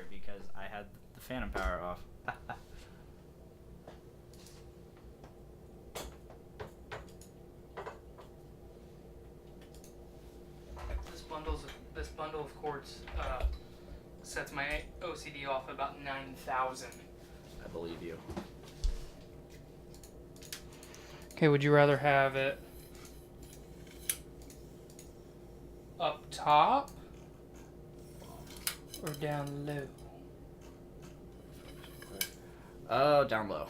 earlier because I had the phantom power off. This bundle of cords sets my OCD off about 9,000. I believe you. Okay, would you rather have it up top or down low? Oh, down low.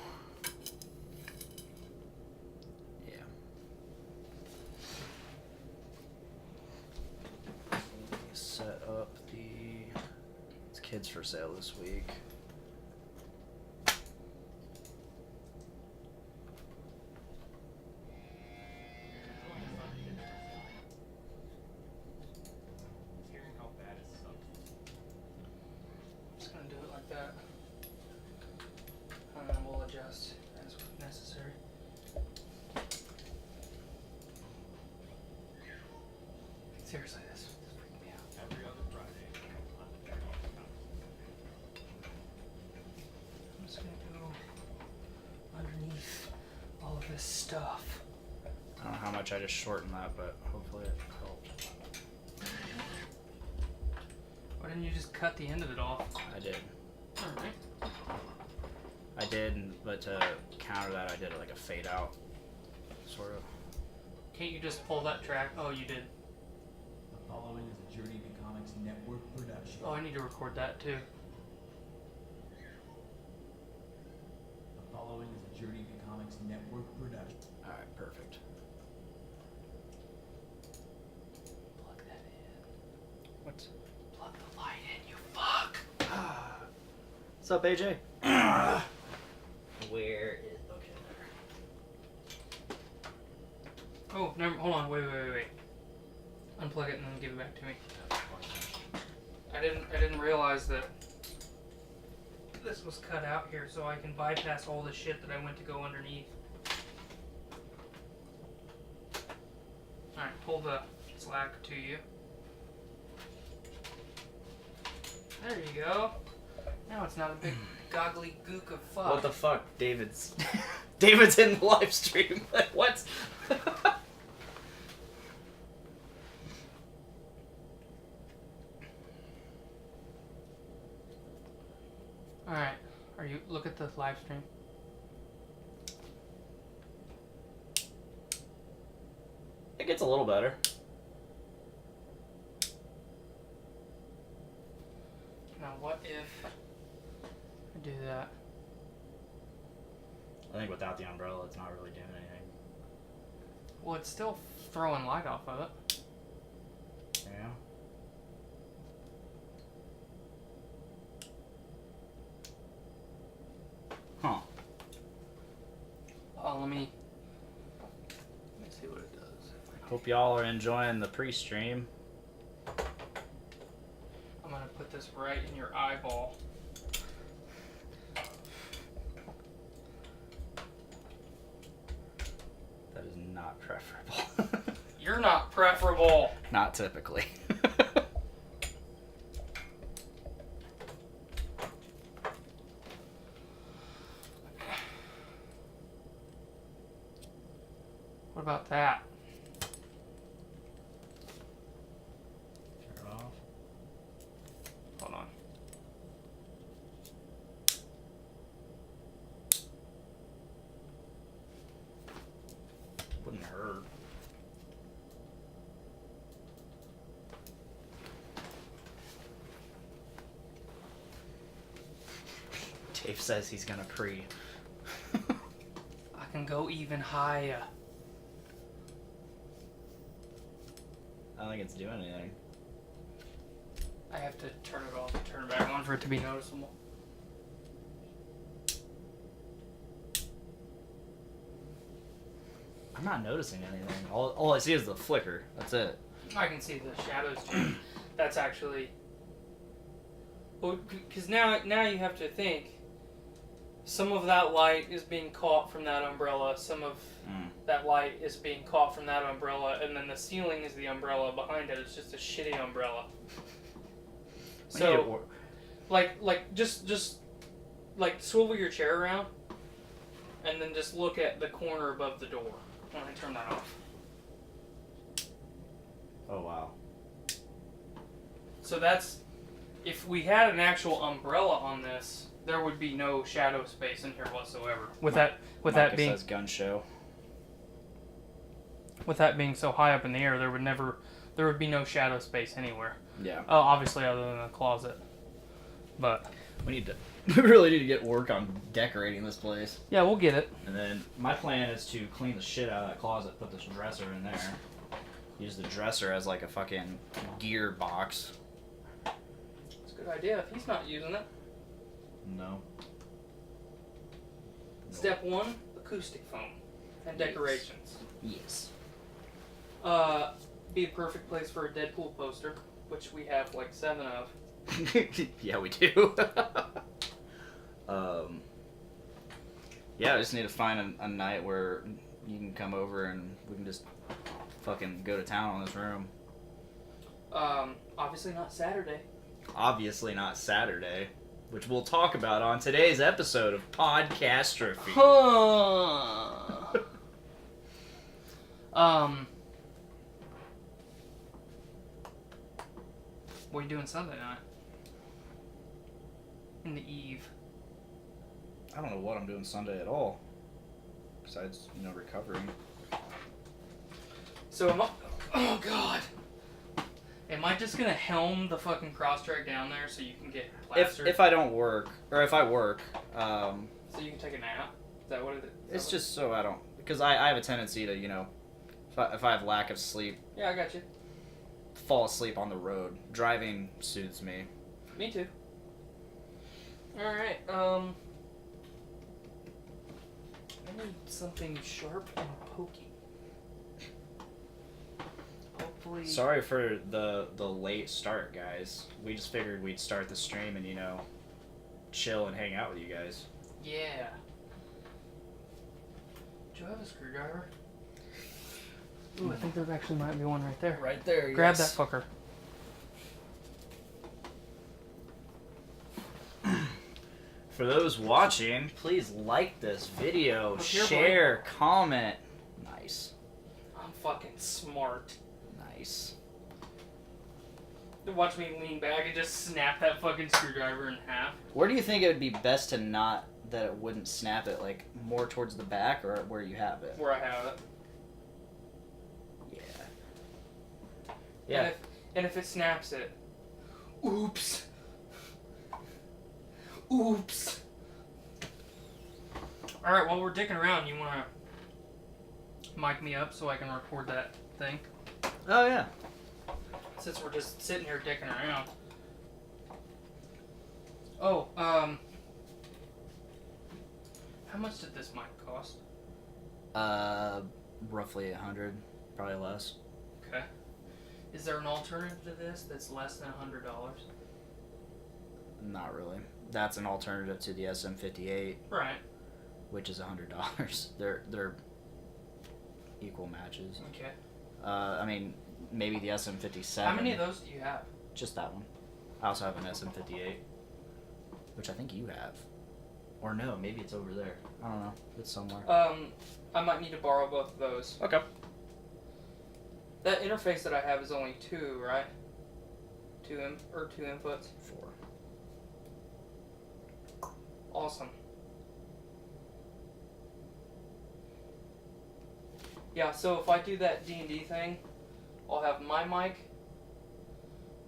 Yeah. Set up it's kids for sale this week. Just gonna do it like that. And then we'll adjust as necessary. Seriously, this freaked me out. Every other Friday. I'm just gonna go underneath all of this stuff. I don't know how much I just shortened that, but hopefully it helped. Why didn't you just cut the end of it off? I did. Alright. I did, but to counter that, I did it like a fade out, sort of. Can't you just pull that track? Oh, you did. The following is a Journey to Comics Network production. Oh, I need to record that too. The following is a Journey to Comics Network production. Alright, perfect. Plug that in. What? Plug the light in, you fuck! What's up, AJ? Where is... Okay, there. Oh, never. Hold on. Wait. Unplug it and then give it back to me. I didn't realize that this was cut out here, so I can bypass all the shit that I went to go underneath. All right, pull the slack to you. There you go. Now it's not a big goggly gook of fuck. What the fuck? David's in the live stream. What? Alright, look at the live stream. It gets a little better. Now what if I do that? I think without the umbrella, it's not really doing anything. Well, it's still throwing light off of it. Yeah. Huh. Oh, let me see what it does. Hope y'all are enjoying the pre-stream. I'm gonna put this right in your eyeball. That is not preferable. You're not preferable. Not typically. What about that? Turn it off. Hold on. Wouldn't hurt. Dave says he's gonna pre. I can go even higher. I don't think it's doing anything. I have to turn it off and turn it back on for it to be noticeable. I'm not noticing anything. All I see is the flicker. That's it. I can see the shadows too. That's actually... Well, because now you have to think. Some of that light is being caught from that umbrella. Some of that light is being caught from that umbrella. And then the ceiling is the umbrella. Behind it, it's just a shitty umbrella. So Just like swivel your chair around, and then just look at the corner above the door when I turn that off. Oh wow. So that's, if we had an actual umbrella on this, there would be no shadow space in here whatsoever. With that being says gun show. With that being so high up in the air, there would be no shadow space anywhere. Yeah. Obviously other than the closet. But We really need to get work on decorating this place. yeah, we'll get it. And then my plan is to clean the shit out of that closet, put this dresser in there. Use the dresser as like a fucking gear box. It's a good idea if he's not using it. No. Step 1, acoustic foam and decorations. Yes. Be a perfect place for a Deadpool poster, which we have like 7 of. Yeah, we do. Yeah, I just need to find a night where you can come over and we can just fucking go to town on this room. Obviously not Saturday. Obviously not Saturday, which we'll talk about on today's episode of Podcastrophe. What are you doing Sunday night? In the eve. I don't know what I'm doing Sunday at all. Besides, recovering. So oh god. Am I just gonna helm the fucking cross-track down there so you can get plastered? If I don't work, or if I work, so you can take a nap? Is that what it is? It's just so I don't, because I have a tendency to, if I have lack of sleep, Yeah, I got you. fall asleep on the road. Driving soothes me. Me too. Alright, I need something sharp and pokey. Hopefully... Sorry for the late start, guys. We just figured we'd start the stream and, chill and hang out with you guys. Yeah. Do you have a screwdriver? Ooh, I think there actually might be one right there. Right there, Grab yes. that fucker. For those watching, please like this video, Look here, share, comment. Nice. I'm fucking smart. Nice. Watch me lean back and just snap that fucking screwdriver in half. Where do you think it would be best to not, that it wouldn't snap it, like more towards the back or where you have it? Where I have it. Yeah. Yeah. And if it snaps it, oops. Oops. Alright, while we're dicking around, you wanna mic me up so I can record that thing? Oh, yeah. Since we're just sitting here dicking around. Oh, how much did this mic cost? Roughly 100, probably less. Okay. Is there an alternative to this that's less than $100? Not really. That's an alternative to the SM58, Right. which is $100. They're equal matches. Okay. I mean, maybe the SM57. How many of those do you have? Just that one. I also have an SM58, which I think you have. Or no, maybe it's over there. I don't know. It's somewhere. I might need to borrow both of those. Okay. That interface that I have is only 2, right? 2 inputs. 4. Awesome. Yeah, so if I do that D&D thing, I'll have my mic,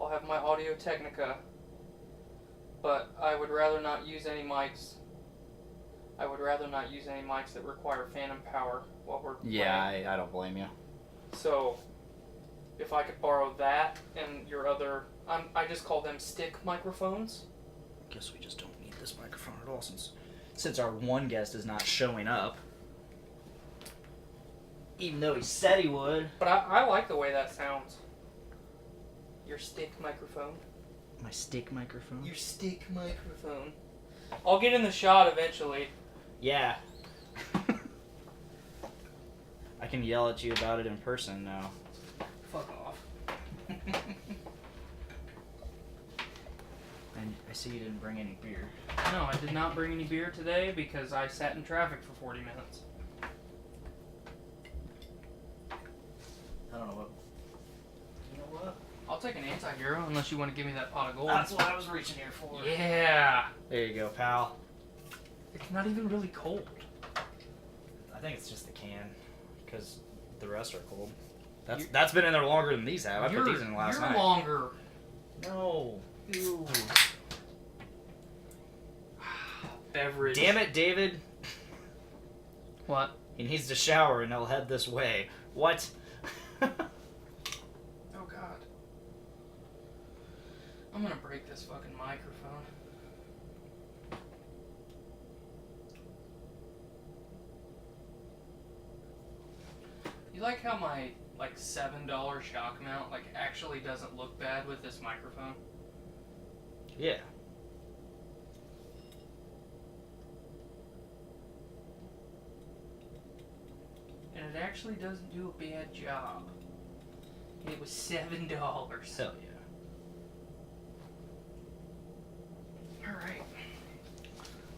I'll have my Audio Technica, but I would rather not use any mics. I would rather not use any mics that require phantom power while we're playing. I don't blame you. So, if I could borrow that and your other... I just call them stick microphones. Guess we just don't need this microphone at all since our one guest is not showing up. Even though he said he would. But I like the way that sounds. Your stick microphone. My stick microphone? Your stick microphone. I'll get in the shot eventually. Yeah. I can yell at you about it in person now. Fuck off. And I see you didn't bring any beer. No, I did not bring any beer today because I sat in traffic for 40 minutes. I don't know what. You know what? I'll take an anti-hero unless you want to give me that pot of gold. That's what I was reaching here for. Yeah. There you go, pal. It's not even really cold. I think it's just the can, because the rest are cold. That's been in there longer than these have. I put these in last night. You're longer. No. Ew. Beverage. Damn it, David. What? He needs to shower and he'll head this way. What? Oh God. I'm gonna break this fucking microphone. You like how my $7 shock mount actually doesn't look bad with this microphone? Yeah. And it actually doesn't do a bad job. It was $7. Hell yeah. Alright.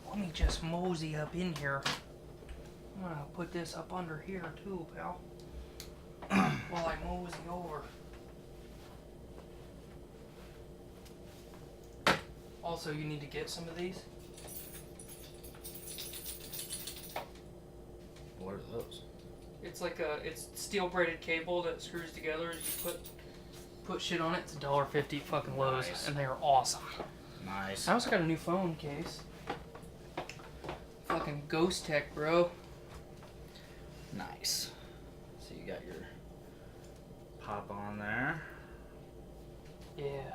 Let me just mosey up in here. I'm gonna put this up under here too, pal. While I mosey over. Also, you need to get some of these. What are those? It's it's steel braided cable that screws together. You put shit on it. It's $1.50 fucking Lowe's, Nice. and they are awesome. Nice. I also got a new phone case. Fucking Ghost Tech, bro. Nice. So you got your pop on there. Yeah.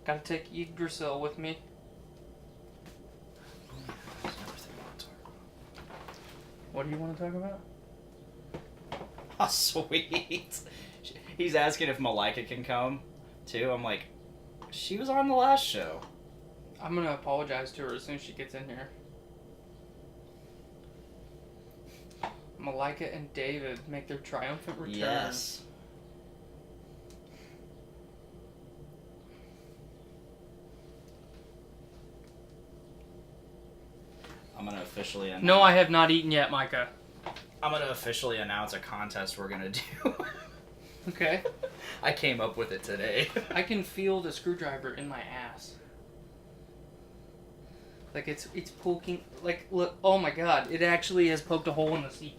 Gotta take Yggdrasil with me. There's another thing I want to talk about. What do you want to talk about? Oh, sweet. He's asking if Mylika can come, too. I'm like, she was on the last show. I'm gonna apologize to her as soon as she gets in here. Mylika and David make their triumphant return. Yes. I'm gonna officially announce. No, I have not eaten yet, Micah. I'm gonna officially announce a contest we're gonna do. Okay. I came up with it today. I can feel the screwdriver in my ass. Like it's poking. Like look, oh my God! It actually has poked a hole in the seat.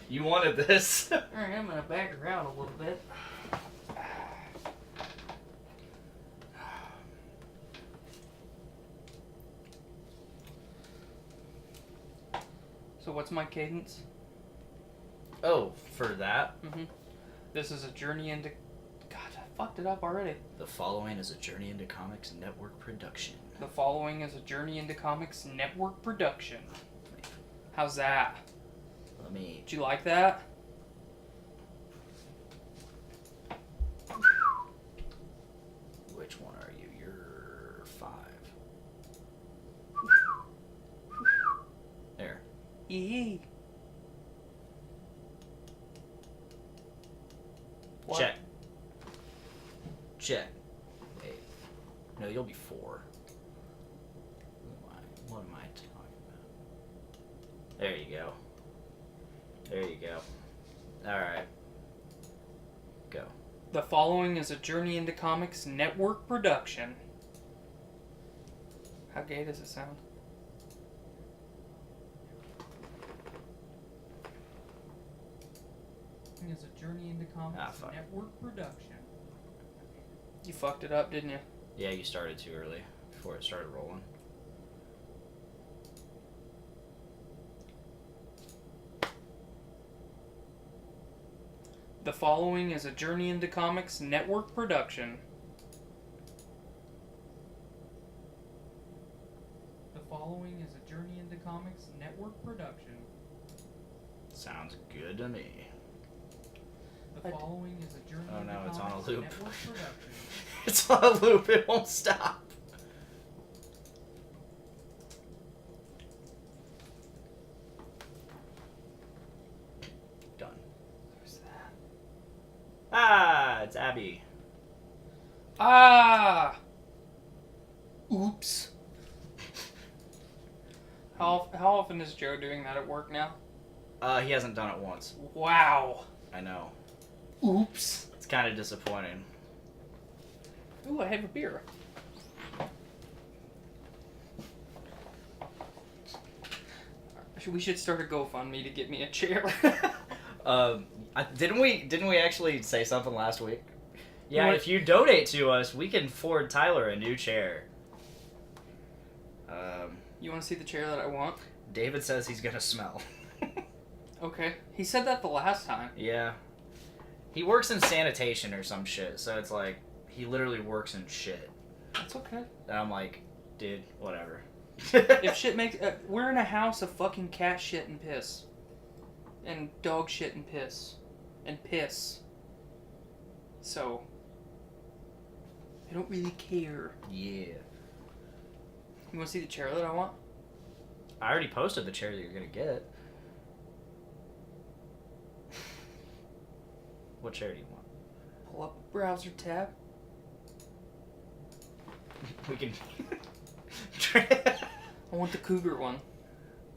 You wanted this. All right, I'm gonna back her out a little bit. So what's my cadence? Oh, for that? Mm-hmm. This is a journey into... God, I fucked it up already. The following is a Journey into Comics network production. The following is a Journey into Comics network production. How's that? Let me... Did you like that? Which one are you? You're 5. There. Yee. What? Check. Check. Wait. No, you'll be 4. What am I talking about? There you go. There you go. Alright. Go. The following is a Journey into Comics network production. How gay does it sound? Is a Journey into Comics fuck. network production. You fucked it up, didn't you? Yeah, you started too early before it started rolling. The following is a Journey into Comics network production. The following is a Journey into Comics network production. Sounds good to me. The following is a Journey Oh into no, it's on a Comics loop. network production. It's on a loop, it won't stop. Done. Who's that? Abby. Ah! Oops. How often is Joe doing that at work now? He hasn't done it once. Wow. I know. Oops. It's kind of disappointing. Ooh, I have a beer. We should start a GoFundMe to get me a chair. Didn't we actually say something last week? Yeah, if you donate to us, we can afford Tyler a new chair. You want to see the chair that I want? David says he's gonna smell. Okay. He said that the last time. Yeah. He works in sanitation or some shit, so it's like, he literally works in shit. That's okay. And I'm like, dude, whatever. If shit makes... we're in a house of fucking cat shit and piss. And dog shit and piss. And piss. So... I don't really care. Yeah. You want to see the chair that I want? I already posted the chair that you're gonna get. What chair do you want? Pull up a browser tab. We can... I want the cougar one.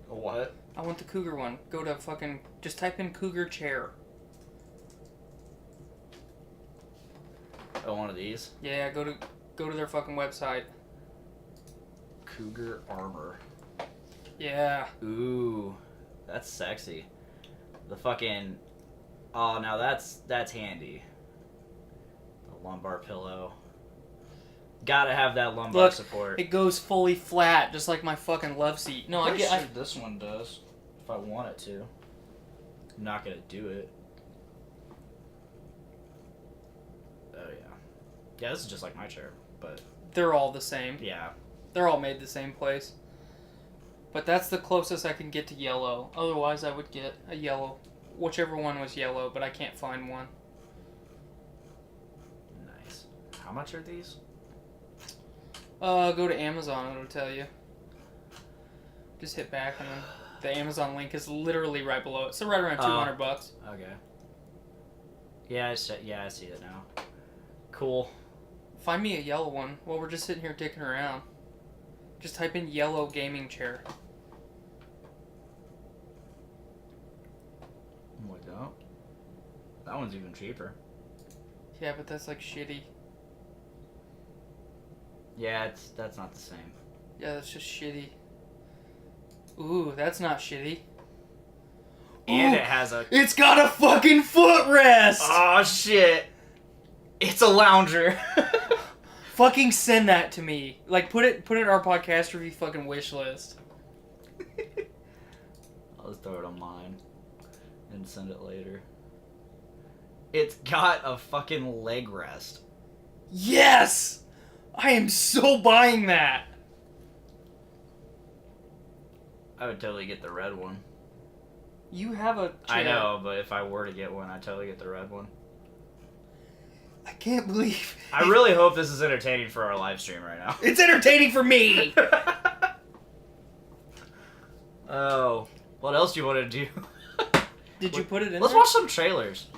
What? I want the cougar one. Go to fucking... Just type in cougar chair. Oh, one of these? Yeah, go to their fucking website. Cougar armor. Yeah. Ooh, that's sexy. The fucking... Oh, now that's handy. The lumbar pillow. Gotta have that lumbar support. It goes fully flat, just like my fucking love seat. No, I'm sure this one does, if I want it to. I'm not gonna do it. Oh yeah. Yeah, this is just like my chair, but... They're all the same. Yeah. They're all made the same place. But that's the closest I can get to yellow. Otherwise, I would get a yellow. Whichever one was yellow, but I can't find one. Nice. How much are these? Go to Amazon, it'll tell you. Just hit back and then the Amazon link is literally right below it. So right around $200. Okay. Yeah, I see it now. Cool. Find me a yellow one while we're just sitting here dicking around. Just type in yellow gaming chair. Oh my god. That one's even cheaper. Yeah, but that's like shitty. Yeah, that's not the same. Yeah, that's just shitty. Ooh, that's not shitty. And Ooh, it has a... It's got a fucking footrest! Oh shit! It's a lounger. Fucking send that to me. Like, put it in our Podcastrophe fucking wish list. I'll just throw it on mine and send it later. It's got a fucking leg rest. Yes! I am so buying that. I would totally get the red one. You have a chair. I know, but if I were to get one, I'd totally get the red one. I can't believe... I really hope this is entertaining for our live stream right now. It's entertaining for me! Oh, what else do you want to do? Did you put it in Let's there? watch some trailers.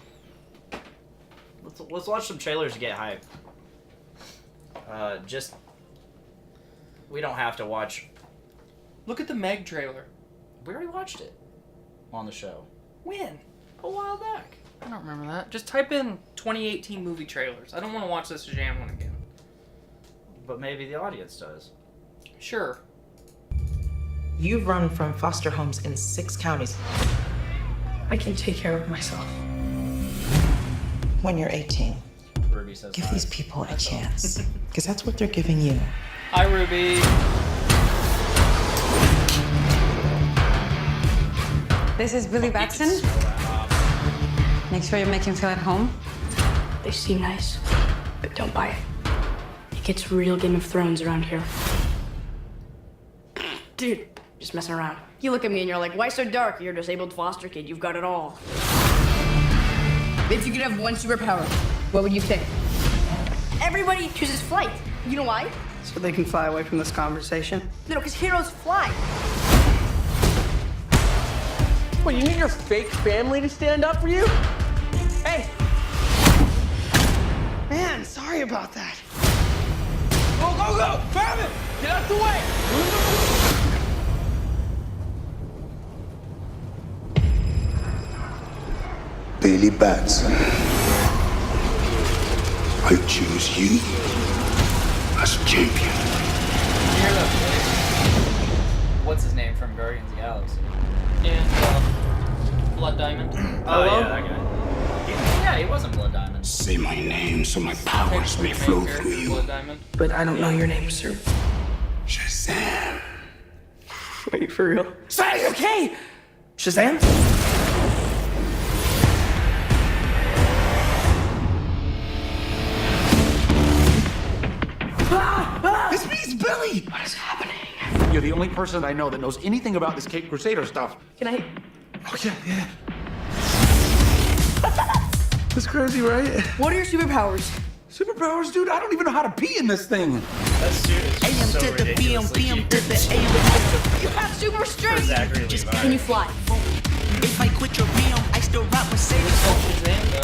Let's watch some trailers to get hype. We don't have to watch... Look at the Meg trailer. We already watched it on the show. When? A while back. I don't remember that. Just type in 2018 movie trailers. I don't want to watch this Shazam one again. But maybe the audience does. Sure. You've run from foster homes in 6 counties. I can take care of myself. When you're 18, Ruby says give hi. these people a chance. Because that's what they're giving you. Hi, Ruby. This is Billy Batson. Make sure you make him feel at home. They seem nice, but don't buy it. It gets real Game of Thrones around here. Dude, just messing around. You look at me and you're like, why so dark? You're a disabled foster kid. You've got it all. If you could have one superpower, what would you pick? Everybody chooses flight. You know why? So they can fly away from this conversation? No, because heroes fly. What, you need your fake family to stand up for you? Hey! me about that. Go, go, go! Grab it! Get out the way! Billy Batson, I choose you as champion. You hear that voice? What's his name from Guardians of the Galaxy? And Blood Diamond. Oh yeah, that guy. He wasn't Blood Diamond. Say my name so my powers may flow through you. Blood Diamond. But I don't know your name, sir. Shazam. Wait, for real? Say, okay! Shazam? This means Billy! What is happening? You're the only person I know that knows anything about this Cape Crusader stuff. Can I? Oh, yeah. That's crazy, right? What are your superpowers? Superpowers, dude? I don't even know how to pee in this thing. That's so ridiculously cute. You have super strength! Zachary Levi. Can you fly? If I quit your realm, I still rap Mercedes.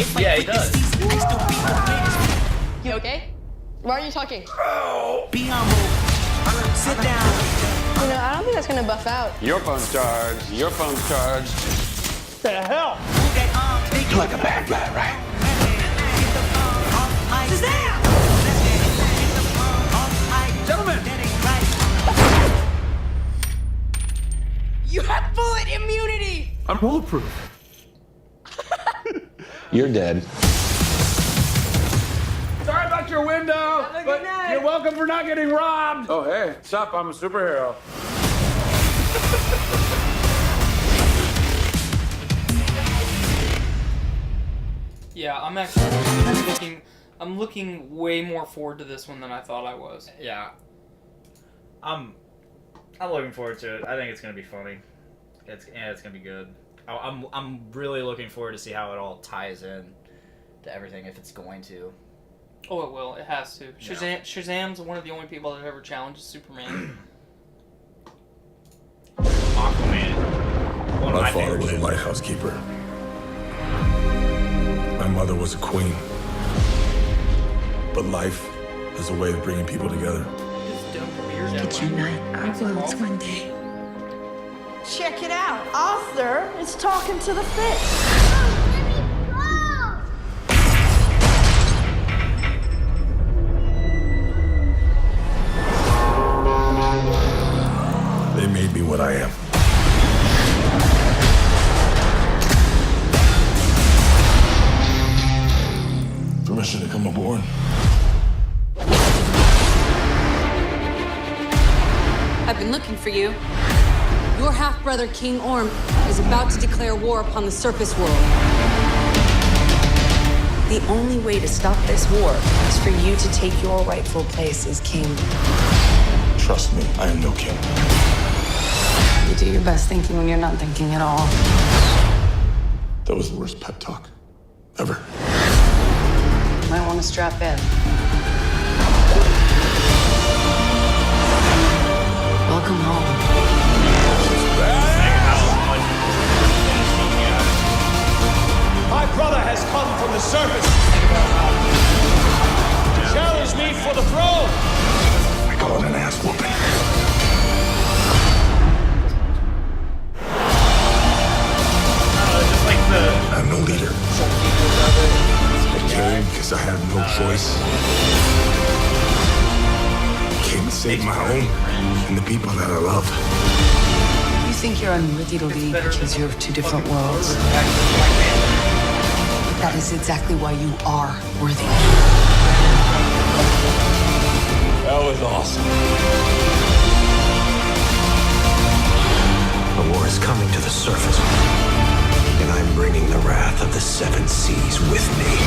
If I Yeah, he quit the does. season, I still be the greatest. You okay? Why are you talking? Be on move. Sit down. You know, I don't think that's gonna buff out. Your phone's charged. Your phone's charged. The hell? Move that arm, take You're like a bad guy, right? Get the arm off my Shazam! Get the arm off my Gentlemen! That ain't right. You have bullet immunity! I'm bulletproof. You're dead. Sorry about your window, but you're welcome for not getting robbed. Oh, hey, what's up? I'm a superhero. Yeah, I'm looking way more forward to this one than I thought I was. Yeah. I'm looking forward to it. I think it's gonna be funny. It's gonna be good. I'm really looking forward to see how it all ties in to everything, if it's going to. Oh, it will. It has to. Shazam's one of the only people that ever challenges Superman. Aquaman. One of My my father favorite was a shows. lighthouse keeper. My mother was a queen. But life is a way of bringing people together. Get your night out one day. Check it out. Arthur is talking to the fish. They made me what I am. Permission to come aboard. I've been looking for you. Your half-brother, King Orm, is about to declare war upon the surface world. The only way to stop this war is for you to take your rightful place as king. Trust me, I am no king. You do your best thinking when you're not thinking at all. That was the worst pep talk ever. Might want to strap in. Welcome home. My brother has come from the surface. Challenge me for the throne. I call it an ass whooping. I'm no leader. I came because I had no choice. I came to save my home and the people that I love. You think you're unworthy to lead because you're of two different worlds. That is exactly why you are worthy. That was awesome. The war is coming to the surface. And I'm bringing the wrath of the seven seas with me.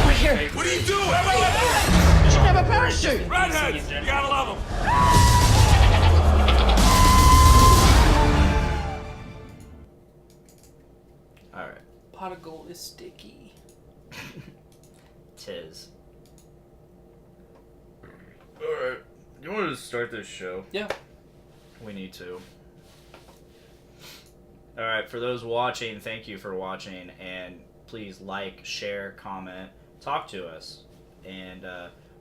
We're here. What are you doing? You should have a parachute. Redheads, you gotta love them. Alright. Pot of gold is sticky. Tis. Alright. You want to start this show? Yeah. We need to. All right, for those watching, thank you for watching, and please like, share, comment, talk to us, and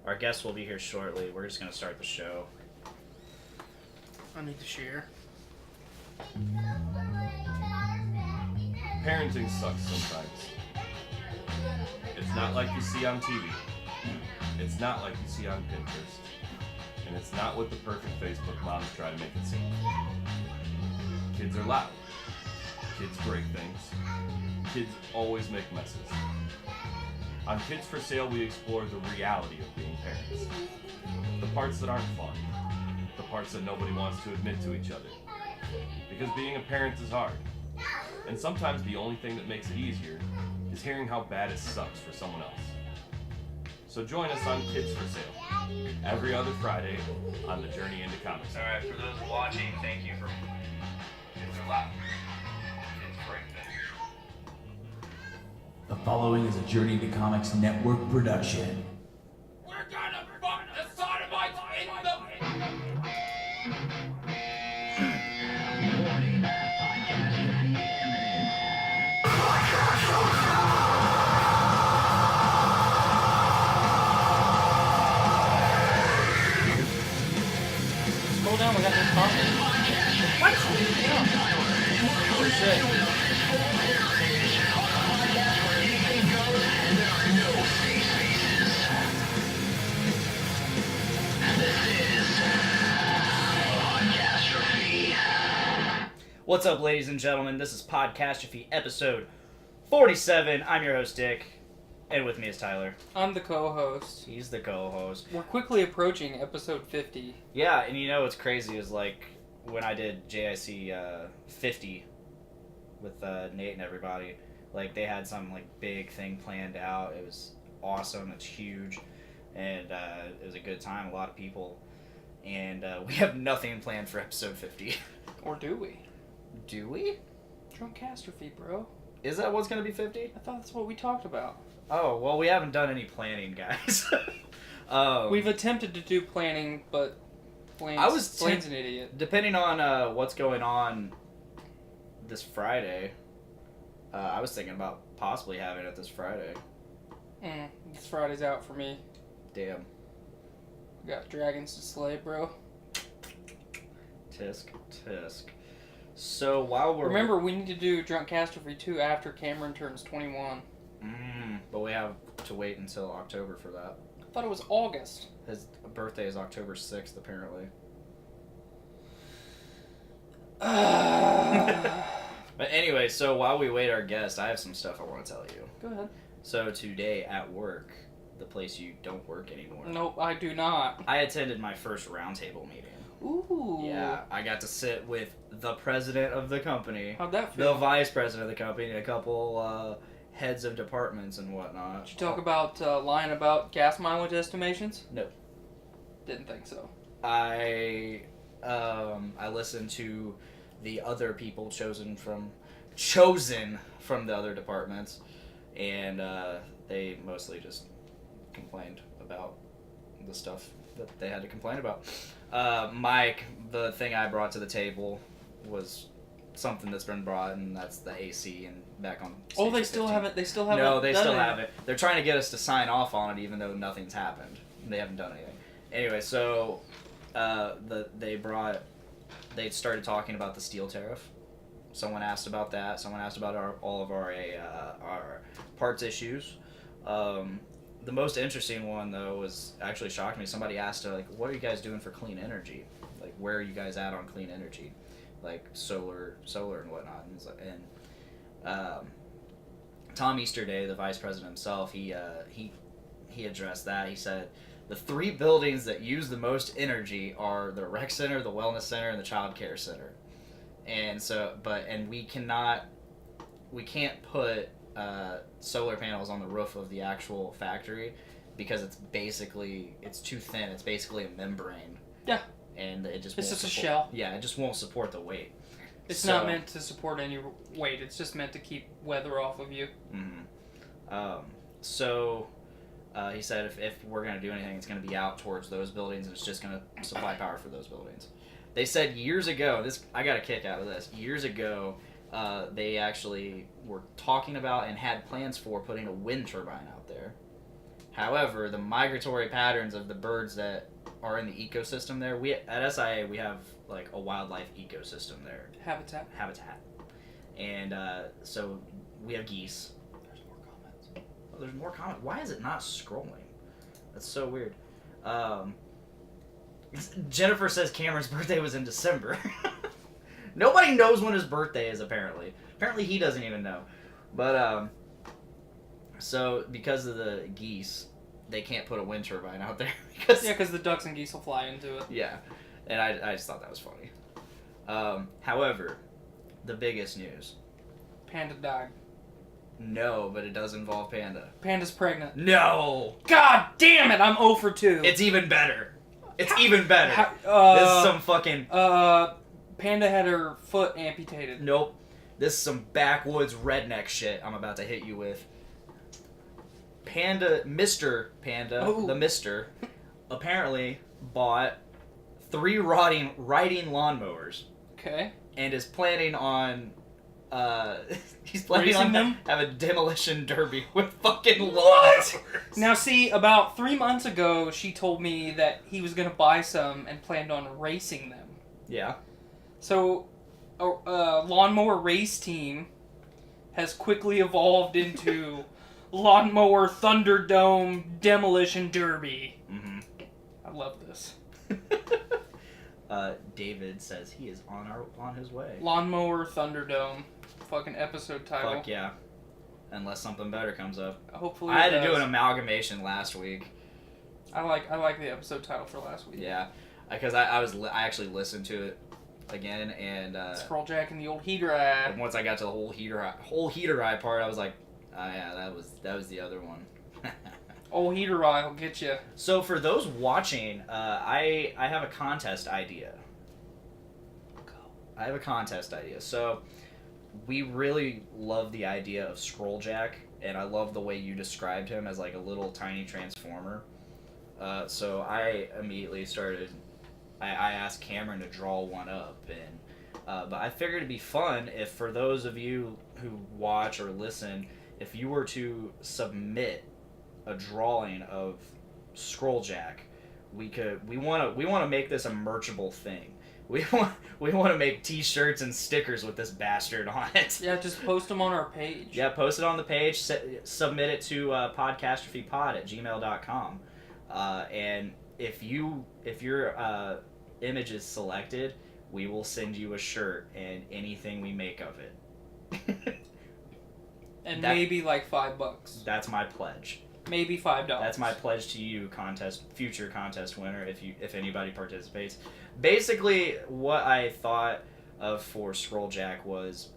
our guests will be here shortly. We're just gonna start the show. I need to share. Parenting sucks sometimes. It's not like you see on TV. It's not like you see on Pinterest. And it's not what the perfect Facebook moms try to make it seem. Kids are loud. Kids break things. Kids always make messes. On Kids for Sale, we explore the reality of being parents. The parts that aren't fun. The parts that nobody wants to admit to each other. Because being a parent is hard. And sometimes the only thing that makes it easier is hearing how bad it sucks for someone else. So join us on Kids for Sale, every other Friday on the Journey into Comics. Alright, for those watching, thank you for... Kids are loud. Kids break things. The following is a Journey to Comics Network production. We're gonna fuck the sodomites in the... Scroll down, we got this coffee. What? Yeah. Holy shit. What's up, ladies and gentlemen? This is Podcastrophe, episode 47. I'm your host, Dick, and with me is Tyler. I'm the co-host. He's the co-host. We're quickly approaching episode 50. Yeah, and you know what's crazy is, like, when I did JIC 50 with Nate and everybody, like, they had some, like, big thing planned out. It was awesome. It's huge, and it was a good time. A lot of people, and we have nothing planned for episode 50. Or do we? Do we? Podcastrophe, bro. Is that what's going to be 50? I thought that's what we talked about. Oh, well, we haven't done any planning, guys. We've attempted to do planning, but Blaine's an idiot. Depending on what's going on this Friday, I was thinking about possibly having it this Friday. This Friday's out for me. Damn. We got dragons to slay, bro. Tisk. So while we're... Remember, we need to do Drunkastrophe 2 after Cameron turns 21. But we have to wait until October for that. I thought it was August. His birthday is October 6th, apparently. But anyway, so while we wait our guest, I have some stuff I want to tell you. Go ahead. So today at work, the place you don't work anymore. Nope, I do not. I attended my first roundtable meeting. Ooh. Yeah, I got to sit with the president of the company. How'd that feel? The vice president of the company, and a couple heads of departments and whatnot. Did you talk about lying about gas mileage estimations? No. Didn't think so. I listened to the other people chosen from the other departments, and they mostly just complained about the stuff that they had to complain about. Mike, the thing I brought to the table was something that's been brought, and that's the AC and back on. Oh, they still haven't. They still haven't. No, they still haven't. They're trying to get us to sign off on it, even though nothing's happened. They haven't done anything. Anyway, so they started talking about the steel tariff. Someone asked about that. Someone asked about all of our parts issues. The most interesting one, though, was actually shocked me. Somebody asked, like, what are you guys doing for clean energy? Like, where are you guys at on clean energy? Like, solar and whatnot. And Tom Easterday, the vice president himself, he addressed that. He said, the 3 buildings that use the most energy are the rec center, the wellness center, and the child care center. And so, we can't put solar panels on the roof of the actual factory because it's too thin. It's basically a membrane. Yeah. And it's just a shell. Yeah, it just won't support the weight. It's not meant to support any weight. It's just meant to keep weather off of you. Mm-hmm. He said if we're going to do anything, it's going to be out towards those buildings, and it's just going to supply power for those buildings. They said years ago, I got a kick out of this. Years ago, they actually were talking about and had plans for putting a wind turbine out there. However, the migratory patterns of the birds that are in the ecosystem there, at SIA we have like a wildlife ecosystem there. Habitat. And so we have geese. There's more comments. Oh, there's more comments. Why is it not scrolling? That's so weird. Jennifer says Cameron's birthday was in December. Nobody knows when his birthday is, apparently. Apparently he doesn't even know. But, so, because of the geese, they can't put a wind turbine out there. Because the ducks and geese will fly into it. Yeah. And I just thought that was funny. However, the biggest news. Panda died. No, but it does involve Panda. Panda's pregnant. No! God damn it, I'm 0 for 2. It's even better. It's even better. This is some fucking... Panda had her foot amputated. Nope. This is some backwoods redneck shit I'm about to hit you with. Mr. Panda, the Mister, apparently bought 3 riding lawnmowers. Okay. And is planning on... he's planning on them? Have a demolition derby with fucking lawnmowers. Now see, about 3 months ago, she told me that he was gonna buy some and planned on racing them. Yeah. So, a lawnmower race team has quickly evolved into Lawnmower Thunderdome Demolition Derby. Mm-hmm. I love this. David says he is on his way. Lawnmower Thunderdome. Fucking episode title. Fuck yeah. Unless something better comes up. Hopefully I had to do an amalgamation last week. I like the episode title for last week. Yeah. Because I actually listened to it again and Scrolljack and the old heater eye. And once I got to the whole heater eye part, I was like, oh yeah, that was the other one. Old heater eye will get you. So for those watching, I have a contest idea. I have a contest idea. So we really love the idea of Scrolljack, and I love the way you described him as like a little tiny transformer. So I immediately started. I asked Cameron to draw one up, and but I figured it'd be fun if for those of you who watch or listen, if you were to submit a drawing of Scrolljack, we want to make this a merchable thing. We want to make T-shirts and stickers with this bastard on it. Yeah, just post them on our page. Yeah, post it on the page. Submit it to podcastrophepod@gmail.com. And if your image is selected, we will send you a shirt and anything we make of it. And maybe like $5. That's my pledge. Maybe $5. That's my pledge to you, future contest winner, if anybody participates. Basically, what I thought of for Scrolljack was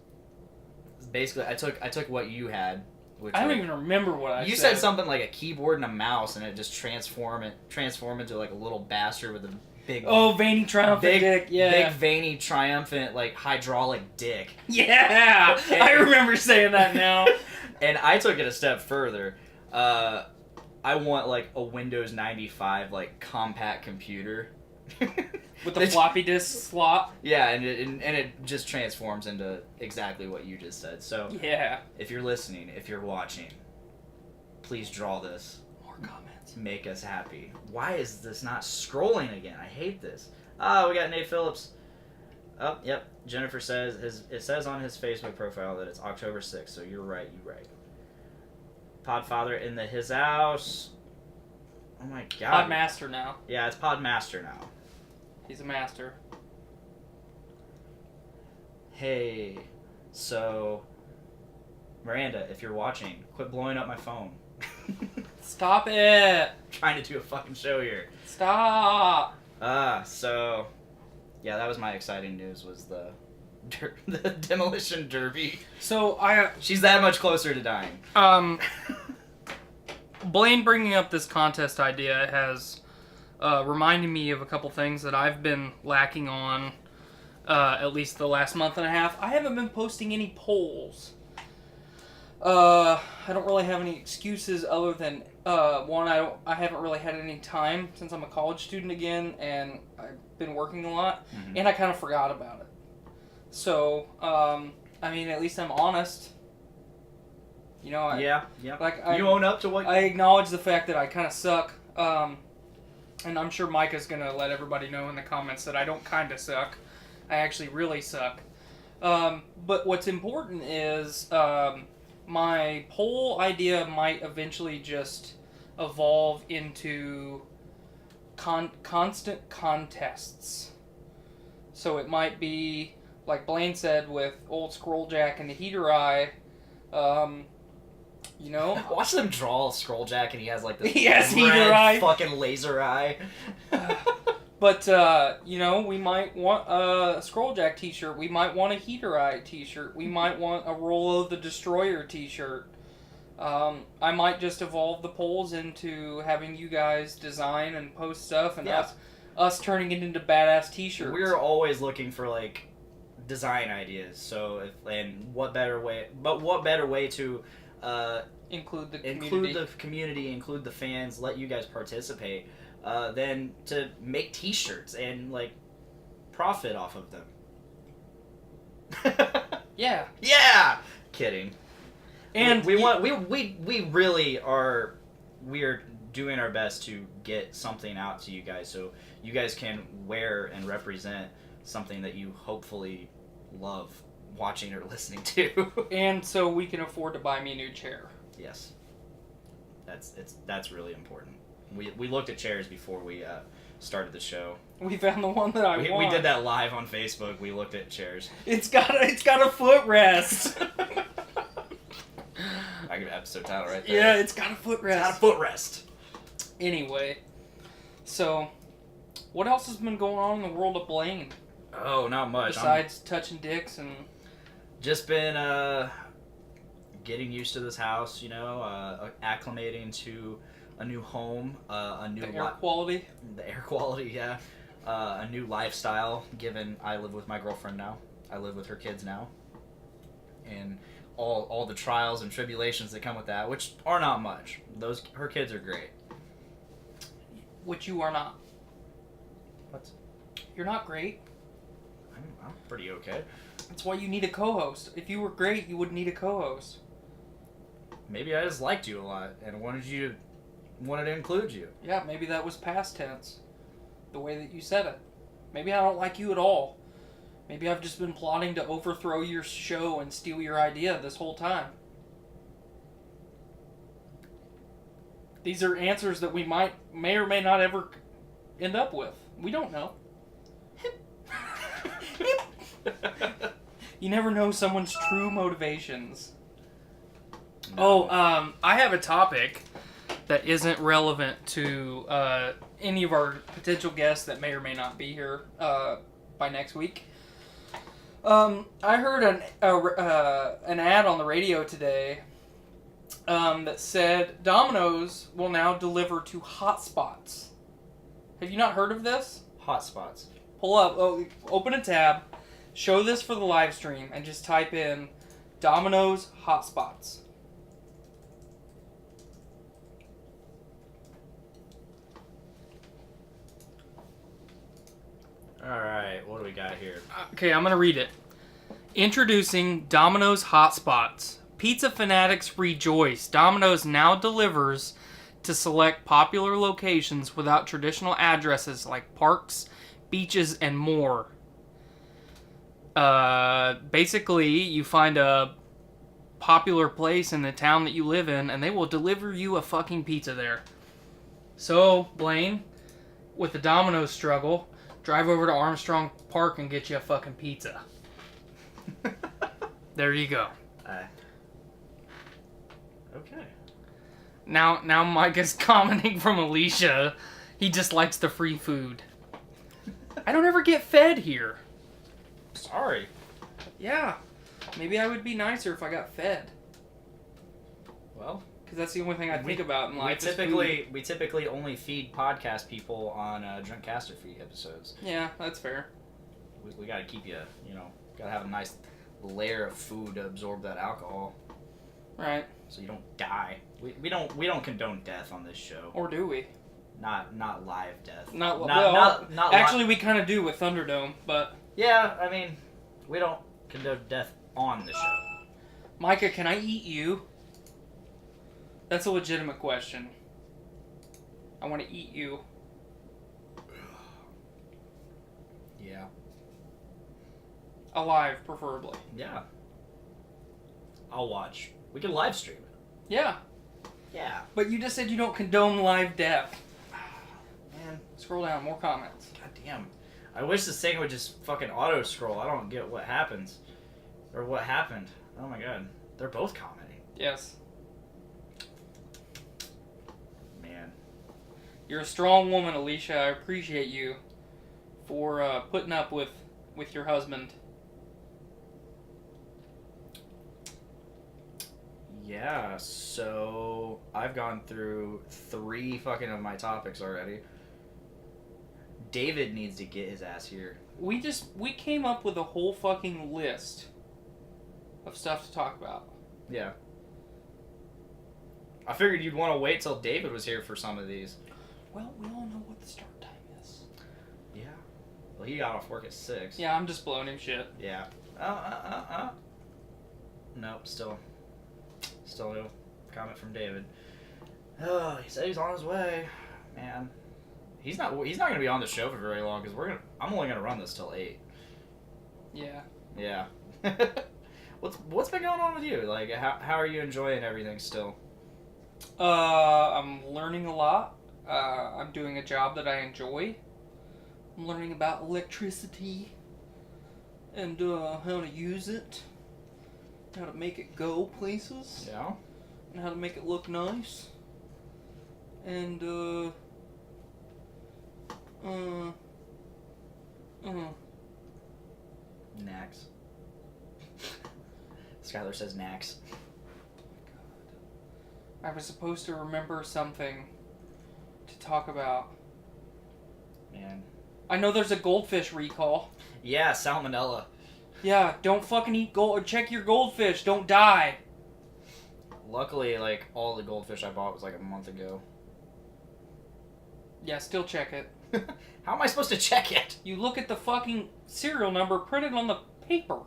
basically I took what you had. Which I don't even remember what I said. You said something like a keyboard and a mouse, and it just transform into like a little bastard with a big veiny triumphant dick. Yeah, big veiny triumphant like hydraulic dick. Yeah, I remember saying that now. And I took it a step further. I want like a Windows 95 like compact computer with the floppy disk slot. Yeah, and it just transforms into exactly what you just said. So yeah, if you're listening, if you're watching, please draw this. More comments. Make us happy. Why is this not scrolling again? I hate this. Oh, we got Nate Phillips. Oh, yep. Jennifer says it says on his Facebook profile that it's October 6th. So you're right. Podfather in his house. Oh my god. Podmaster now. Yeah, it's Podmaster now. He's a master. Hey, so Miranda, if you're watching, quit blowing up my phone. Stop it! I'm trying to do a fucking show here. Stop! So yeah, that was my exciting news, was the demolition derby. So she's that much closer to dying. Blaine bringing up this contest idea has reminded me of a couple things that I've been lacking on at least the last month and a half. I haven't been posting any polls. I don't really have any excuses other than one, I haven't really had any time since I'm a college student again, and I've been working a lot, and I kind of forgot about it. So I I mean, at least I'm honest. You know, Yeah. Like you own up to what... I acknowledge the fact that I kind of suck. And I'm sure Micah's going to let everybody know in the comments that I don't kind of suck. I actually really suck. But what's important is my whole idea might eventually just evolve into constant contests. So it might be, like Blaine said, with old Scrolljack and the Heater Eye. You know, watch them draw Scrolljack, and he has like this Heater Eye, fucking laser eye. But you know, we might want a Scrolljack T-shirt. We might want a Heater Eye T-shirt. We might want a Rollo the Destroyer T-shirt. I might just evolve the polls into having you guys design and post stuff, and us turning it into badass T-shirts. We're always looking for like design ideas. So, what better way to include the community, include the fans, let you guys participate, than to make T-shirts and like profit off of them. Yeah. Kidding. And we really are. We are doing our best to get something out to you guys, so you guys can wear and represent something that you hopefully love watching or listening to. And so we can afford to buy me a new chair. Yes. That's really important. We looked at chairs before we started the show. We found the one that I want. We did that live on Facebook. We looked at chairs. It's got a footrest. I give it episode title right there. Yeah, it's got a footrest. It's got a footrest. Anyway, so what else has been going on in the world of Blaine? Oh, not much. Besides touching dicks and... Just been getting used to this house, you know, acclimating to a new home, a new... The air quality? The air quality, yeah. A new lifestyle, given I live with my girlfriend now. I live with her kids now. And all the trials and tribulations that come with that, which are not much. Her kids are great. Which you are not. What? You're not great. I'm pretty okay. That's why you need a co-host. If you were great, you wouldn't need a co-host. Maybe I just liked you a lot and wanted to include you. Yeah, maybe that was past tense. The way that you said it. Maybe I don't like you at all. Maybe I've just been plotting to overthrow your show and steal your idea this whole time. These are answers that we may or may not ever end up with. We don't know. You never know someone's true motivations. No. Oh, I have a topic that isn't relevant to any of our potential guests that may or may not be here by next week. I heard an ad on the radio today that said Domino's will now deliver to hotspots. Have you not heard of this? Hotspots. Pull up, open a tab, show this for the live stream, and just type in Domino's hotspots. Alright, what do we got here? Okay, I'm going to read it. Introducing Domino's Hotspots. Pizza fanatics rejoice. Domino's now delivers to select popular locations without traditional addresses like parks, beaches, and more. Basically, you find a popular place in the town that you live in, and they will deliver you a fucking pizza there. So, Blaine, with the Domino's struggle, drive over to Armstrong Park and get you a fucking pizza. There you go. Okay. Now Mike is commenting from Alicia. He just likes the free food. I don't ever get fed here. Sorry. Yeah. Maybe I would be nicer if I got fed. Well, because that's the only thing I think about in life. We typically only feed podcast people on Podcastrophe episodes. Yeah, that's fair. We gotta keep you know, gotta have a nice layer of food to absorb that alcohol. Right. So you don't die. We don't condone death on this show. Or do we? Not live death. Not actually we kind of do with Thunderdome, but yeah, I mean, we don't condone death on the show. Micah, can I eat you? That's a legitimate question. I want to eat you. Yeah. Alive, preferably. Yeah. I'll watch. We can live stream it. Yeah. Yeah. But you just said you don't condone live death. Man. Scroll down, more comments. God damn. I wish this thing would just fucking auto-scroll. I don't get what happens. Or what happened. Oh my god. They're both commenting. Yes. Man. You're a strong woman, Alicia. I appreciate you for putting up with your husband. Yeah, so I've gone through 3 fucking of my topics already. David needs to get his ass here. We came up with a whole fucking list of stuff to talk about. Yeah. I figured you'd want to wait till David was here for some of these. Well, we all know what the start time is. Yeah. Well, he got off work at 6. Yeah, I'm just blowing him shit. Yeah. Nope, still no comment from David. Oh, he said he's on his way. Man. He's not gonna be on the show for very long because I'm only gonna run this till 8. Yeah. Yeah. What's been going on with you? Like, how are you enjoying everything still? I'm learning a lot. I'm doing a job that I enjoy. I'm learning about electricity and how to use it, how to make it go places. Yeah. And how to make it look nice. And Nax. Skylar says Nax. I was supposed to remember something to talk about. Man. I know there's a goldfish recall. Yeah, salmonella. Yeah, don't fucking eat gold. Check your goldfish. Don't die. Luckily, like, all the goldfish I bought was like a month ago. Yeah, still check it. How am I supposed to check it? You look at the fucking serial number printed on the paper.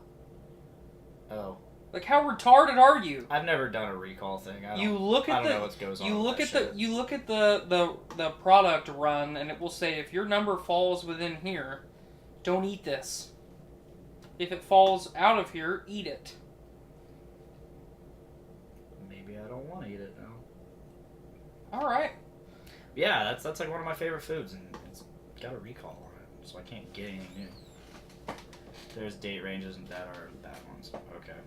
Oh. Like, how retarded are you? I've never done a recall thing. I don't know what goes on. You look at the product run, and it will say if your number falls within here, don't eat this. If it falls out of here, eat it. Maybe I don't want to eat it now. All right. Yeah, that's like one of my favorite foods, and it's got a recall on it, so I can't get anything new. There's date ranges and that are bad ones. Okay.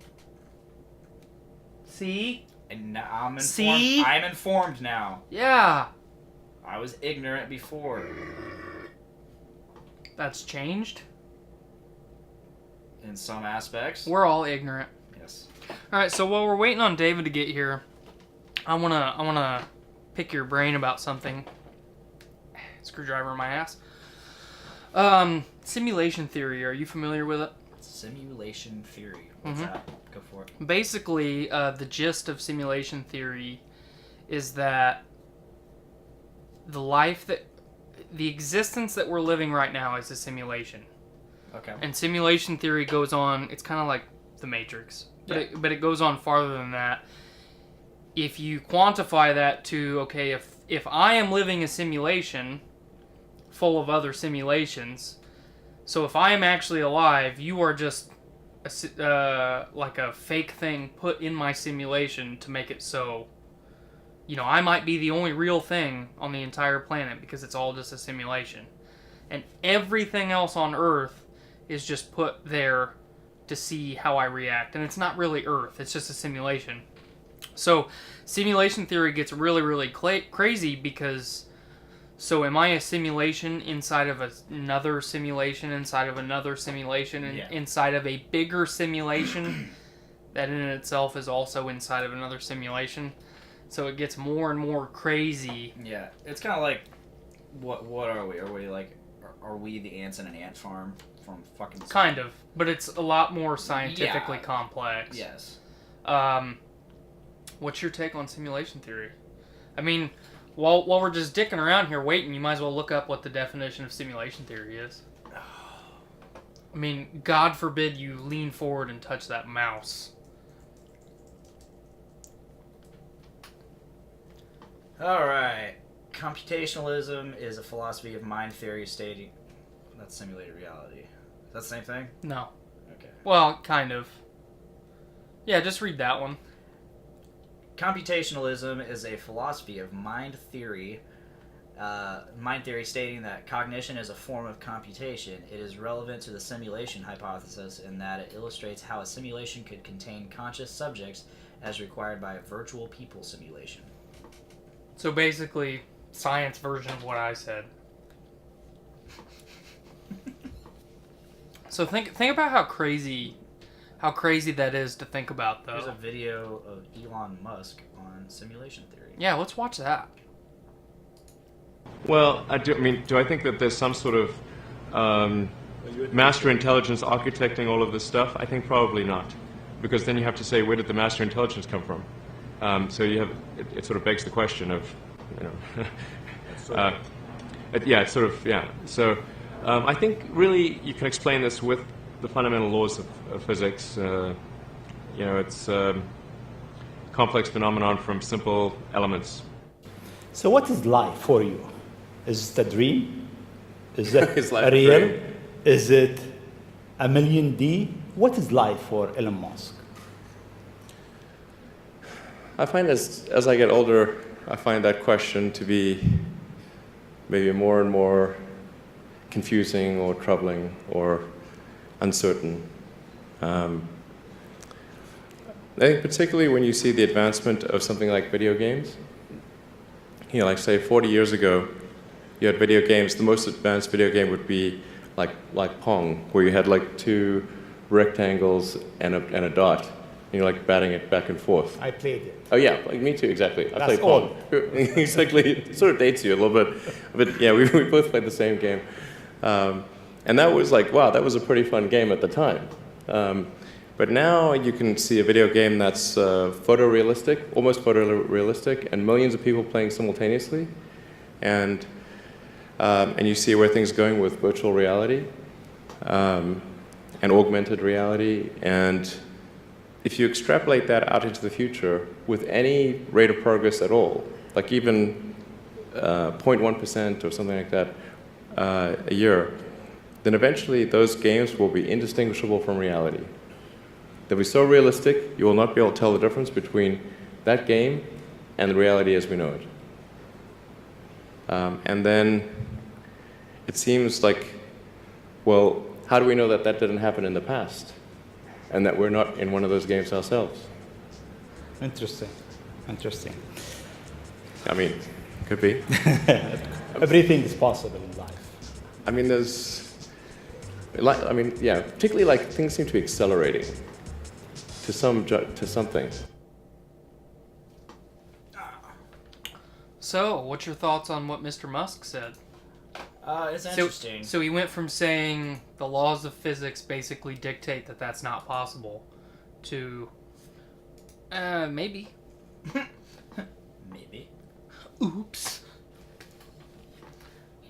See? And now I'm informed. See? I'm informed now. Yeah. I was ignorant before. That's changed? In some aspects. We're all ignorant. Yes. Alright, so while we're waiting on David to get here, I wanna pick your brain about something. Screwdriver in my ass. Simulation theory, are you familiar with it? Simulation theory. What's that? Go for it. Basically, the gist of simulation theory is that the existence that we're living right now is a simulation. Okay. And simulation theory goes on, it's kind of like the Matrix, but it goes on farther than that. If you quantify that to, okay, if I am living a simulation full of other simulations, so if I am actually alive, you are just like a fake thing put in my simulation to make it so, I might be the only real thing on the entire planet because it's all just a simulation. And everything else on Earth is just put there to see how I react. And it's not really Earth, it's just a simulation. So, simulation theory gets really, really crazy because, so am I a simulation inside of another simulation, inside of another simulation, and inside of a bigger simulation that in itself is also inside of another simulation? So it gets more and more crazy. Yeah, it's kind of like, what are we? Are we the ants in an ant farm from fucking... Kind of, but it's a lot more scientifically complex. Yes. What's your take on simulation theory? I mean, while we're just dicking around here waiting, you might as well look up what the definition of simulation theory is. I mean, God forbid you lean forward and touch that mouse. Alright. Computationalism is a philosophy of mind theory stating... That's simulated reality. Is that the same thing? No. Okay. Well, kind of. Yeah, just read that one. Computationalism is a philosophy of mind theory stating that cognition is a form of computation. It is relevant to the simulation hypothesis in that it illustrates how a simulation could contain conscious subjects as required by a virtual people simulation. So basically, science version of what I said. So think about how crazy that is to think about, though. There's a video of Elon Musk on simulation theory. Yeah, let's watch that. Well, do I think that there's some sort of master intelligence architecting all of this stuff? I think probably not, because then you have to say, where did the master intelligence come from? So you have it sort of begs the question of, So I think really you can explain this with the fundamental laws of physics. It's a complex phenomenon from simple elements. So what is life for you? Is it a dream? Is it Is life real? a dream? Is it a million D? What is life for Elon Musk? I find as I get older, I find that question to be maybe more and more confusing or troubling or uncertain. I think particularly when you see the advancement of something like video games, like say 40 years ago, you had video games, the most advanced video game would be like Pong, where you had like two rectangles and a dot, and you're like batting it back and forth. I played it. Oh yeah, like me too, exactly. I played all. Pong. Exactly, it sort of dates you a little bit, but yeah, we both played the same game. And that was like, wow, that was a pretty fun game at the time. But now you can see a video game that's photorealistic, almost photorealistic, and millions of people playing simultaneously. And you see where things are going with virtual reality and augmented reality. And if you extrapolate that out into the future with any rate of progress at all, like even 0.1% or something like that a year, then eventually those games will be indistinguishable from reality. They'll be so realistic, you will not be able to tell the difference between that game and the reality as we know it. And then it seems like, well, how do we know that that didn't happen in the past? And that we're not in one of those games ourselves? Interesting. I mean, could be. Everything is possible in life. I mean, particularly like things seem to be accelerating to something. So, what's your thoughts on what Mr. Musk said? It's interesting. So he went from saying the laws of physics basically dictate that that's not possible to maybe. Maybe. Oops.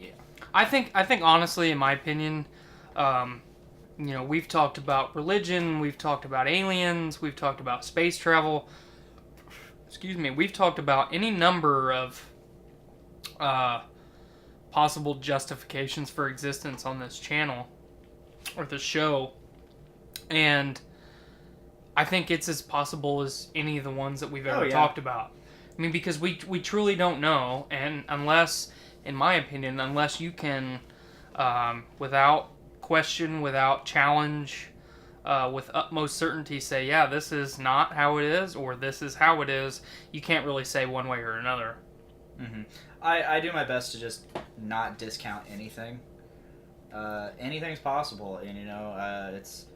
Yeah. I think honestly, in my opinion, we've talked about religion, we've talked about aliens, we've talked about space travel. Excuse me, we've talked about any number of possible justifications for existence on this channel or this show, and I think it's as possible as any of the ones that we've ever talked about. I mean, because we truly don't know, and unless, in my opinion, unless you can, without question, without challenge, with utmost certainty say, yeah, this is not how it is, or this is how it is, you can't really say one way or another. Mm-hmm. I do my best to just not discount anything. Anything's possible, and it's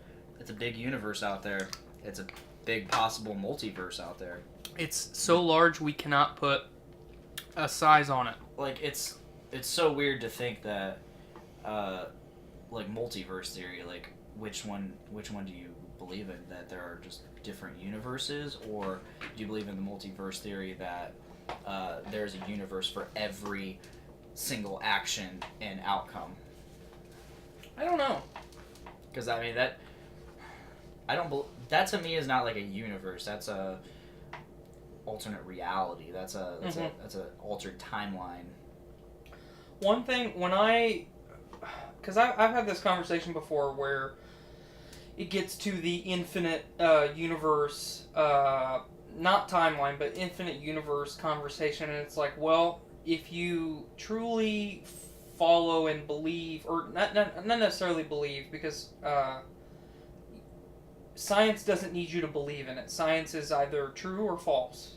a big universe out there. It's a big possible multiverse out there. It's so large we cannot put a size on it. Like it's so weird to think that like multiverse theory, like which one do you believe in? That there are just different universes, or do you believe in the multiverse theory that there's a universe for every single action and outcome? I don't know. Because I mean that to me is not like a universe. That's a alternate reality. That's a altered timeline. One thing because I've had this conversation before where it gets to the infinite universe, not timeline, but infinite universe conversation, and it's like, well, if you truly follow and believe, or not necessarily believe, because science doesn't need you to believe in it. Science is either true or false,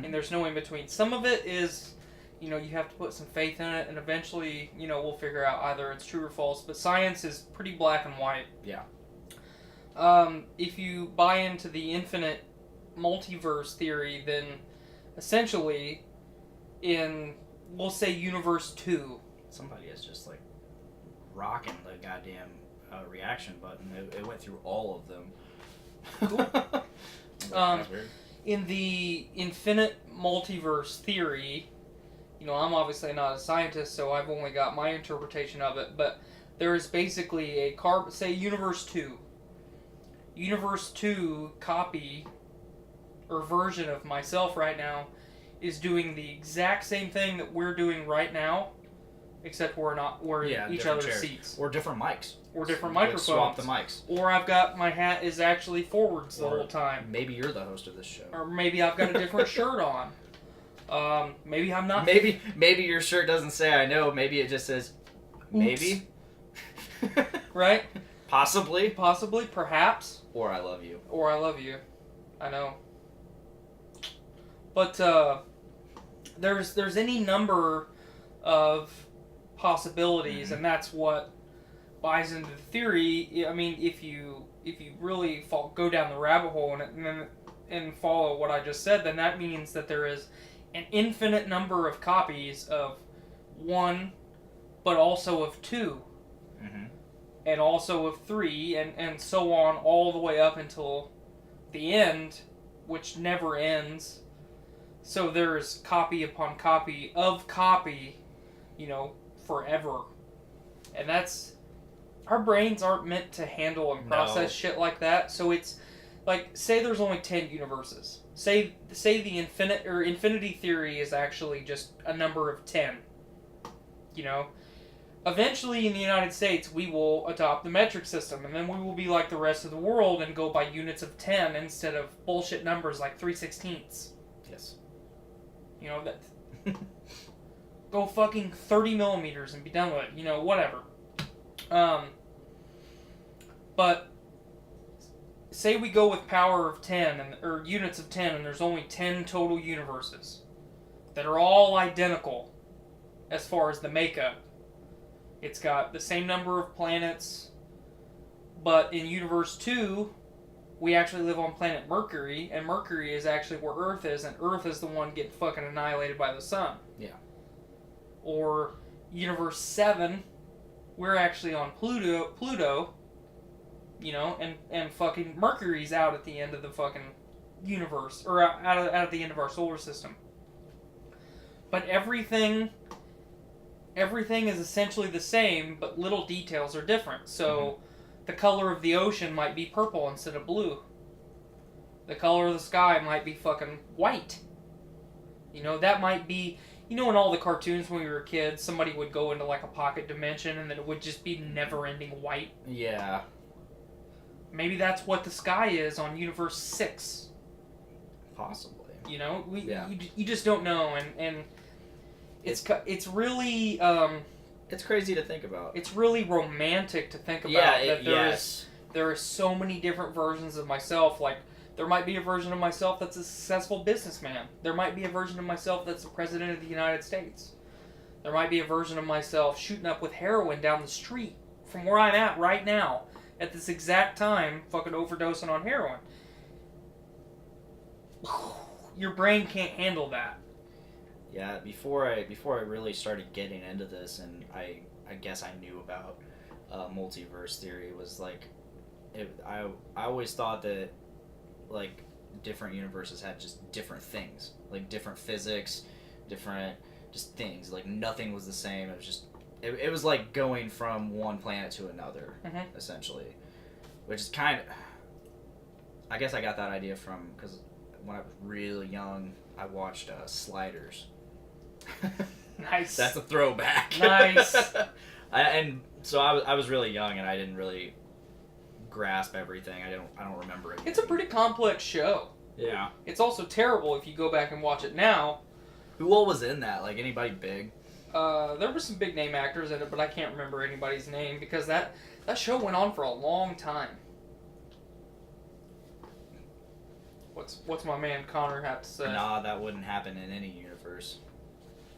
and there's no in between. Some of it is, you have to put some faith in it, and eventually, we'll figure out either it's true or false. But science is pretty black and white. Yeah. If you buy into the infinite multiverse theory, then essentially, we'll say universe 2. Somebody is just like rocking the goddamn reaction button. It went through all of them. Cool. That's weird. In the infinite multiverse theory, I'm obviously not a scientist, so I've only got my interpretation of it, but there is basically say universe 2. Universe 2 copy or version of myself right now is doing the exact same thing that we're doing right now, except we're in each other's chairs. seats. Or different mics. Or different microphones. Swap the mics. Or I've got my hat is actually forwards the whole time. Maybe you're the host of this show. Or maybe I've got a different shirt on. Maybe I'm not. Maybe your shirt doesn't say I know. Maybe it just says maybe. Right? Possibly, perhaps. Or I love you. I know. But there's any number of possibilities, and that's what buys into the theory. I mean, if you really go down the rabbit hole and follow what I just said, then that means that there is an infinite number of copies of 1, but also of 2. And also of 3, and so on, all the way up until the end, which never ends. So there's copy upon copy of copy, forever. And that's... Our brains aren't meant to handle and process shit like that, so it's... Like, say there's only 10 universes. Say the infinity theory is actually just a number of 10. Eventually, in the United States, we will adopt the metric system, and then we will be like the rest of the world and go by units of 10 instead of bullshit numbers like 3/16. Yes. That. Go fucking 30 millimeters and be done with it. Whatever. But say we go with power of 10 or units of 10, and there's only 10 total universes that are all identical as far as the makeup. It's got the same number of planets, but in Universe 2, we actually live on planet Mercury, and Mercury is actually where Earth is, and Earth is the one getting fucking annihilated by the sun. Yeah. Or Universe 7, we're actually on Pluto, and fucking Mercury's out at the end of the fucking universe, or out at the end of our solar system. But everything is essentially the same, but little details are different. So, the color of the ocean might be purple instead of blue. The color of the sky might be fucking white. That might be... in all the cartoons when we were kids, somebody would go into like a pocket dimension and then it would just be never-ending white. Yeah. Maybe that's what the sky is on Universe 6. Possibly. You just don't know, and it's really it's crazy to think about. It's really romantic to think about there are so many different versions of myself. Like, there might be a version of myself that's a successful businessman. There might be a version of myself that's the president of the United States. There might be a version of myself shooting up with heroin down the street from where I'm at right now, at this exact time, fucking overdosing on heroin. Your brain can't handle that. Yeah, before I really started getting into this, and I guess I knew about multiverse theory, was like, I always thought that like different universes had just different things, like different physics, different just things. Like nothing was the same. It was just it was like going from one planet to another, essentially. which is kind of. I guess I got that idea from because when I was really young, I watched Sliders. Nice. That's a throwback. Nice. And so I was really young, and I didn't really grasp everything. I don't remember it. It's a pretty complex show. Yeah. It's also terrible if you go back and watch it now. Who all was in that? Like anybody big? There were some big name actors in it, but I can't remember anybody's name because that show went on for a long time. What's my man Connor have to say? Nah, that wouldn't happen in any universe.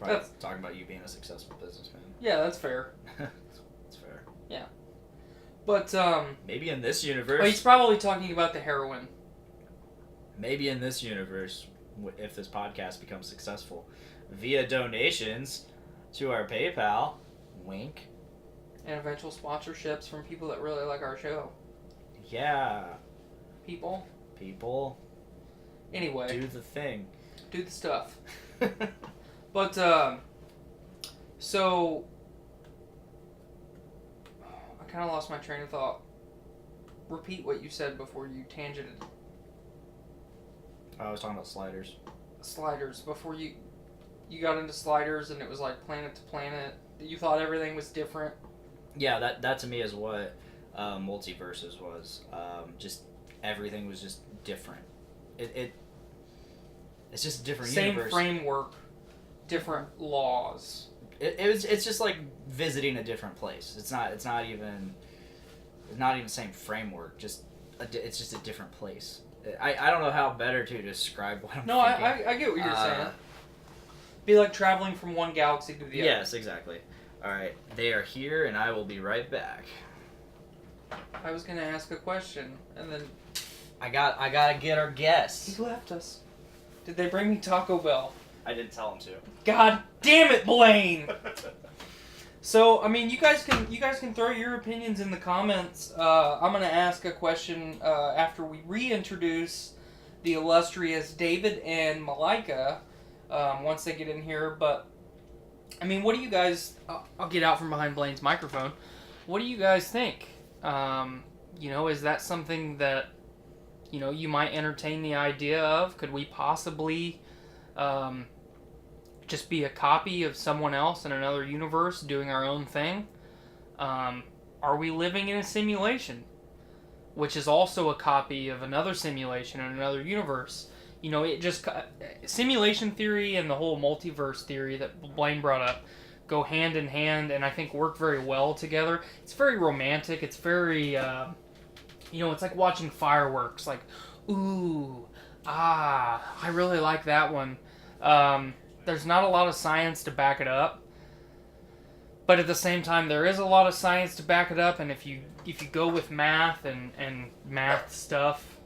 Probably talking about you being a successful businessman. Yeah, that's fair. That's fair. Yeah. But, maybe in this universe... Oh, he's probably talking about the heroine. Maybe in this universe, if this podcast becomes successful, via donations to our PayPal, wink. And eventual sponsorships from people that really like our show. Yeah. People. Anyway. Do the thing. Do the stuff. But, so, I kind of lost my train of thought. Repeat what you said before you tangented. I was talking about Sliders. Sliders. Before you got into Sliders and it was like planet to planet. You thought everything was different. Yeah, that to me is what Multiverses was. Just everything was just different. It's just a different universe. Same framework. Different laws. It's just like visiting a different place. It's not even the same framework. It's just a different place. I don't know how better to describe what I'm thinking. I get what you're saying. Be like traveling from one galaxy to the other. Yes, exactly. All right, they are here, and I will be right back. I was gonna ask a question, and then I gotta get our guests. He left us. Did they bring me Taco Bell? I didn't tell him to. God damn it, Blaine! So, I mean, you guys can throw your opinions in the comments. I'm gonna ask a question after we reintroduce the illustrious David and Mylika once they get in here. But I mean, what do you guys? I'll get out from behind Blaine's microphone. What do you guys think? Is that something that you might entertain the idea of? Could we possibly just be a copy of someone else in another universe doing our own thing? Are we living in a simulation, which is also a copy of another simulation in another universe? Simulation theory and the whole multiverse theory that Blaine brought up go hand in hand, and I think work very well together. It's very romantic. It's very, it's like watching fireworks. Like, ooh, I really like that one. There's not a lot of science to back it up, but at the same time, there is a lot of science to back it up. And if you go with math and math stuff,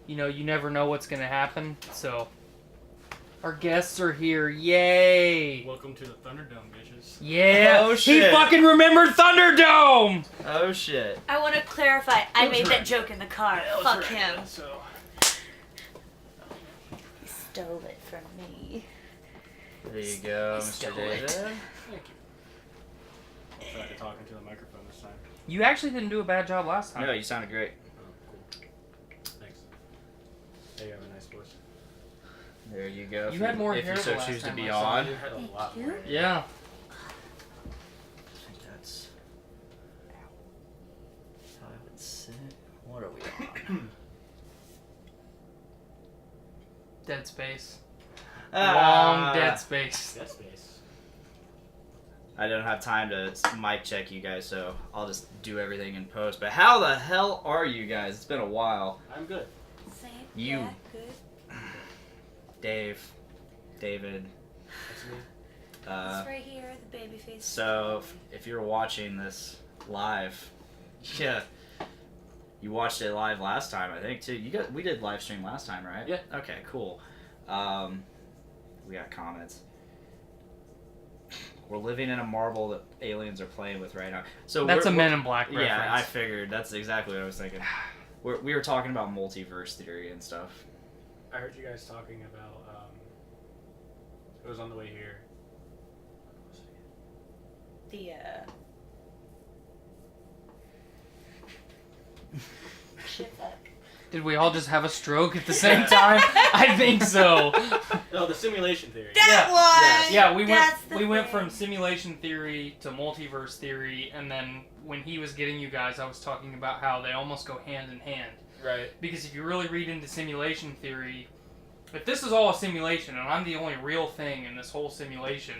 you never know what's gonna happen. So, our guests are here. Yay! Welcome to the Thunderdome, bitches. Yeah. Oh shit! He fucking remembered Thunderdome. Oh shit! I want to clarify. I made that joke in the car. Fuck him. So. He stole it from me. There you go, Mr. David. Thank you. I'll try to talk into the microphone this time. You actually didn't do a bad job last time. No, you sounded great. Oh, cool. Thanks. Hey, you have a nice voice. There you go. You had more hair if you so last choose to time be I saw on. You had a lot more. Yeah. I think that's how I would sit. What are we on? Dead Space. Long Dead Space. Dead Space. I don't have time to mic check you guys, so I'll just do everything in post. But how the hell are you guys? It's been a while. I'm good. Same. You. Yeah, good. David. That's me. It's right here, the baby face. So, if you're watching this live, yeah, you watched it live last time, I think, too. We did live stream last time, right? Yeah. Okay, cool. We got comments. We're living in a marble that aliens are playing with right now. So that's a Men in Black reference. Yeah, I figured. That's exactly what I was thinking. We were talking about multiverse theory and stuff. I heard you guys talking about, it was on the way here. Did we all just have a stroke at the same time? I think so. No, the simulation theory. We went from simulation theory to multiverse theory, and then when he was getting you guys, I was talking about how they almost go hand in hand. Right. Because if you really read into simulation theory, if this is all a simulation and I'm the only real thing in this whole simulation,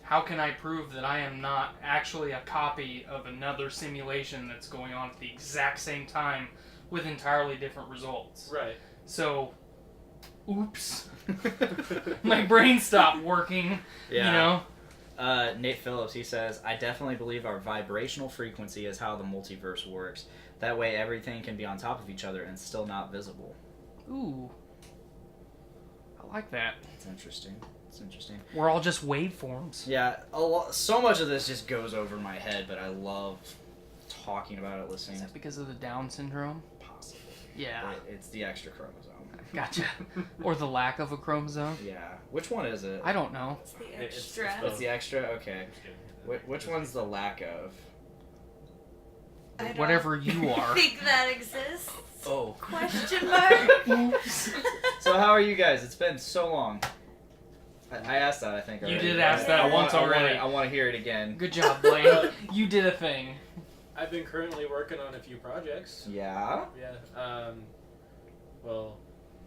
how can I prove that I am not actually a copy of another simulation that's going on at the exact same time with entirely different results? Right. So, oops. My brain stopped working, you know? Nate Phillips, he says, I definitely believe our vibrational frequency is how the multiverse works. That way everything can be on top of each other and still not visible. Ooh. I like that. It's interesting. It's interesting. We're all just waveforms. Yeah, so much of this just goes over my head, but I love talking about it, listening. Is that because of the Down syndrome? Possibly. Yeah. It's the extra chromosome. Gotcha. Or the lack of a chromosome? Yeah. Which one is it? I don't know. It's the extra. It's the extra? Okay. Which one's the lack of? Whatever you are. I think that exists. Oh. Question mark. So how are you guys? It's been so long. I asked that, I think, already. You did ask that once already. I want to hear it again. Good job, Blaine. You did a thing. I've been currently working on a few projects. Yeah? Yeah. Well,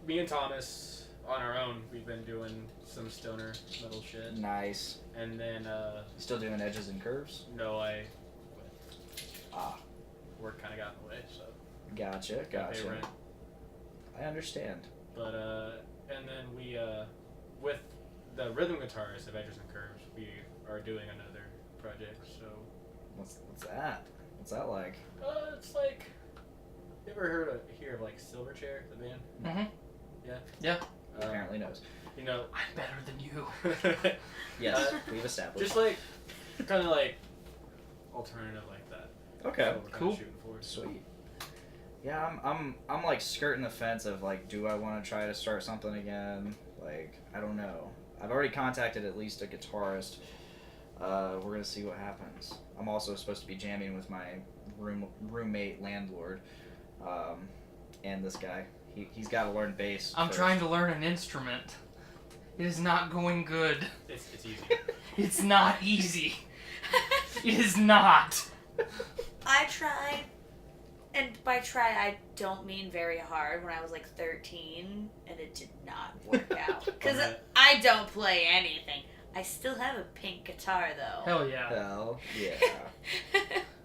me and Thomas, on our own, we've been doing some stoner metal shit. Nice. And then, Still doing edges and curves? No, I quit. Work kind of got in the way, so. Gotcha. Pay rent. I understand. But, and then we, with the rhythm guitarist of Edges and Curves, we are doing another project, so. What's that? What's that like? It's like, you ever hear of like Silverchair, the band? Mm-hmm. Yeah? Yeah. He apparently knows. You know. I'm better than you. Yes, we've established. Just like, kind of like, alternative like that. Okay, so we're cool. Shooting for, so. Sweet. Yeah, I'm like skirting the fence of like, do I want to try to start something again? Like, I don't know. I've already contacted at least a guitarist. We're gonna see what happens. I'm also supposed to be jamming with my roommate landlord, and this guy. He's got to learn bass. I'm trying to learn an instrument. It is not going good. It's easy. It's not easy. It is not. I tried, and by try I don't mean very hard, when I was like 13, and it did not work out. Because I don't play anything. I still have a pink guitar, though. Hell yeah. Hell yeah.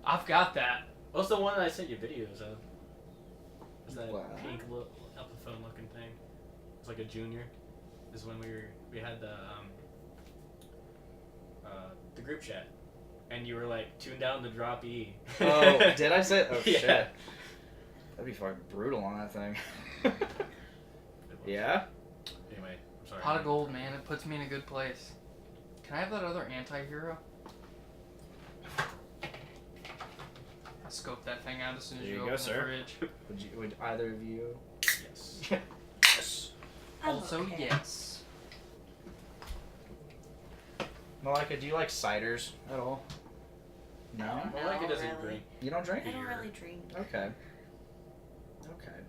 I've got that. What's the one that I sent you videos of? Is that What? pink Epiphone looking thing? It's like a junior. This is when we had the group chat, and you were like, tune down the drop E. Oh, did I say? Oh yeah. shit. That'd be fucking brutal on that thing. Yeah. Anyway, I'm sorry. Pot of gold, man. It puts me in a good place. Can I have that other anti-hero? I scoped that thing out as soon as There you you open go, the sir. fridge. Would either of you? Yes. Yes. Also, okay. yes. Malika, do you like ciders at all? No. Malika doesn't really. drink. You don't drink? I don't really drink. Okay. Okay.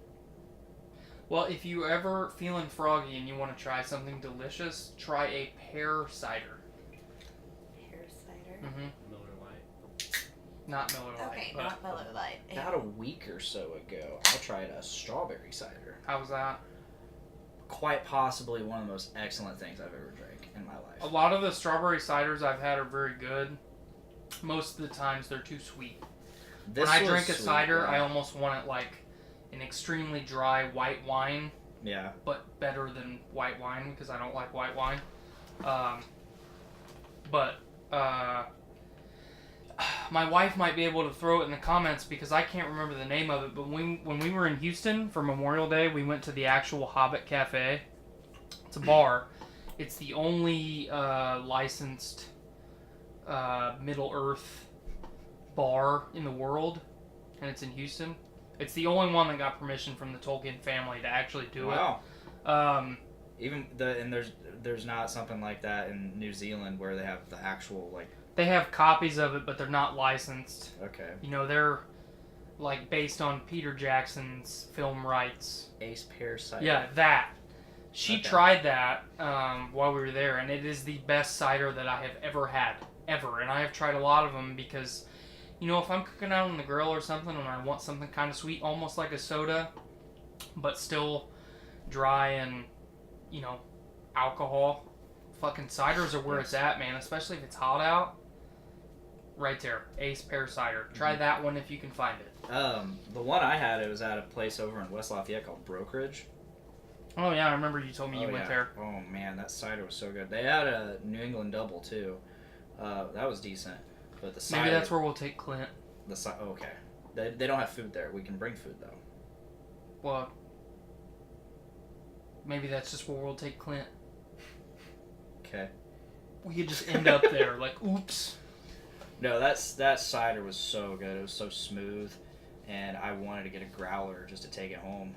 Well, if you ever feeling froggy and you want to try something delicious, try a pear cider. Pear cider? Mm-hmm. Miller Lite. Not Miller Lite. Okay, but not Miller Lite. About a week or so ago, I tried a strawberry cider. How was that? Quite possibly one of the most excellent things I've ever drank in my life. A lot of the strawberry ciders I've had are very good. Most of the times they're too sweet. This when I was drink a sweet, cider, yeah. I almost want it like an extremely dry white wine. Yeah. But better than white wine because I don't like white wine. My wife might be able to throw it in the comments because I can't remember the name of it. But when we were in Houston for Memorial Day, we went to the actual Hobbit Cafe. It's a bar. It's the only licensed Middle Earth bar in the world, and it's in Houston. It's the only one that got permission from the Tolkien family to actually do it. Wow. There's not something like that in New Zealand where they have the actual like. They have copies of it, but they're not licensed. Okay. You know, they're like based on Peter Jackson's film rights. Ace Pear Cider. Yeah, that. She tried that while we were there, and it is the best cider that I have ever had. Ever. And I have tried a lot of them because, you know, if I'm cooking out on the grill or something and I want something kind of sweet, almost like a soda, but still dry and, you know, alcohol, fucking ciders are where it's at, man. Especially if it's hot out. Right there. Ace Pear Cider. Try that one if you can find it. The one I had, it was at a place over in West Lafayette called Brokerage. Oh, yeah, I remember you told me you went there. Oh, man, that cider was so good. They had a New England double, too. That was decent. But the cider... Maybe that's where we'll take Clint. Okay. They don't have food there. We can bring food, though. Well, maybe that's just where we'll take Clint. Okay. We could just end up there, like, oops. No, that cider was so good. It was so smooth, and I wanted to get a growler just to take it home.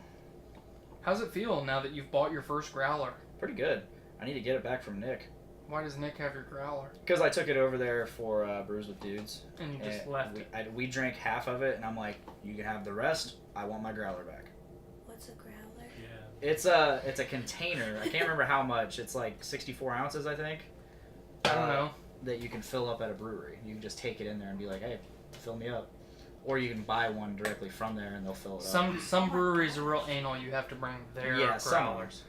How's it feel now that you've bought your first growler? Pretty good. I need to get it back from Nick. Why does Nick have your growler? Because I took it over there for Brews with Dudes. And you just left it. We drank half of it, and I'm like, you can have the rest. I want my growler back. What's a growler? Yeah. It's a container. I can't remember how much. It's like 64 ounces, I think. I don't know. That you can fill up at a brewery. You can just take it in there and be like, hey, fill me up. Or you can buy one directly from there and they'll fill it up. Some breweries are real anal. You have to bring their growlers.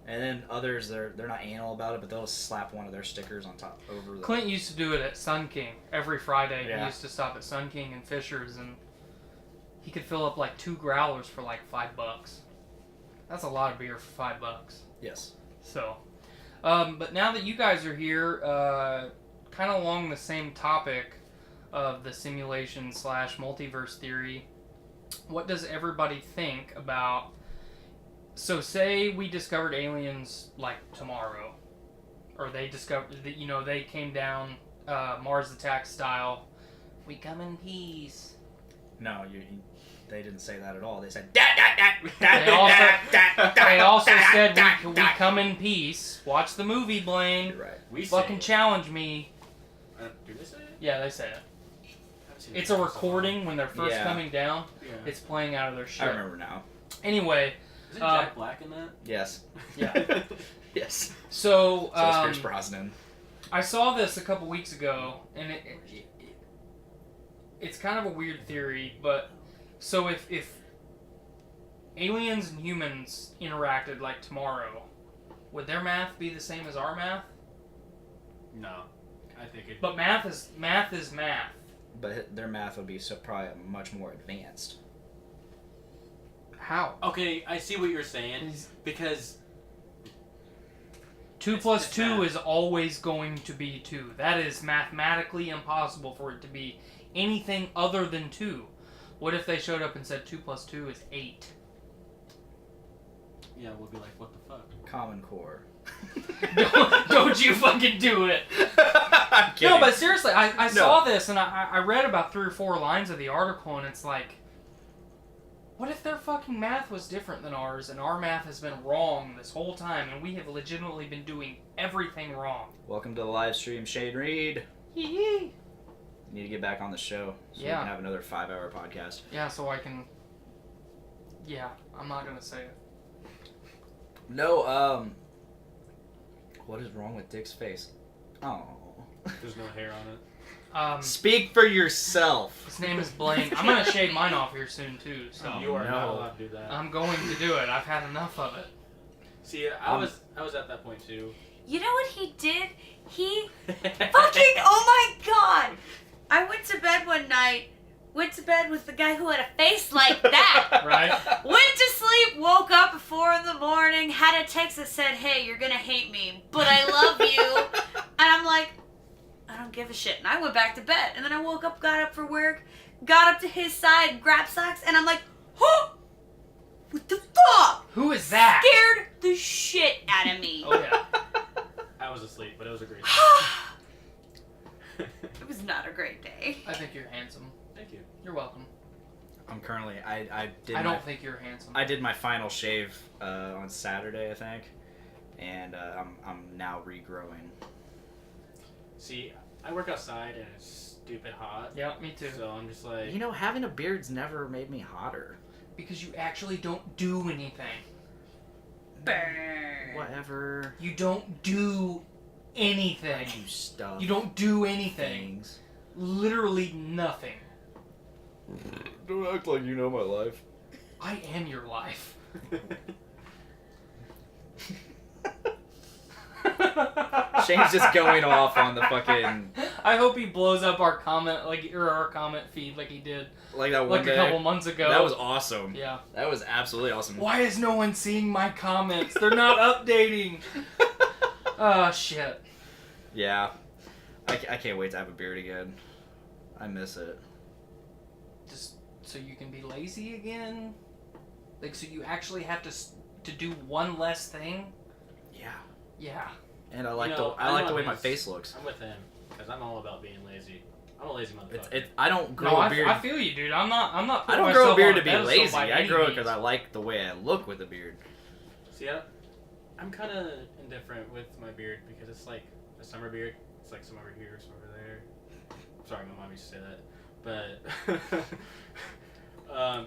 And then others, they're not anal about it, but they'll slap one of their stickers on top over the... Clint used to do it at Sun King every Friday. Yeah. He used to stop at Sun King and Fisher's, and he could fill up like 2 growlers for like $5. That's a lot of beer for $5. Yes. So, but now that you guys are here, kind of along the same topic of the simulation/multiverse theory, what does everybody think about... So say we discovered aliens like tomorrow, or they discovered that, you know, they came down Mars Attack style. We come in peace. No, they didn't say that at all. They said They also said we come in peace. Watch the movie, Blaine. You're right. We fucking challenge me. Do they say it? Yeah, they say it. It's a recording when they're first Yeah. coming down. Yeah. It's playing out of their ship. I remember now. Anyway. Isn't Jack Black in that? Yes. Yeah. Yes. So, Pierce Brosnan. I saw this a couple weeks ago, and it's kind of a weird theory, but so if aliens and humans interacted like tomorrow, would their math be the same as our math? No. I think it... But math is math. But their math would be probably much more advanced. How? Okay, I see what you're saying, because... 2 plus 2 is always going to be 2. That is mathematically impossible for it to be anything other than 2. What if they showed up and said 2 plus 2 is 8? Yeah, we'll be like, what the fuck? Common Core. Don't you fucking do it. I'm kidding. No, but seriously, I saw this and I read about 3 or 4 lines of the article, and it's like, what if their fucking math was different than ours and our math has been wrong this whole time and we have legitimately been doing everything wrong? Welcome to the live stream, Shane Reed. Yee. You need to get back on the show so we Yeah. can have another 5-hour podcast. Yeah, so I can... Yeah, I'm not gonna say it. No, what is wrong with Dick's face? Oh. There's no hair on it. Speak for yourself. His name is Blaine. I'm gonna shave mine off here soon too. So You are not allowed to do that. I'm going to do it. I've had enough of it. See, I was at that point too. You know what he did? He fucking, oh my god! I went to bed one night, went to bed with the guy who had a face like that. Right? Went to sleep, woke up at 4 a.m, had a text that said, hey, you're gonna hate me, but I love you. And I'm like, I don't give a shit. And I went back to bed. And then I woke up, got up for work, got up to his side, grabbed socks, and I'm like, huh? What the fuck? Who is that? Scared the shit out of me. Oh, yeah. I was asleep, but it was a great day. It was not a great day. I think you're handsome. Thank you. You're welcome. I'm currently, I don't think you're handsome. I did my final shave on Saturday, I think. And I'm now regrowing. See, I work outside and it's stupid hot. Yeah, me too. So I'm just like... You know, having a beard's never made me hotter. Because you actually don't do anything. Burn. Whatever. You don't do anything. I do stuff. You don't do anything. Things. Literally nothing. Don't act like you know my life. I am your life. Shane's just going off on the fucking... I hope he blows up our comment, or our comment feed like he did. Like that one day. A couple months ago. That was awesome. Yeah. That was absolutely awesome. Why is no one seeing my comments? They're not updating. Oh, shit. Yeah. I can't wait to have a beard again. I miss it. Just so you can be lazy again? Like, so you actually have to do one less thing? Yeah. Yeah. And I like the way my face looks. I'm with him because I'm all about being lazy. I'm a lazy motherfucker. I don't grow a beard. I feel you, dude. I'm not. I don't grow a beard to be lazy. I grow it because I like the way I look with a beard. See, I'm kind of indifferent with my beard because it's like a summer beard. It's like some over here, some over there. Sorry, my mom used to say that. But hi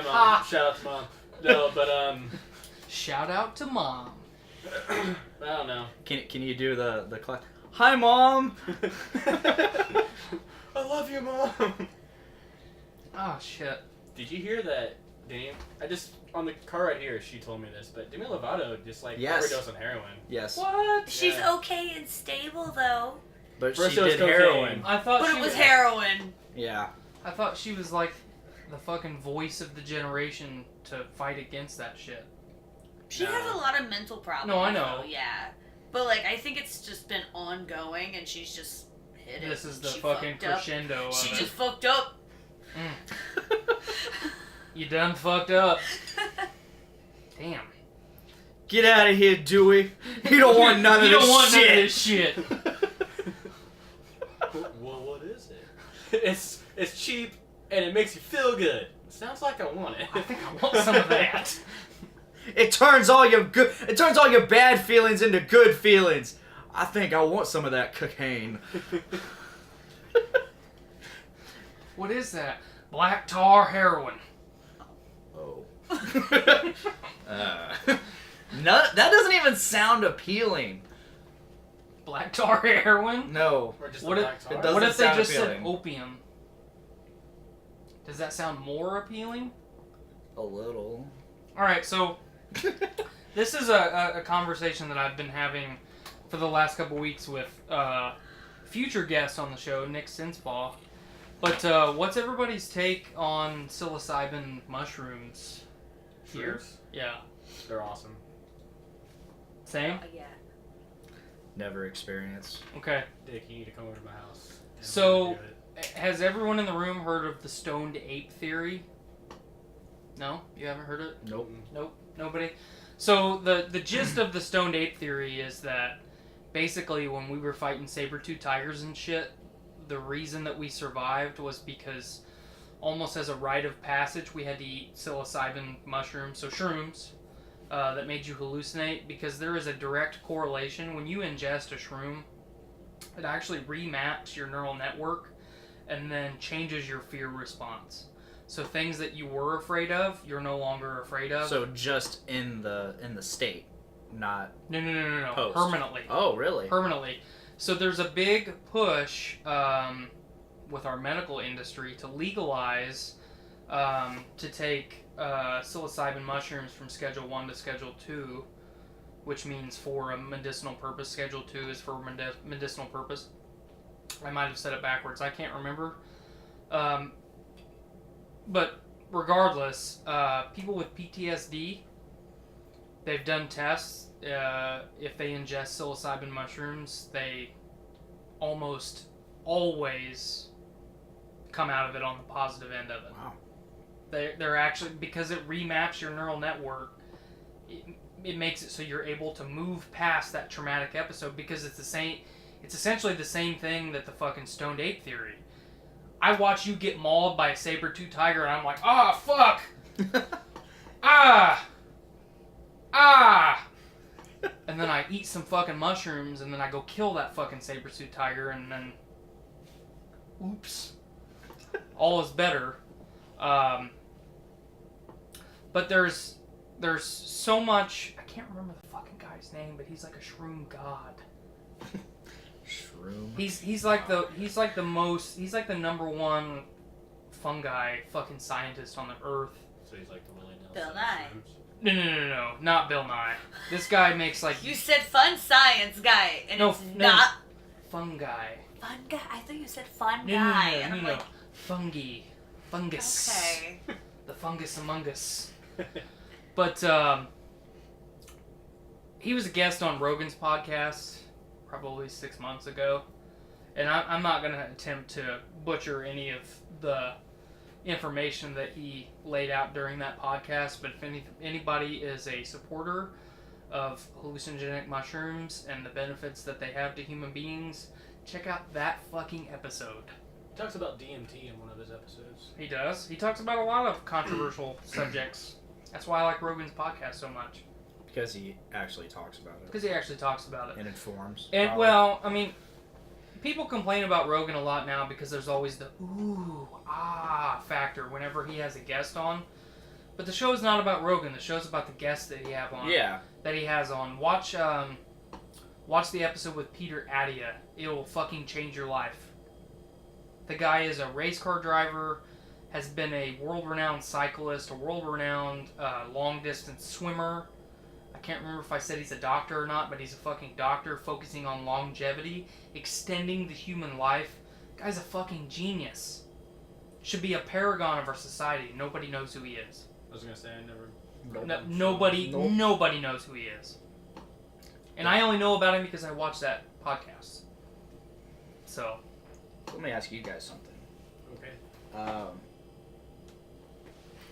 mom. Shout out to mom. No, but shout out to mom. I don't know. Can you do the class? Hi mom. I love you, mom. Oh shit. Did you hear that? On the car right here, she told me this, but Demi Lovato just overdosed on heroin. Yes. What? She's okay and stable though. But first she it was did cocaine. heroin. I thought But she it was heroin. Yeah. I thought she was like the fucking voice of the generation to fight against that shit. She has a lot of mental problems. No, I know. Though, yeah. But like, I think it's just been ongoing, and she's just hit it. This is the She fucking fucked up. crescendo of She it. just fucked up. You done fucked up. Damn. Get out of here, Dewey. You don't want none of this shit. You don't want none of this shit. Well, what is it? It's cheap and it makes you feel good. Sounds like I want it. I think I want some of that. It turns all your bad feelings into good feelings. I think I want some of that cocaine. What is that? Black tar heroin. Oh. No, that doesn't even sound appealing. Black tar heroin? No. Or just What black tar. if they sound just appealing. said opium? Does that sound more appealing? A little. Alright, so this is a conversation that I've been having for the last couple weeks with future guest on the show, Nick Sinspaw. But what's everybody's take on psilocybin mushrooms here? Shrooms? Yeah. They're awesome. Same? Yeah. Never experienced. Okay. Dick, you need to come over to my house. and So, we'll do it. has everyone in the room heard of the stoned ape theory? No? You haven't heard it? Nope. Nope. Nobody? So, the gist of the stoned ape theory is that basically when we were fighting saber-tooth tigers and shit, the reason that we survived was because almost as a rite of passage we had to eat psilocybin mushrooms, so shrooms, that made you hallucinate, because there is a direct correlation. When you ingest a shroom, it actually remaps your neural network and then changes your fear response. So things that you were afraid of, you're no longer afraid of. So just in the state, not No. post. Permanently. Oh, really? Permanently. So there's a big push with our medical industry to legalize to take psilocybin mushrooms from Schedule 1 to Schedule 2, which means for a medicinal purpose. Schedule 2 is for medicinal purpose. I might have said it backwards. I can't remember. But regardless, people with PTSD, they've done tests. If they ingest psilocybin mushrooms, they almost always come out of it on the positive end of it. Wow. They're actually, because it remaps your neural network, it makes it so you're able to move past that traumatic episode, because it's essentially the same thing that the fucking stoned ape theory. I watch you get mauled by a saber-tooth tiger and I'm like, fuck! And then I eat some fucking mushrooms and then I go kill that fucking saber-tooth tiger, and then oops, all is better. But there's so much. I can't remember the fucking guy's name, but he's like a shroom god. Shroom. He's like the number one fungi fucking scientist on the earth. So he's like the Willie Nelson. Bill Nye. No, not Bill Nye. This guy makes like You said fun science guy, and it's no, not fungi. fun guy. I thought you said fun No, guy, and I'm no, like, fungi, fungus. okay. The fungus among us. But he was a guest on Rogan's podcast probably 6 months ago, and I'm not gonna attempt to butcher any of the information that he laid out during that podcast. But if anybody is a supporter of hallucinogenic mushrooms and the benefits that they have to human beings, check out that fucking episode. He talks about DMT in one of his episodes. He does. He talks about a lot of controversial subjects. That's why I like Rogan's podcast so much. Because he actually talks about it. Because he actually talks about it. And informs. And, well, I mean, people complain about Rogan a lot now because there's always the ooh, ah factor whenever he has a guest on. But the show is not about Rogan. The show's about the guests that he have on. Yeah. That he has on. Watch the episode with Peter Attia. It will fucking change your life. The guy is a race car driver, has been a world-renowned cyclist, a world-renowned long-distance swimmer. I can't remember if I said he's a doctor or not, but he's a fucking doctor focusing on longevity, extending the human life. Guy's a fucking genius. Should be a paragon of our society. Nobody knows who he is. I was gonna say I never. Nobody knows who he is. And I only know about him because I watched that podcast. So, let me ask you guys something. Okay.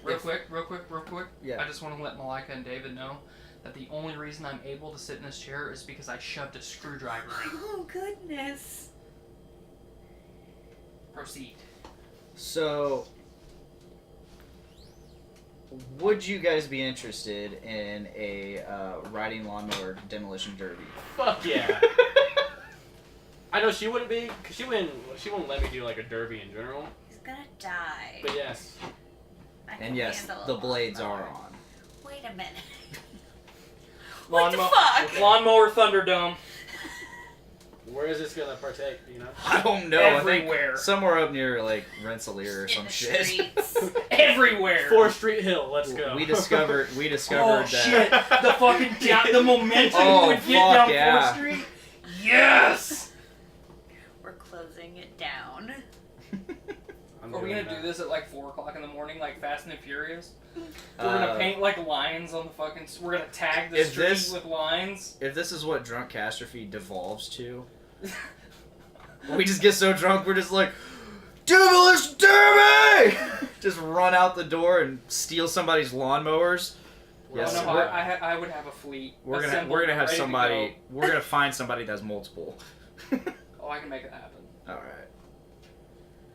Real quick. Yeah. I just want to let Mylika and David know that the only reason I'm able to sit in this chair is because I shoved a screwdriver in. Oh, goodness. Proceed. So, would you guys be interested in a riding lawnmower demolition derby? Fuck yeah. I know she wouldn't be, because she wouldn't let me do like a derby in general. He's gonna die. But yes. And yes, the blades are on. Wait a minute. What the fuck? Lawnmower Thunderdome. Where is this gonna partake, you know? I don't know. Everywhere. I think somewhere up near like Rensselaer or some shit. Everywhere. 4th Street Hill, let's go. We discovered oh, that. Shit. The fucking the momentum Oh, would get down yeah. 4th Street. Yes. We're closing it down. Are we gonna do this at like 4 o'clock in the morning, like Fast and the Furious? We're gonna paint like lines on the fucking. We're gonna tag the street with lines. If this is what Drunkastrophe devolves to, we just get so drunk we're just like, Devilish Derby! Just run out the door and steal somebody's lawnmowers. Yes, no, I would have a fleet. We're gonna have somebody. We're gonna find somebody that has multiple. Oh, I can make it happen. All right.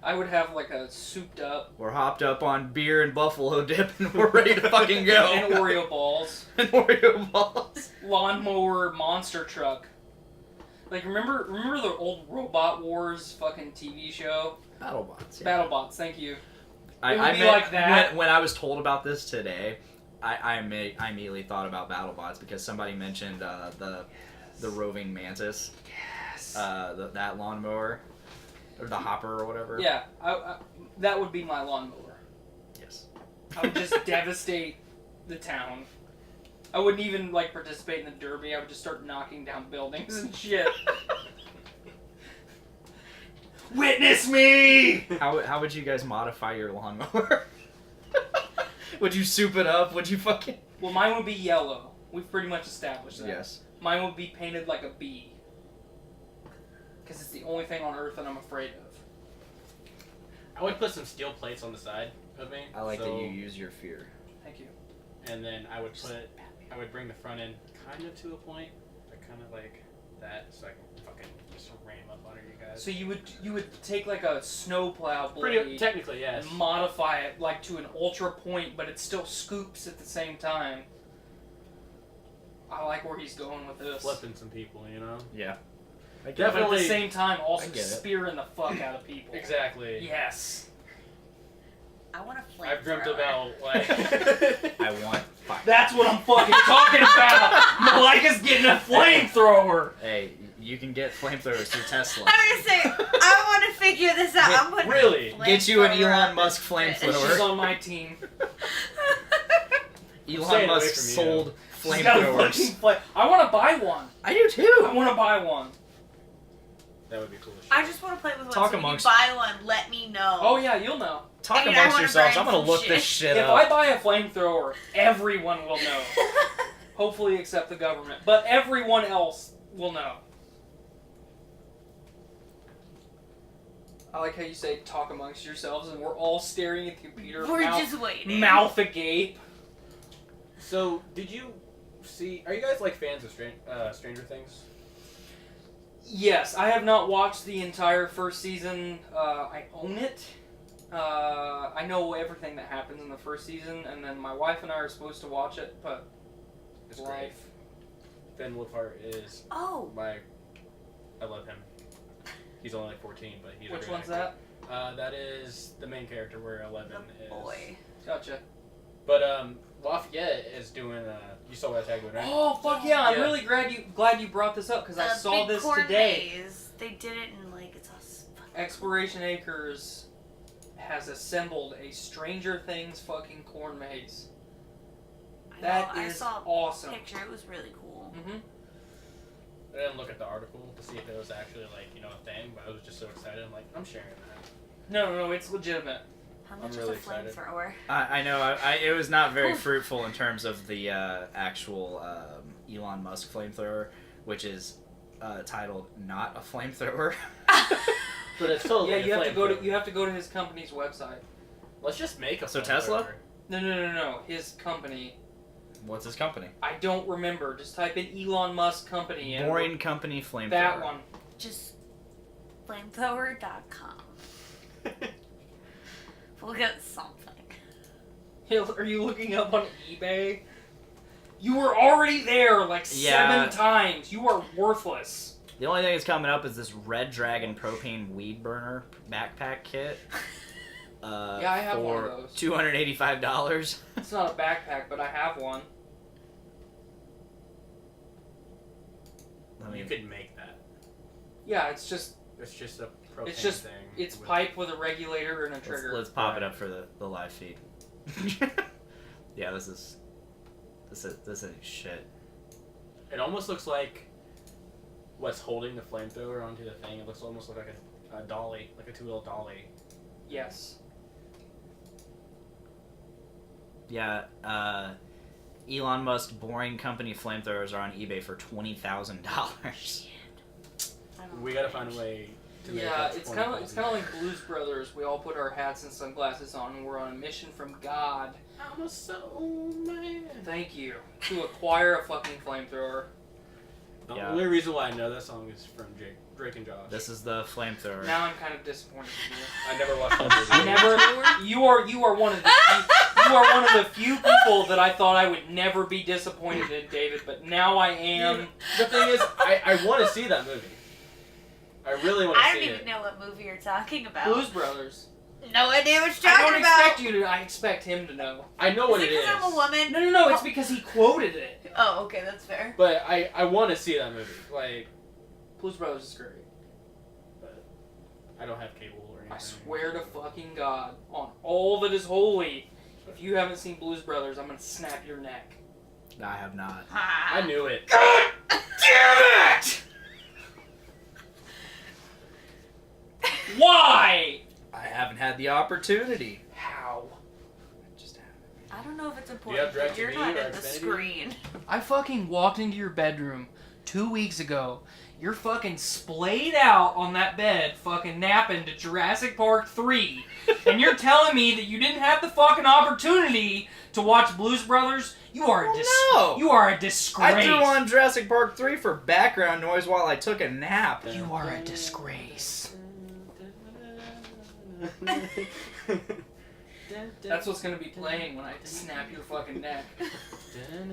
I would have like a souped up. We're hopped up on beer and buffalo dip, and we're ready to fucking go. And Oreo balls. And Oreo balls. Lawnmower monster truck. Like remember the old Robot Wars fucking TV show? BattleBots. Yeah. BattleBots. Thank you. I meant, like that. When I was told about this today, I immediately thought about BattleBots because somebody mentioned the roving mantis. Yes. That lawnmower. Or the hopper or whatever. Yeah, that would be my lawnmower. Yes. I would just devastate the town. I wouldn't even like participate in the derby. I would just start knocking down buildings and shit. Witness me! How would you guys modify your lawnmower? Would you soup it up? Would you fucking... Well, mine would be yellow. We've pretty much established that. Yes. Mine would be painted like a bee. Because it's the only thing on Earth that I'm afraid of. I would put some steel plates on the side of me. I like that you use your fear. Thank you. And then I would bring the front end kind of to a point, like kind of like that, so I can fucking just ram up under you guys. So you would take like a snowplow blade, pretty technically, yes, and modify it like to an ultra point, but it still scoops at the same time. I like where he's going with this. Flipping some people, you know. Yeah. I get But at Definitely. the same time, also I get it. spearing the fuck out of people. Exactly. Yes. I want a flamethrower. I've dreamt about like. I want fire. That's what I'm fucking talking about. Mylika's getting a flamethrower. Hey, you can get flamethrowers through Tesla. I'm gonna say, I want to figure this out. I'm gonna Really? Get you an flamethrower Elon up Musk this bitch. She's flamethrower. on my team. Elon Staying away Musk from you. sold She's got a flamethrowers. fucking I want to buy one. I do too. I want to buy one. That would be cool. I just want to play with one. Talk so when amongst- you buy one, let me know. Oh yeah, you'll know. Talk I mean, I amongst wanna yourselves. brand I'm gonna some look this shit. shit If up. I buy a flamethrower, everyone will know. Hopefully, except the government, but everyone else will know. I like how you say "talk amongst yourselves," and we're all staring at the computer. We're mouth, just waiting. Mouth agape. So, did you see? Are you guys like fans of Stranger Things? Yes, I have not watched the entire first season. I own it. I know everything that happens in the first season, and then my wife and I are supposed to watch it, but It's life. great. Finn Wolfhard is I love him. He's only like 14, but he's Which a great one's actor. That is the main character where 11 is. Boy. Gotcha. But Lafayette is doing. You saw what I tagged with, right? Oh fuck yeah! I'm really glad you brought this up because I saw Big this Corn today. Maze. They did it in like it's awesome. Exploration Acres has assembled a Stranger Things fucking corn maze. That I is saw awesome. A picture. It was really cool. Mm-hmm. I didn't look at the article to see if it was actually like a thing, but I was just so excited. I'm like, I'm sharing that. No, it's legitimate. How I'm much really is a excited. flamethrower? I know. It was not very fruitful in terms of the actual Elon Musk flamethrower, which is titled "Not a Flamethrower." But it's still Yeah, like a you have to go to his company's website. Let's just make a. So flamethrower. Tesla? No. His company. What's his company? I don't remember. Just type in Elon Musk company. And Boring Company flamethrower. That one. Just flamethrower.com. We'll get something. Are you looking up on eBay? You were already there like 7 times. You are worthless. The only thing that's coming up is this Red Dragon propane weed burner backpack kit. Yeah, I have one of those. $285. It's not a backpack, but I have one. You could make that. Yeah, it's just a propane thing. It's pipe with a regulator and a trigger. Let's pop it up for the live feed. Yeah, this is shit. It almost looks like what's holding the flamethrower onto the thing. It looks almost like a dolly, like a 2-wheel dolly. Yes. Yeah, Elon Musk Boring Company flamethrowers are on eBay for $20,000. We gotta find a way to make Yeah, that it's kind of like Blues Brothers. We all put our hats and sunglasses on, and we're on a mission from God. I'm a soul man. Thank you. To acquire a fucking flamethrower. The only reason why I know that song is from Drake and Josh. This is the flamethrower. Now I'm kind of disappointed in you. I never watched that movie. You are one of the few people that I thought I would never be disappointed in, David. But now I am. The thing is, I want to see that movie. I really want to see it. I don't even know what movie you're talking about. Blues Brothers. No idea what you're talking about. I don't expect you to. I expect him to know. I know what it is. Because I'm a woman. No. It's because he quoted it. Oh, okay, that's fair. But I want to see that movie. Like, Blues Brothers is great. But I don't have cable or anything. I swear to fucking God, on all that is holy, if you haven't seen Blues Brothers, I'm gonna snap your neck. I have not. I knew it. God damn it! Why? I haven't had the opportunity. How? I don't know if it's You important, have but you're DirecTV not or in the Xfinity? screen. I fucking walked into your bedroom 2 weeks ago. You're fucking splayed out on that bed, fucking napping to Jurassic Park 3. And you're telling me that you didn't have the fucking opportunity to watch Blues Brothers? You are You are a disgrace. I threw on Jurassic Park 3 for background noise while I took a nap. You are a disgrace. That's what's gonna be playing when I snap your fucking neck.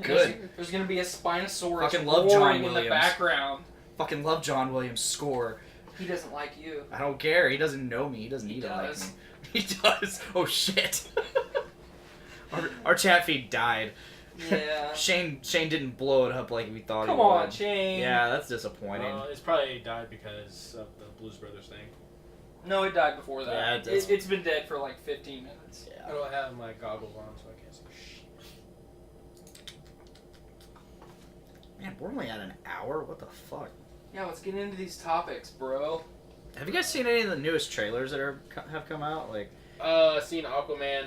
Good. There's gonna be a Spinosaurus Fucking love John roaring in the Williams. background. Fucking love John Williams' score. He doesn't like you. I don't care. He doesn't know me. He doesn't need to like me. He does. Oh shit. our chat feed died. Yeah. Shane didn't blow it up like we thought Come he would. on, Shane. Yeah, that's disappointing. It's probably died because of the Blues Brothers thing. No, it died before that. Yeah, it's been dead for like 15 minutes. Yeah. I don't have my goggles on, so I can't see shit. Man, we're only at an hour? What the fuck? Yeah, let's get into these topics, bro. Have you guys seen any of the newest trailers that have come out? Like, I've seen Aquaman.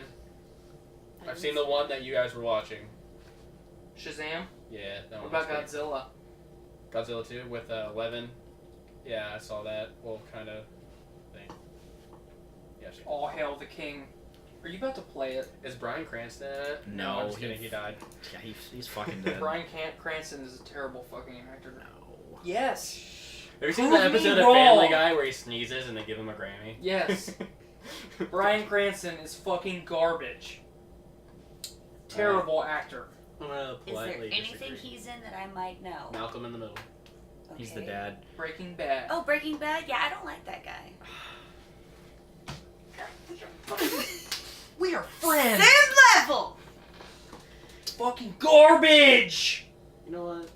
I've seen the one that you guys were watching. Shazam? Yeah, that What one. about Godzilla? Godzilla 2 with Levin. Yeah, I saw that. Well, kind of thing. Yeah, sure. All Hail the King. Are you about to play it? Is Bryan Cranston in it? No, I'm just kidding. He died. Yeah, he's fucking dead. Bryan Cranston is a terrible fucking actor. No. Yes. Have you seen Prove the episode me of Family wrong. Guy where he sneezes and they give him a Grammy? Yes. Bryan Cranston is fucking garbage. Terrible actor. I'm gonna Is there politely anything disagree. he's in that I might know? Malcolm in the Middle. He's the Okay. dad. Breaking Bad. Oh, Breaking Bad? Yeah, I don't like that guy. We are friends. Same level! Fucking garbage. You know what?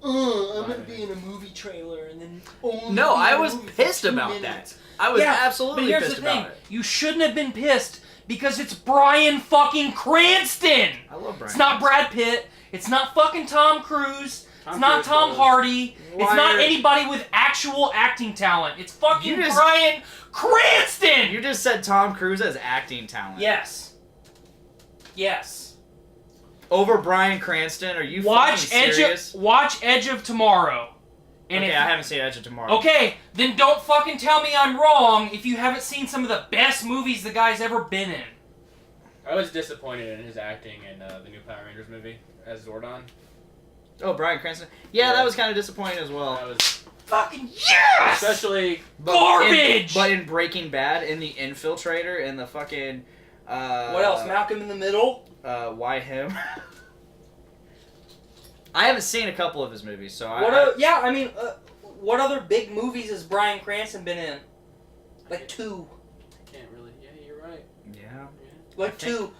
I'm gonna be in a movie trailer and then. No, I was pissed about that. I was absolutely but here's pissed the thing. about it. You shouldn't have been pissed because it's Bryan fucking Cranston. I love Bryan. It's not Brad Pitt. It's not fucking Tom Cruise. Tom It's not Cruise Tom was. Hardy. Why It's not are- anybody with actual acting talent. It's fucking You just- Bryan Cranston. You just said Tom Cruise as acting talent. Yes. Yes. Over Bryan Cranston? Are you Watch fucking serious? Watch Edge of Tomorrow. And Okay, if- I haven't seen Edge of Tomorrow. Okay, then don't fucking tell me I'm wrong if you haven't seen some of the best movies the guy's ever been in. I was disappointed in his acting in the new Power Rangers movie as Zordon. Oh, Bryan Cranston? Yeah, that was kind of disappointing as well. That was Fucking yes! especially Garbage! But in Breaking Bad, in The Infiltrator, in the fucking... What else? Malcolm in the Middle? Why him? I haven't seen a couple of his movies, so what other big movies has Bryan Cranston been in? Like two. can't really. Yeah, you're right. Yeah. Like two.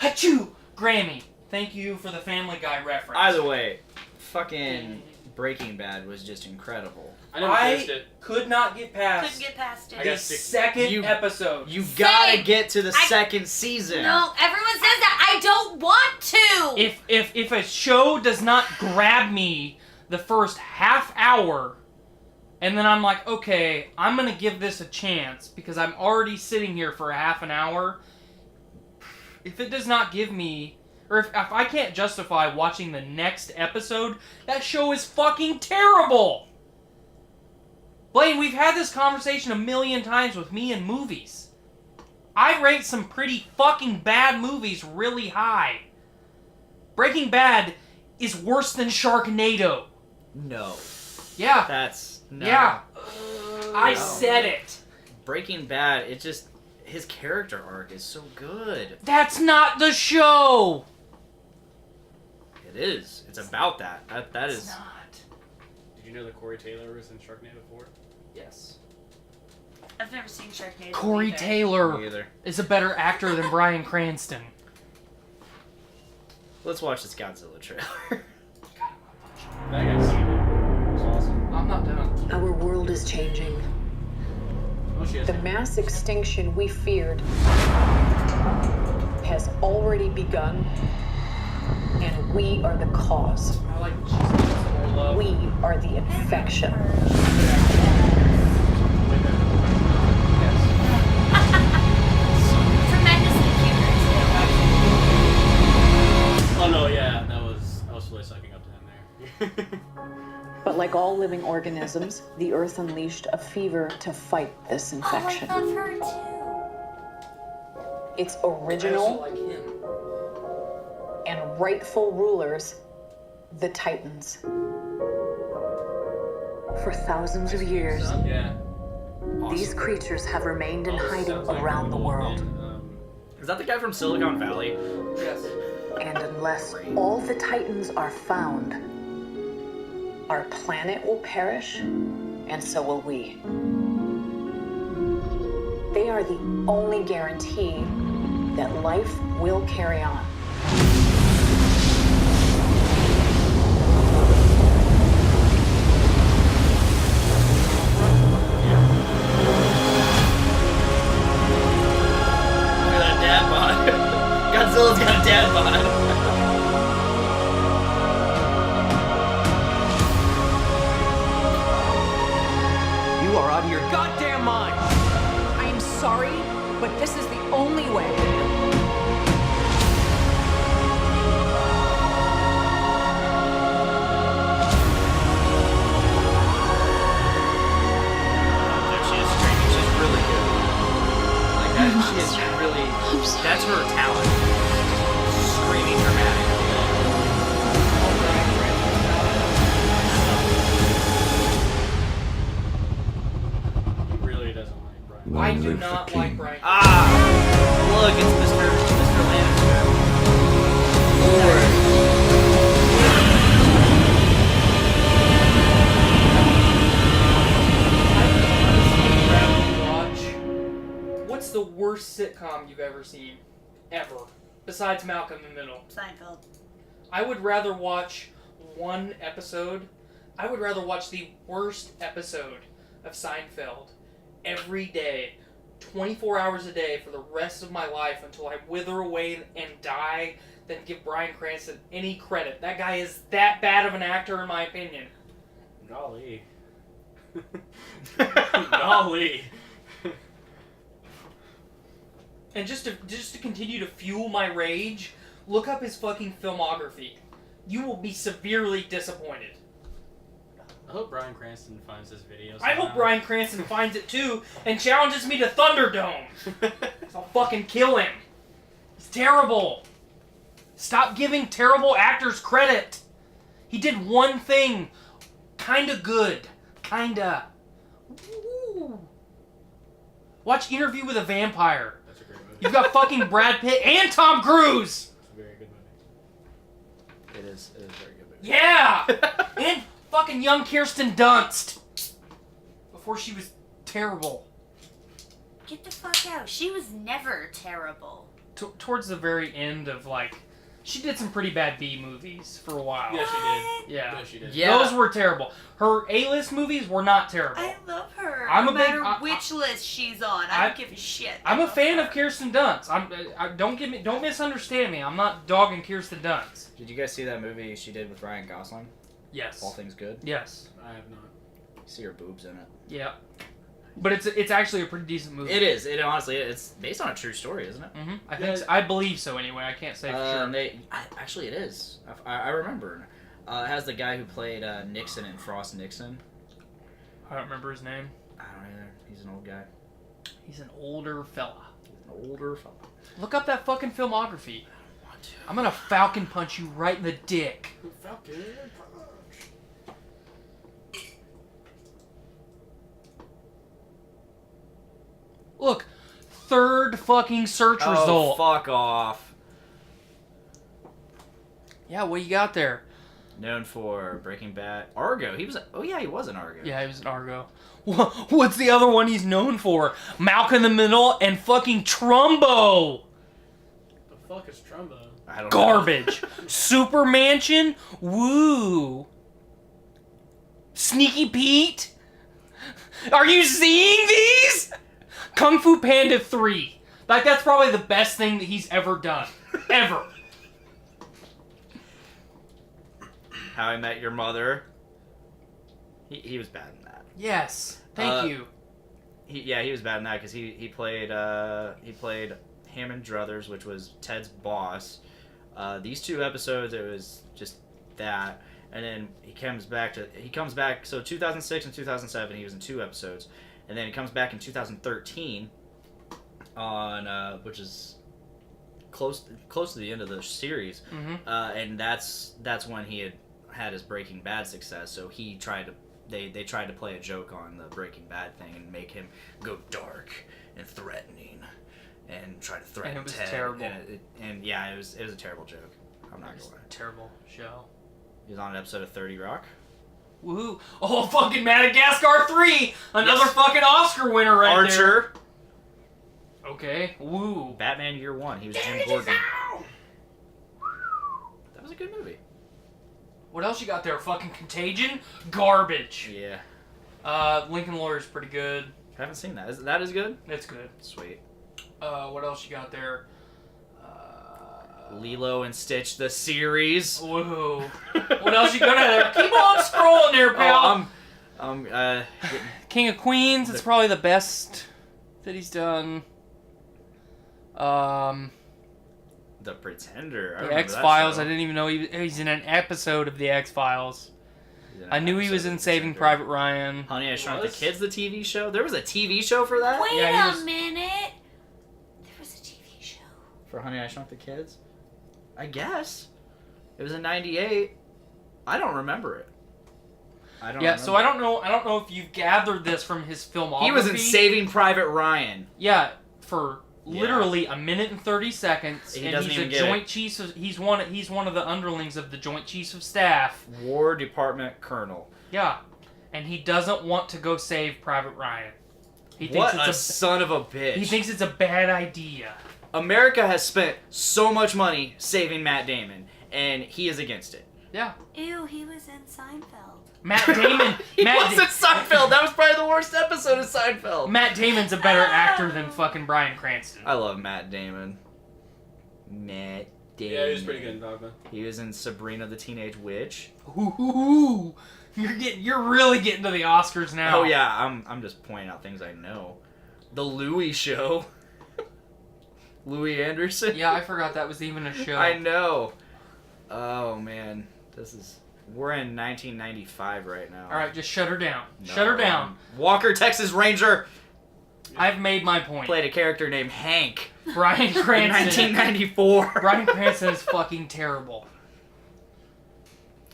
Achoo! Grammy. Thank you for the Family Guy reference. Either way, fucking Breaking Bad was just incredible. I never finished it. could not get past Couldn't get past I it. got the six. second episode. You gotta Same. get to the second season. No, everyone says that. I don't want to! If a show does not grab me the first half hour, and then I'm like, okay, I'm gonna give this a chance because I'm already sitting here for a half an hour. If it does not give me, or if I can't justify watching the next episode, that show is fucking terrible. Blaine, we've had this conversation a million times with me and movies. I rate some pretty fucking bad movies really high. Breaking Bad is worse than Sharknado. No. Yeah. That's... No. Yeah. I No. said it. Breaking Bad, it just... His character arc is so good. That's not the show. It is. It's about that. That is... not. Did you know that Corey Taylor was in Sharknado 4? Yes. I've never seen Sharknado. Corey either. Me Taylor either. is a better actor than Bryan Cranston. Let's watch this Godzilla trailer. That guy's seen it. It was awesome. I'm not done. Our world is changing. Oh, she has The mass extinction we feared has already begun, and we are the cause. I like Jesus. love. We are the infection. Tremendously Oh no, yeah, I was really sucking up to him there. But like all living organisms, the Earth unleashed a fever to fight this infection. Oh, I love her too. Its I also original like him. and rightful rulers, the Titans. For thousands of years, Yeah. these creatures have remained in hiding Sounds like around the Google world. and, Is that the guy from Silicon Valley? Yes. And unless all the Titans are found, our planet will perish, and so will we. They are the only guarantee that life will carry on. Look at that dad bod. Godzilla's got a dad bod. You are out of your goddamn mind! I am sorry, but this is the only way. There she is screaming. She's really good. Like that, she is really. That's her talent. Screaming dramatically. He really doesn't like Bryan. I do not like Bryan. Look, it's Mr. Lannister. Lord. What's the worst sitcom you've ever seen? Ever. Besides Malcolm in the Middle. Seinfeld. I would rather watch one episode. I would rather watch the worst episode of Seinfeld every day, 24 hours a day for the rest of my life until I wither away and die than give Bryan Cranston any credit. That guy is that bad of an actor in my opinion. Golly. Golly. And just to continue to fuel my rage, look up his fucking filmography. You will be severely disappointed. I hope Bryan Cranston finds this video. I hope Bryan Cranston finds it too and challenges me to Thunderdome. I'll fucking kill him. He's terrible. Stop giving terrible actors credit. He did one thing. Kinda good. Kinda. Ooh. Watch Interview with a Vampire. That's a great movie. You've got fucking Brad Pitt and Tom Cruise. It's a very good movie. It is a very good movie. Yeah! And fucking young Kirsten Dunst. Before she was terrible. Get the fuck out. She was never terrible. Towards the very end of, like... She did some pretty bad B movies for a while. Yeah, she did. Yeah. Yeah, she did. Yeah. Those were terrible. Her A-list movies were not terrible. I love her. I'm no a big- matter I- which list she's on, I don't give a shit. I'm a fan of Kirsten Dunst. Don't misunderstand me. I'm not dogging Kirsten Dunst. Did you guys see that movie she did with Ryan Gosling? Yes. All Things Good? Yes. I have not. You see her boobs in it. Yeah. But it's actually a pretty decent movie. It is. It honestly, it's based on a true story, isn't it? Mm-hmm. I think so. I believe so anyway. I can't say for sure. Actually, it is. I remember. It has the guy who played Nixon in Frost Nixon. I don't remember his name. I don't either. He's an old guy. He's an older fella. An older fella. Look up that fucking filmography. I don't want to. I'm gonna Falcon punch you right in the dick. Falcon punch. Look, third fucking search result. Fuck off. Yeah, what you got there? Known for Breaking Bad. Argo. He was in Argo. Yeah, he was in Argo. What's the other one he's known for? Malcolm in the Middle and fucking Trumbo. The fuck is Trumbo? I don't Garbage. Super Mansion? Woo. Sneaky Pete? Are you seeing these? Kung Fu Panda 3. Like, that's probably the best thing that he's ever done. Ever. How I Met Your Mother. He was bad in that. Yes. Thank you. He was bad in that because he played Hammond Druthers, which was Ted's boss. These 2 episodes, it was just that, and then he comes back. So 2006 and 2007, he was in 2 episodes, and then he comes back in 2013 on which is close to the end of the series, and that's when he had his Breaking Bad success. So he tried to. They tried to play a joke on the Breaking Bad thing and make him go dark and threatening and try to threaten And it was Ted. terrible. And it was a terrible joke. I'm not gonna lie. Terrible show. He was on an episode of 30 Rock. Woohoo! Oh, fucking Madagascar 3! Another fucking Oscar winner right Archer. there. Okay. Woo. Batman Year One. He was Jim Gordon. That was a good movie. What else you got there? Fucking Contagion? Garbage. Yeah. Lincoln Lawyer's pretty good. I haven't seen that. Is that as good? It's good. Sweet. What else you got there? Lilo and Stitch, the series. Whoa. What else you got there? Keep on scrolling there, pal. King of Queens. It's probably the best that he's done. The Pretender. The X-Files. I didn't even know he's in an episode of the X-Files. I knew he was in Saving Private Ryan. Honey, I Shrunk the Kids, the TV show. There was a TV show for that? Wait a minute. There was a TV show. For Honey, I Shrunk the Kids? I guess. It was in 98. I don't remember it. So I don't know if you've gathered this from his filmography. He was in Saving Private Ryan. Yeah, for literally a minute and 30 seconds, He and doesn't he's even a get joint it. chief. He's one of the underlings of the Joint Chiefs of Staff. War Department Colonel. Yeah, and he doesn't want to go save Private Ryan. He What thinks a son of a bitch. He thinks it's a bad idea. America has spent so much money saving Matt Damon, and he is against it. Yeah. Ew, he was in Seinfeld. Matt Damon. He was in Seinfeld. That was probably the worst episode of Seinfeld. Matt Damon's a better actor than fucking Bryan Cranston. I love Matt Damon. Matt Damon. Yeah, he was pretty good in Dogma. He was in Sabrina the Teenage Witch. Ooh, you're really getting to the Oscars now. Oh yeah, I'm just pointing out things I know. The Louis Show. Louis Anderson. Yeah, I forgot that was even a show. I know. Oh man, we're in 1995 right now. All right, just shut her down. No. Shut her down. Walker, Texas Ranger. I've made my point. Played a character named Hank. Bryan Cranston. In 1994. Bryan Cranston is fucking terrible.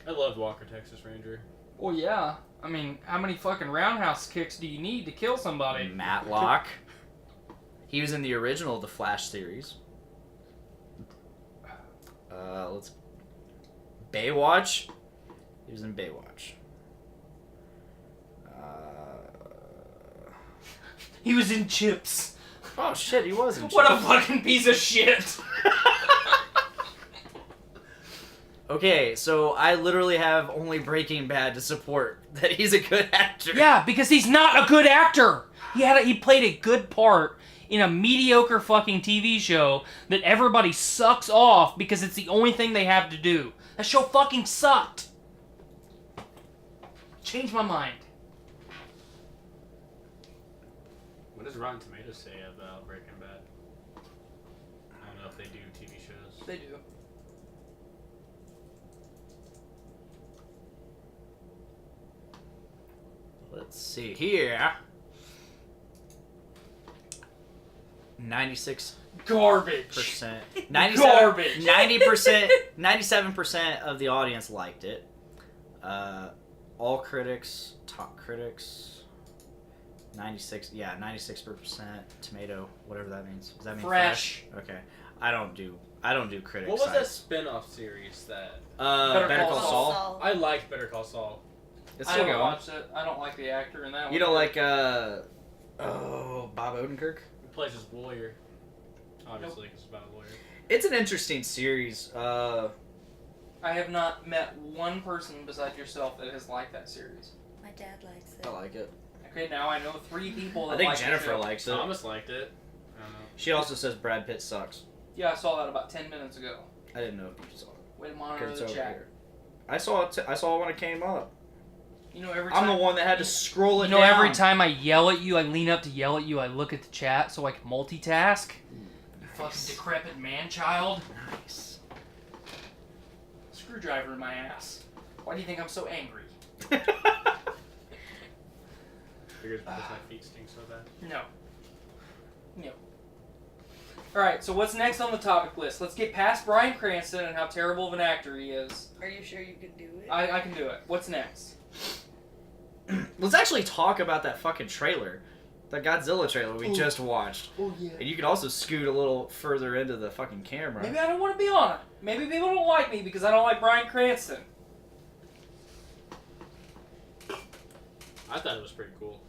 I loved Walker, Texas Ranger. Well, yeah. I mean, how many fucking roundhouse kicks do you need to kill somebody? Matlock. He was in the original The Flash series. Baywatch. He was in Baywatch. He was in Chips. Oh shit, he was in Chips. What a fucking piece of shit. Okay, so I literally have only Breaking Bad to support that he's a good actor. Yeah, because he's not a good actor. He played a good part in a mediocre fucking TV show that everybody sucks off because it's the only thing they have to do. That show fucking sucked. Changed my mind. What does Rotten Tomatoes say about Breaking Bad? I don't know if they do TV shows. They do. Let's see here. 96 garbage. 97, 90%, 97% of the audience liked it. All critics, top critics, 96% tomato, whatever that means. Does that mean fresh? Okay. I don't do critics. What was that spin-off series that? Better Call Saul. I liked Better Call Saul. It's I still haven't going. watched it. I don't like the actor in that one. You don't like Bob Odenkirk? He plays his lawyer. Obviously, because it's about a lawyer. It's an interesting series. I have not met one person besides yourself that has liked that series. My dad likes it. I like it. Okay, now I know 3 people that I think like Jennifer the show. likes it. Thomas liked it. I don't know. She also says Brad Pitt sucks. Yeah, I saw that about 10 minutes ago. I didn't know if you saw it. Way to monitor It's the over chat. here. I saw it. I saw it when it came up. You know, every I'm time, the one that had to scroll it You know, down. every time I yell at you, I lean up to yell at you, I look at the chat so I can multitask. You fucking decrepit man-child. Nice. Screwdriver in my ass. Why do you think I'm so angry? Figures because my feet stink so bad. No. No. Alright, so what's next on the topic list? Let's get past Bryan Cranston and how terrible of an actor he is. Are you sure you can do it? I can do it. What's next? Let's actually talk about that fucking trailer. The Godzilla trailer we just watched. Oh, yeah. And you can also scoot a little further into the fucking camera. Maybe I don't want to be on it. Maybe people don't like me because I don't like Bryan Cranston. I thought it was pretty cool.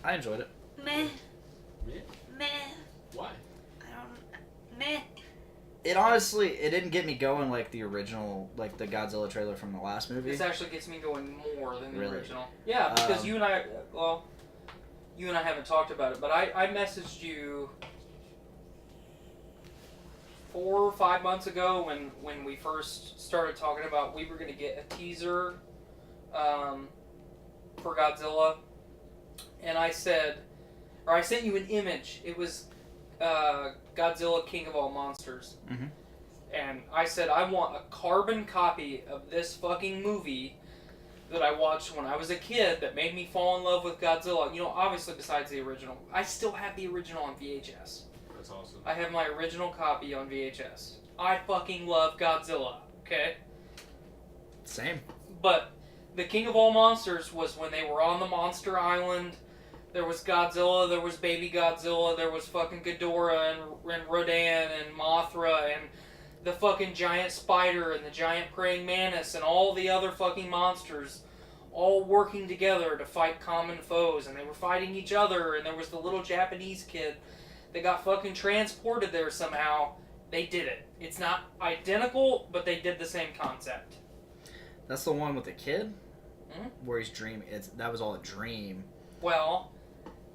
I enjoyed it. Meh. Meh? Meh. Why? I don't. Meh. It didn't get me going like the original, like the Godzilla trailer from the last movie. This actually gets me going more than the Really? original. Yeah, because you and I haven't talked about it, but I messaged you 4 or 5 months ago when we first started talking about we were going to get a teaser for Godzilla, and I sent you an image. It was Godzilla King of All Monsters. Mm-hmm. And I said, I want a carbon copy of this fucking movie that I watched when I was a kid that made me fall in love with Godzilla. You know, obviously besides the original. I still have the original on VHS. That's awesome. I have my original copy on VHS. I fucking love Godzilla, okay? Same. But the King of All Monsters was when they were on the Monster Island. There was Godzilla, there was Baby Godzilla, there was fucking Ghidorah and Rodan and Mothra and the fucking giant spider and the giant praying mantis and all the other fucking monsters all working together to fight common foes, and they were fighting each other, and there was the little Japanese kid that got fucking transported there somehow. They did it. It's not identical, but they did the same concept. That's the one with the kid? Hmm? Where he's dreaming. That was all a dream. Well,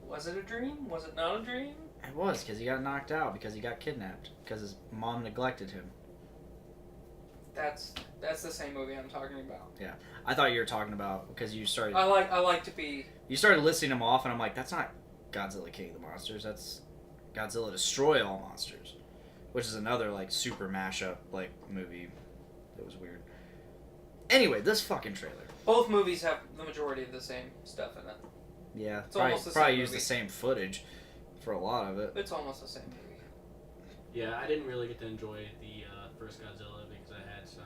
was it a dream? Was it not a dream? It was, because he got knocked out, because he got kidnapped, because his mom neglected him. That's the same movie I'm talking about. Yeah. I thought you were talking about, because you started... I like to be... You started listing them off, and I'm like, that's not Godzilla King of the Monsters, that's Godzilla Destroy All Monsters. Which is another, like, super mashup, like, movie. It was weird. Anyway, this fucking trailer. Both movies have the majority of the same stuff in it. Yeah, it's almost the probably same use movie. the same footage for a lot of it. It's almost the same movie. Yeah, I didn't really get to enjoy the first Godzilla because I had some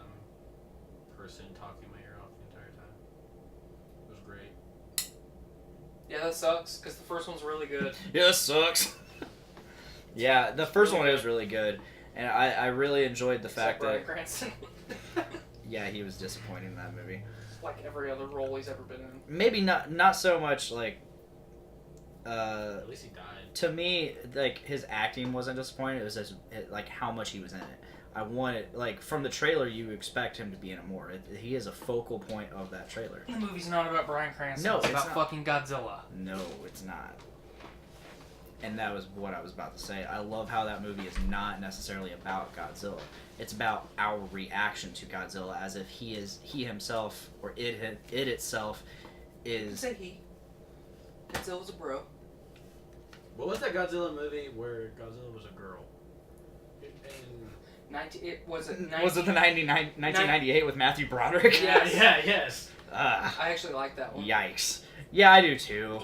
person talking my ear off the entire time. It was great. Yeah, that sucks, because the first one's really good. Yeah, that sucks. Yeah, the first one is really good, and I really enjoyed the fact Bryan that... Cranston. Yeah, he was disappointing in that movie. Like every other role he's ever been in. Maybe not so much like... At least he died. To me, like, his acting wasn't disappointing. It was just, like, how much he was in it. I wanted, like, from the trailer, you expect him to be in it more. He is a focal point of that trailer. The movie's not about Bryan Cranston. No, it's it's about not. fucking Godzilla. No, it's not. And that was what I was about to say. I love how that movie is not necessarily about Godzilla. It's about our reaction to Godzilla, as if he himself, or it itself, is... Say he. Godzilla's a bro. What was that Godzilla movie where Godzilla was a girl? Was it the 1998 with Matthew Broderick? Yes. I actually like that one. Yikes. Yeah, I do too.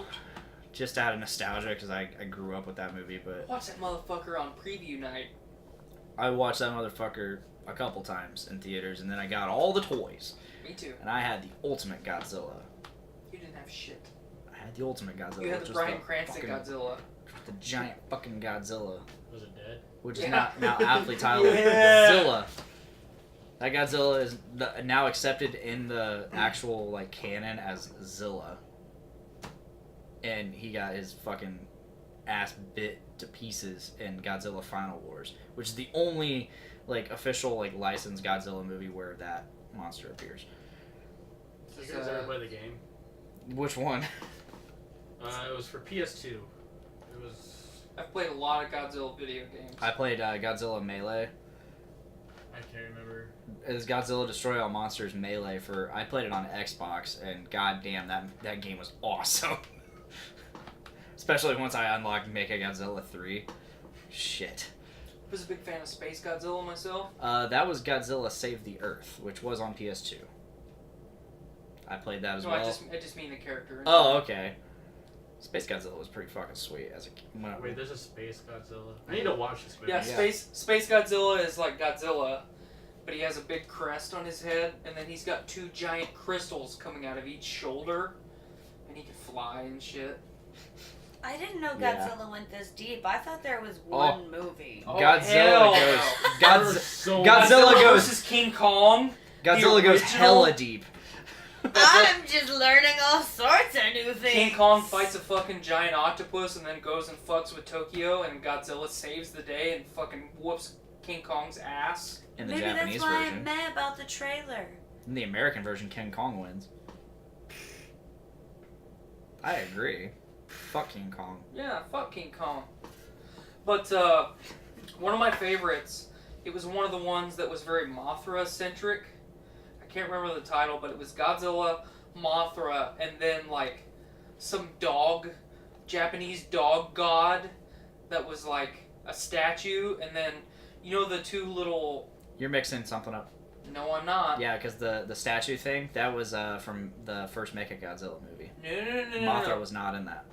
Just out of nostalgia, because I grew up with that movie, but... Watch that motherfucker on preview night. I watched that motherfucker a couple times in theaters, and then I got all the toys. Me too. And I had the ultimate Godzilla. You didn't have shit. I had the ultimate Godzilla. You had the Bryan Cranston Godzilla. The giant fucking Godzilla. Was it dead? Which is now aptly titled Godzilla. That Godzilla is now accepted in the actual, like, canon as Zilla. And he got his fucking ass bit to pieces in Godzilla Final Wars, which is the only, like, official, like, licensed Godzilla movie where that monster appears. Did you guys ever play the game? Which one? It was for PS2. It was... I've played a lot of Godzilla video games. I played Godzilla Melee. I can't remember. It's Godzilla Destroy All Monsters Melee I played it on Xbox, and goddamn, that game was awesome. Especially once I unlocked Mechagodzilla 3. Shit. I was a big fan of Space Godzilla myself. That was Godzilla Save the Earth, which was on PS2. I played that as well. I just mean the character. Oh, okay. Space Godzilla was pretty fucking sweet. Wait, there's a Space Godzilla? I need to watch this movie. Yeah, Space Godzilla is like Godzilla, but he has a big crest on his head, and then he's got 2 giant crystals coming out of each shoulder, and he can fly and shit. I didn't know Godzilla went this deep. I thought there was one movie. Godzilla goes... Godzilla versus King Kong. Godzilla goes hella deep. I'm just learning all sorts of new things. King Kong fights a fucking giant octopus and then goes and fucks with Tokyo, and Godzilla saves the day and fucking whoops King Kong's ass. In the Maybe Japanese that's why version. I'm mad about the trailer. In the American version, King Kong wins. I agree. Fuck King Kong. Yeah, fuck King Kong. But one of my favorites, it was one of the ones that was very Mothra-centric. I can't remember the title, but it was Godzilla, Mothra, and then like some dog, Japanese dog god that was like a statue, and then you know the two little... You're mixing something up. No, I'm not. Yeah, because the statue thing, that was from the first Mechagodzilla movie. No. Mothra was not in that.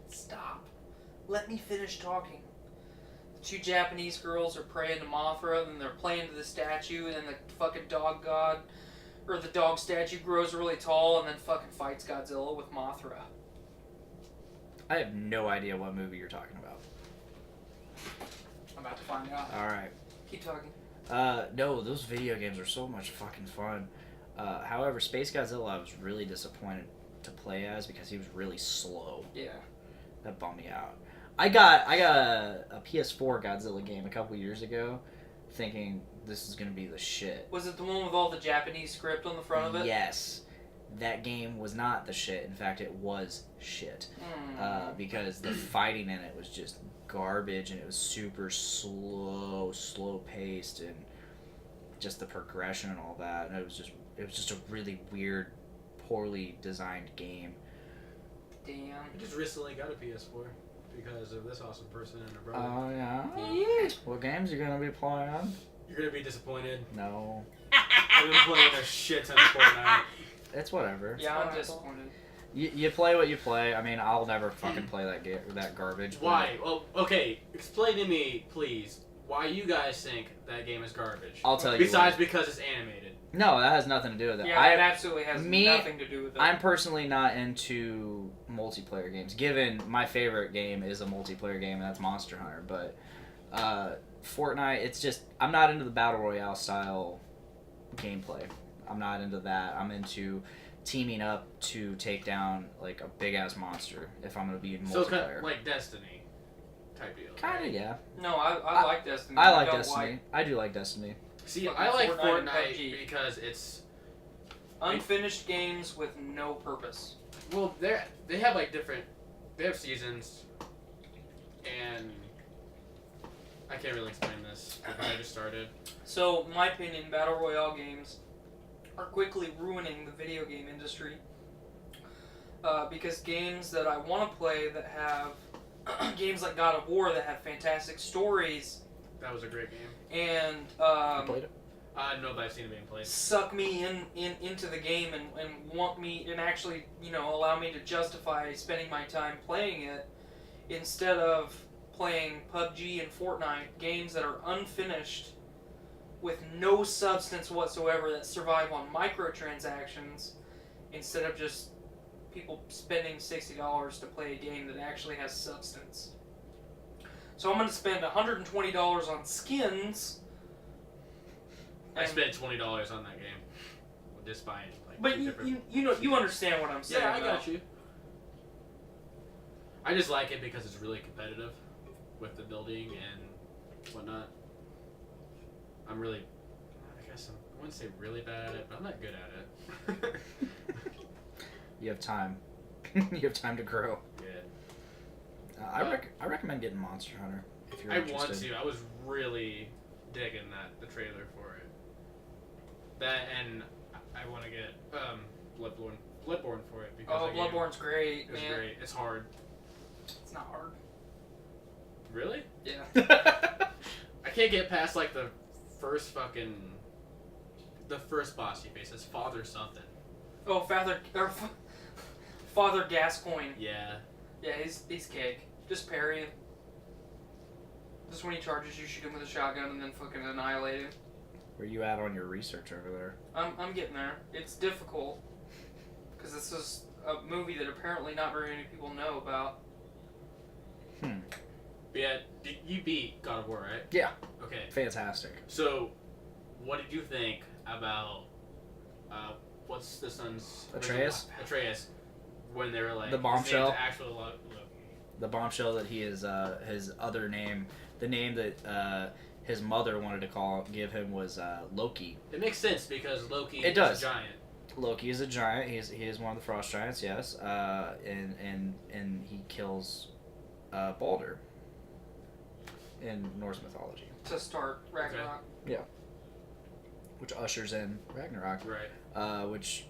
Stop. Let me finish talking. The two Japanese girls are praying to Mothra, and they're playing to the statue, and then the fucking dog god, or the dog statue grows really tall, and then fucking fights Godzilla with Mothra. I have no idea what movie you're talking about. I'm about to find out. Alright. Keep talking. No, those video games are so much fucking fun. However, Space Godzilla I was really disappointed to play as because he was really slow. Yeah. That bummed me out. I got a PS4 Godzilla game a couple years ago thinking this is gonna be the shit. Was it the one with all the Japanese script on the front of it? Yes. That game was not the shit. In fact, it was shit. Because the fighting in it was just garbage, and it was super slow paced, and just the progression and all that. And it was just a really weird, poorly designed game. Damn. I just recently got a PS4 because of this awesome person and her brother. Oh yeah. What games you gonna be playing? You're gonna be disappointed. No. I've been playing a shit ton of Fortnite. It's whatever. Yeah, I'm disappointed. You play what you play. I mean, I'll never fucking play that garbage. Why? Well, okay. Explain to me, please, why you guys think that game is garbage. I'll tell you. Besides because it's animated. No, that has nothing to do with it. Yeah, it absolutely has nothing to do with it. I'm personally not into multiplayer games. Given my favorite game is a multiplayer game, and that's Monster Hunter. But Fortnite, it's just I'm not into the battle royale style gameplay. I'm not into that. I'm into teaming up to take down like a big ass monster if I'm gonna be in multiplayer. So kind of like Destiny type deal. Kinda, yeah. No, I like Destiny. I like Destiny. I do like Destiny. See, I like Fortnite because it's unfinished games with no purpose. Well, they have like different. They have seasons, and I can't really explain this because I just started. So, in my opinion, battle royale games are quickly ruining the video game industry because games that I want to play that have games like God of War that have fantastic stories. That was a great game. And you played it? No, but I've seen it being played. Suck me into the game and want me and actually allow me to justify spending my time playing it instead of playing PUBG and Fortnite, games that are unfinished with no substance whatsoever that survive on microtransactions instead of just people spending $60 to play a game that actually has substance. So I'm going to spend $120 on skins. I spent $20 on that game. Just buying like. But you understand what I'm saying. Yeah, I got you. I just like it because it's really competitive with the building and whatnot. I'm really, I guess I wouldn't say really bad at it, but I'm not good at it. You have time. You have time to grow. Yeah. I recommend getting Monster Hunter if you're interested. I want to. I was really digging the trailer for it. That and I want to get Bloodborne for it because Bloodborne's great. It's great. It's hard. It's not hard. Really? Yeah. I can't get past like the first boss you face. It's Father something. Oh, Father Gascoigne. Yeah. Yeah, he's cake. Just parry him. Just when he charges you, shoot him with a shotgun and then fucking annihilate him. Where you at on your research over there? I'm getting there. It's difficult because this is a movie that apparently not very many people know about. Yeah, you beat God of War, right? Yeah. Okay. Fantastic. So, what did you think about what's the son's... Atreus? Atreus. When they were like... The bombshell? His name's actual Loki. The bombshell that he is, his other name, the name that his mother wanted to give him was Loki. It makes sense because Loki is a giant. Loki is a giant. He is one of the frost giants, yes. And he kills Balder in Norse mythology. To start Ragnarok. Okay. Yeah. Which ushers in Ragnarok. Right. Which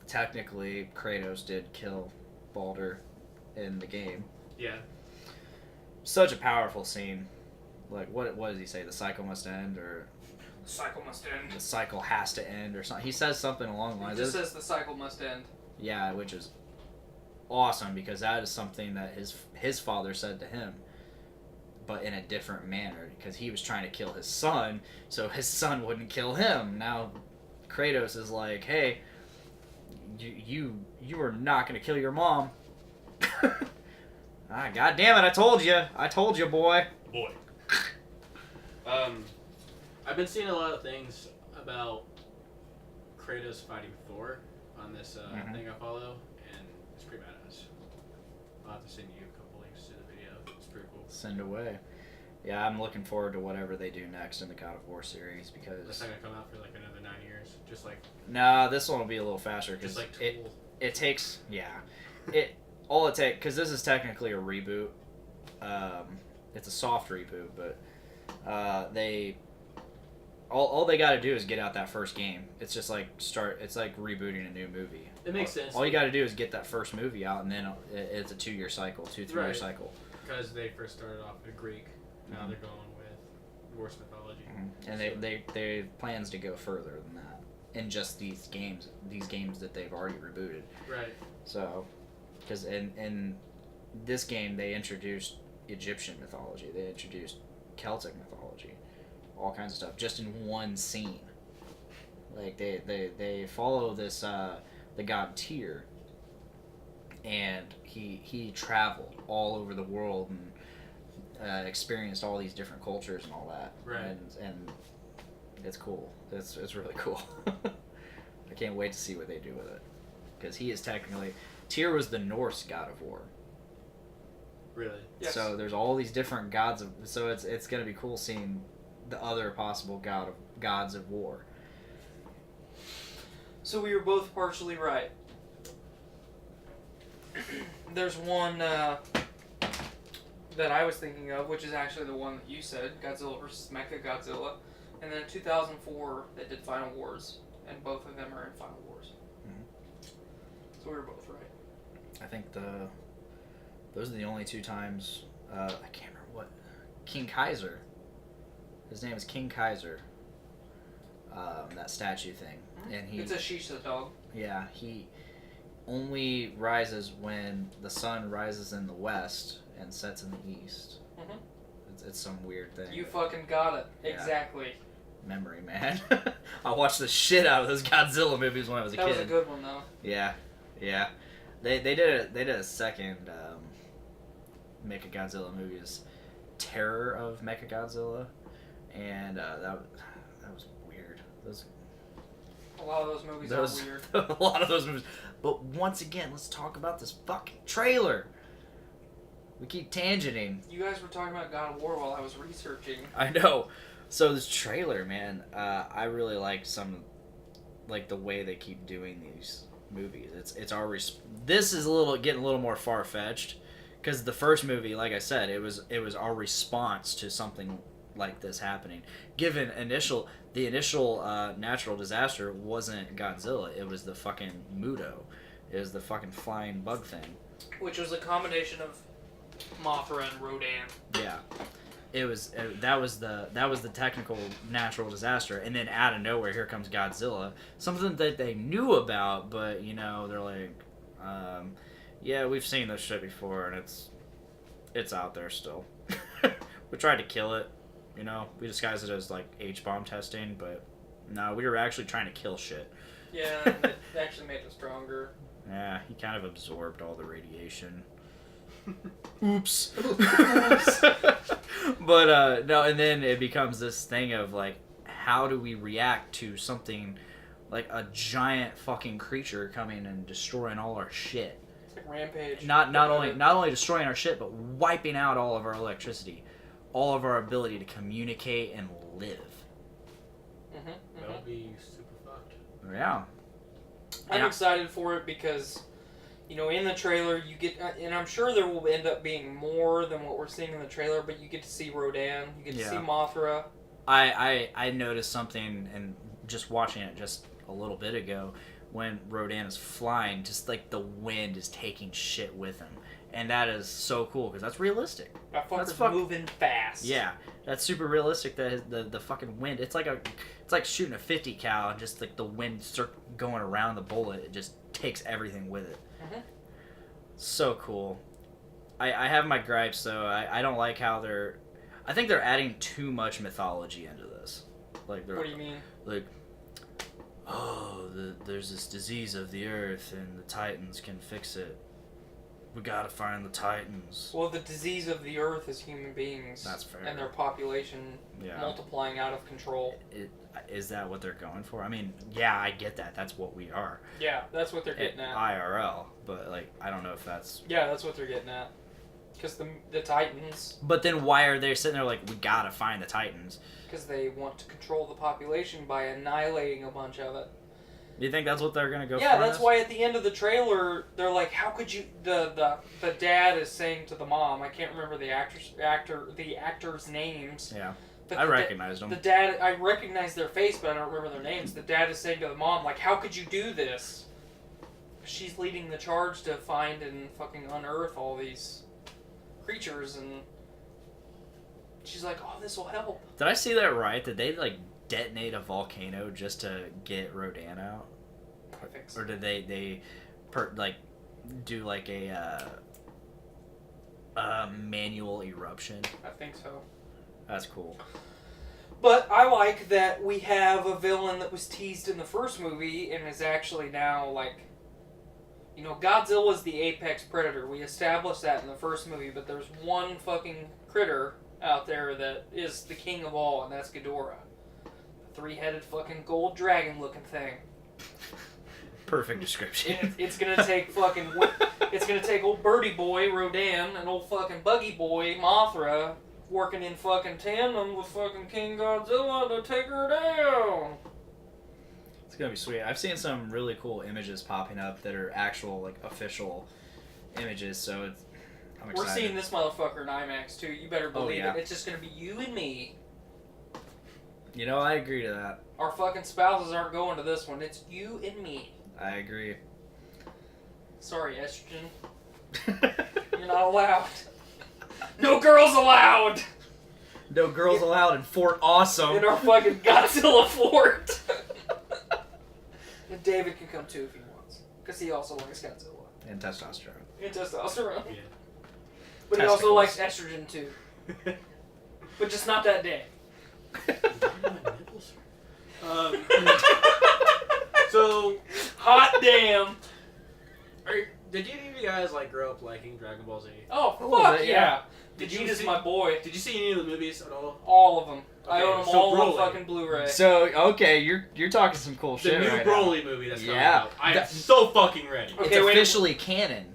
technically Kratos did kill Balder in the game. Yeah. Such a powerful scene. Like, what does he say? The cycle must end, or... The cycle must end. The cycle has to end, or something. He says something along the lines. He just says the cycle must end. Yeah, which is awesome, because that is something that his father said to him, but in a different manner, because he was trying to kill his son, so his son wouldn't kill him. Now, Kratos is like, hey, you are not going to kill your mom. God damn it, I told you, boy. I've been seeing a lot of things about Kratos fighting Thor on this thing I follow, and it's pretty badass. I'll have to send you a couple links to the video. It's pretty cool. Send away. Yeah, I'm looking forward to whatever they do next in the God of War series, because... That's not going to come out for like another 9 years, just like... Nah, this one will be a little faster, because like it takes... Yeah. All it takes... Because this is technically a reboot. It's a soft reboot, but they... All they got to do is get out that first game. It's just like it's like rebooting a new movie. It makes sense. All you got to do is get that first movie out, and then it's a 2-year cycle, 2-3-year cycle. Because they first started off with Greek, now they're going with Norse mythology. And they have plans to go further than that in just these games that they've already rebooted. Right. So, because in this game they introduced Egyptian mythology, they introduced Celtic mythology, all kinds of stuff, just in one scene. Like they follow this the god Tyr, and he traveled all over the world and experienced all these different cultures and all that. Right. And it's cool. It's really cool. I can't wait to see what they do with it, because he is technically... Tyr was the Norse god of war. Really? Yes. So there's all these different gods of... So it's going to be cool seeing the other possible gods of war. So we were both partially right. There's one that I was thinking of, which is actually the one that you said, Godzilla vs. Mechagodzilla. And then in 2004, they did Final Wars, and both of them are in Final Wars. Mm-hmm. So we were both right. I think those are the only two times... I can't remember what... King Kaiser. His name is King Kaiser. That statue thing. And It's a Shisha dog. Yeah, he only rises when the sun rises in the west and sets in the east. Mm-hmm. It's some weird thing. You fucking got it. Yeah. Exactly. Memory, man. I watched the shit out of those Godzilla movies when I was a kid. That was a good one, though. Yeah. They did a second Mechagodzilla movie, is Terror of Mechagodzilla, and that was weird. A lot of those movies are weird. A lot of those movies. But once again, let's talk about this fucking trailer. We keep tangenting. You guys were talking about God of War while I was researching. I know. So this trailer, man, I really like the way they keep doing these movies. This is getting a little more far-fetched, because the first movie, like I said, it was our response to something like this happening. Given the initial natural disaster wasn't Godzilla, it was the fucking Muto. It was the fucking flying bug thing. Which was a combination of Mothra and Rodan. Yeah. That was the technical natural disaster, and then out of nowhere here comes Godzilla, something that they knew about, but they're like, yeah, we've seen this shit before, and it's out there still. We tried to kill it, we disguised it as like H-bomb testing, but no, we were actually trying to kill shit. Yeah, it actually made it stronger. Yeah, he kind of absorbed all the radiation. Oops. But no, and then it becomes this thing of like, how do we react to something like a giant fucking creature coming and destroying all our shit. It's like Rampage. Not only destroying our shit, but wiping out all of our electricity, all of our ability to communicate and live. That'll be super fucked. Yeah. I'm excited for it because, you know, in the trailer you get, and I'm sure there will end up being more than what we're seeing in the trailer, but you get to see Rodan, you get to see Mothra. I noticed something, and just watching it just a little bit ago, when Rodan is flying, just like the wind is taking shit with him. And that is so cool, because that's realistic. That fucker's moving fast. Yeah, that's super realistic. That the fucking wind, it's like shooting a 50 cal, and just like the wind going around the bullet, it just takes everything with it. So cool. I have my gripes though. I don't like how I think they're adding too much mythology into this. Like, what do you mean? Like, there's this disease of the earth, and the Titans can fix it. We gotta find the Titans. Well, the disease of the earth is human beings. That's fair. And their population multiplying out of control. Is that what they're going for? I mean, yeah, I get that. That's what we are. Yeah, that's what they're getting at. IRL, but like, I don't know if that's... Yeah, that's what they're getting at. Because the Titans... But then why are they sitting there like, we gotta find the Titans? Because they want to control the population by annihilating a bunch of it. You think that's what they're gonna go for? Yeah, that's why at the end of the trailer, they're like, how could you... The dad is saying to the mom, I can't remember the actors' names. Yeah. I recognized them. The dad, I recognize their face, but I don't remember their names. The dad is saying to the mom, like, how could you do this? She's leading the charge to find and fucking unearth all these creatures, and she's like, oh, this will help. Did I see that right? Did they, like, detonate a volcano just to get Rodan out? I think so. Or did they do, like, a manual eruption? I think so. That's cool. But I like that we have a villain that was teased in the first movie and is actually now, like... You know, Godzilla's the apex predator. We established that in the first movie, but there's one fucking critter out there that is the king of all, and that's Ghidorah. The three-headed fucking gold dragon-looking thing. Perfect description. It's gonna take fucking... It's gonna take old Birdie Boy, Rodan, and old fucking Buggy Boy, Mothra... working in fucking tandem with fucking King Godzilla to take her down. It's gonna be sweet. I've seen some really cool images popping up that are actual, like, official images, so I'm excited. We're seeing this motherfucker in IMAX too. You better believe it. It's just gonna be you and me. You know, I agree to that. Our fucking spouses aren't going to this one. It's you and me. I agree. Sorry, estrogen. You're not allowed. No girls allowed! No girls allowed in Fort Awesome. In our fucking Godzilla fort. And David can come too if he wants. Because he also likes Godzilla. And testosterone. And testosterone. Yeah. But he also likes estrogen too. But just not that day. So... Hot damn! Did any of you guys like grow up liking Dragon Ball Z? Oh, fuck yeah! Vegeta's my boy. Did you see any of the movies at all? All of them. Okay, I own them so all on Broly. fucking Blu-ray. So, okay, you're talking some cool shit The new right Broly now. movie that's coming Yeah. out. I am so fucking ready. It's officially canon.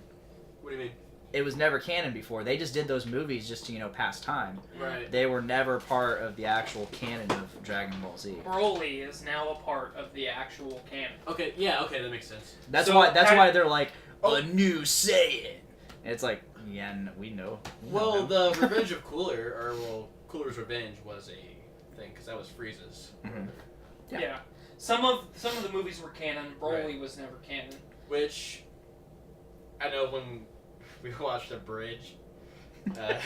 What do you mean? It was never canon before. They just did those movies just to, pass time. Right. They were never part of the actual canon of Dragon Ball Z. Broly is now a part of the actual canon. Okay, yeah, okay, that makes sense. That's why they're like, a new Saiyan. And it's like, yeah, we know. Well, the Revenge of Cooler, Cooler's Revenge was a thing, because that was Frieza's. Mm-hmm. Yeah. Some of the movies were canon. Broly was never canon. Which, I know when we watched The Bridge, there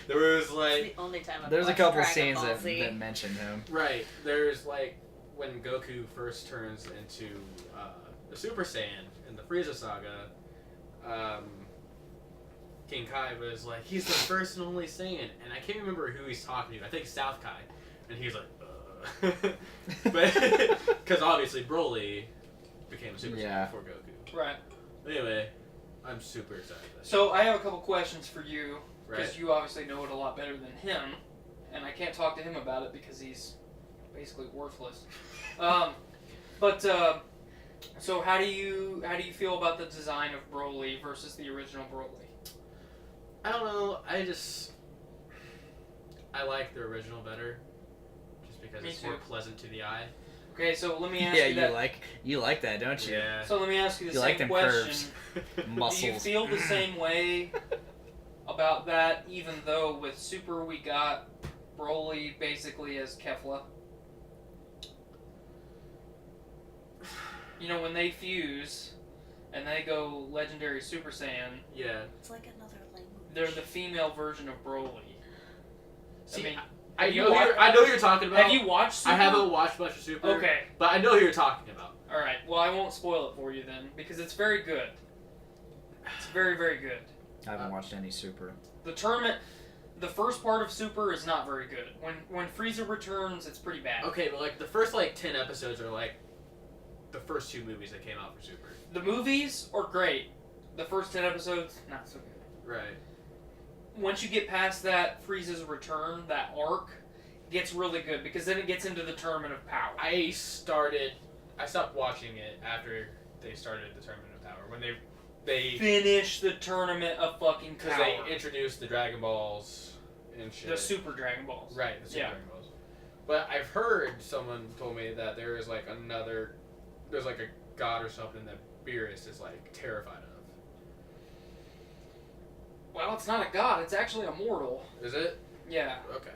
was like... It's the only time I've there's a watched couple Dragon scenes Ball Z. that mention him. Right. There's like, when Goku first turns into the Super Saiyan in the Frieza saga, King Kai was like, he's the first and only Saiyan, and I can't remember who he's talking to. I think South Kai, and he's like, but because obviously Broly became a Super Saiyan before Goku. Right. Anyway, I'm super excited. So I have a couple questions for you, because Right. you obviously know it a lot better than him, and I can't talk to him about it because he's basically worthless. But so how do you feel about the design of Broly versus the original Broly? I don't know. I like the original better, just because it's more pleasant to the eye. Okay, so let me ask you that. Yeah, you like that, don't you? Yeah. So let me ask you the like same them question. curves. Muscles. Do you feel the same way about that, even though with Super we got Broly basically as Kefla? You know, when they fuse and they go Legendary Super Saiyan. Yeah. It's like another language. They're the female version of Broly. See, I mean, I know who you're talking about. Have you watched Super? I haven't watched much of Super. Okay. But I know who you're talking about. Alright, well I won't spoil it for you then, because it's very good. It's very, very good. I haven't watched any Super. The tournament, the first part of Super is not very good. When Frieza returns, it's pretty bad. Okay, but like the first 10 episodes are like the first 2 movies that came out for Super. The movies are great. The first 10 episodes, not so good. Right. Once you get past that Frieza's return, that arc, gets really good because then it gets into the Tournament of Power. I stopped watching it after they started the Tournament of Power. When they finish the Tournament of fucking Power. Because they introduced the Dragon Balls and shit. The Super Dragon Balls. Right, the Super Dragon Balls. But I've heard someone told me that there is there's like a god or something that Beerus is like terrified of. Well, it's not a god, it's actually a mortal. Is it? Yeah. Okay.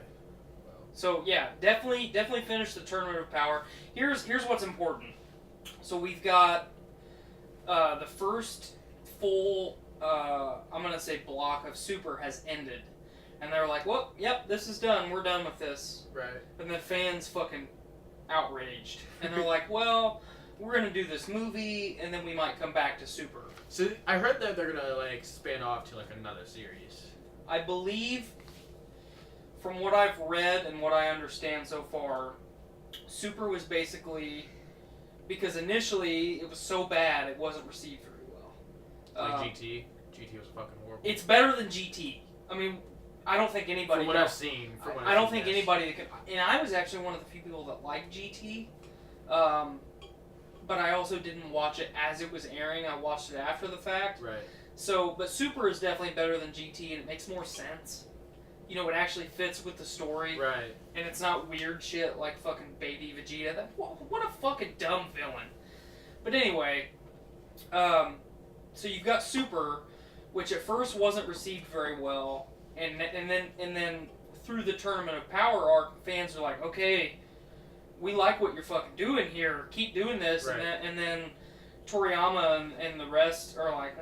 So yeah, definitely finish the Tournament of Power. Here's what's important. So we've got the first full I'm gonna say block of Super has ended, and they're like, "Well, yep, this is done. We're done with this." Right. And the fans fucking outraged, and they're like, "Well, we're gonna do this movie, and then we might come back to Super." So I heard that they're gonna span off to another series. I believe, from what I've read and what I understand so far, Super was basically because initially it was so bad it wasn't received very well. GT was fucking horrible. It's better than GT. I mean, I don't think anybody. From what I've seen, I don't think anybody that can. And I was actually one of the few people that liked GT. But I also didn't watch it as it was airing. I watched it after the fact. Right. So, but Super is definitely better than GT, and it makes more sense. You know, it actually fits with the story. Right. And it's not weird shit like fucking Baby Vegeta. What a fucking dumb villain. But anyway, so you've got Super, which at first wasn't received very well, and then through the Tournament of Power arc, fans are like, okay, we like what you're fucking doing here. Keep doing this. Right. And then Toriyama and the rest are like,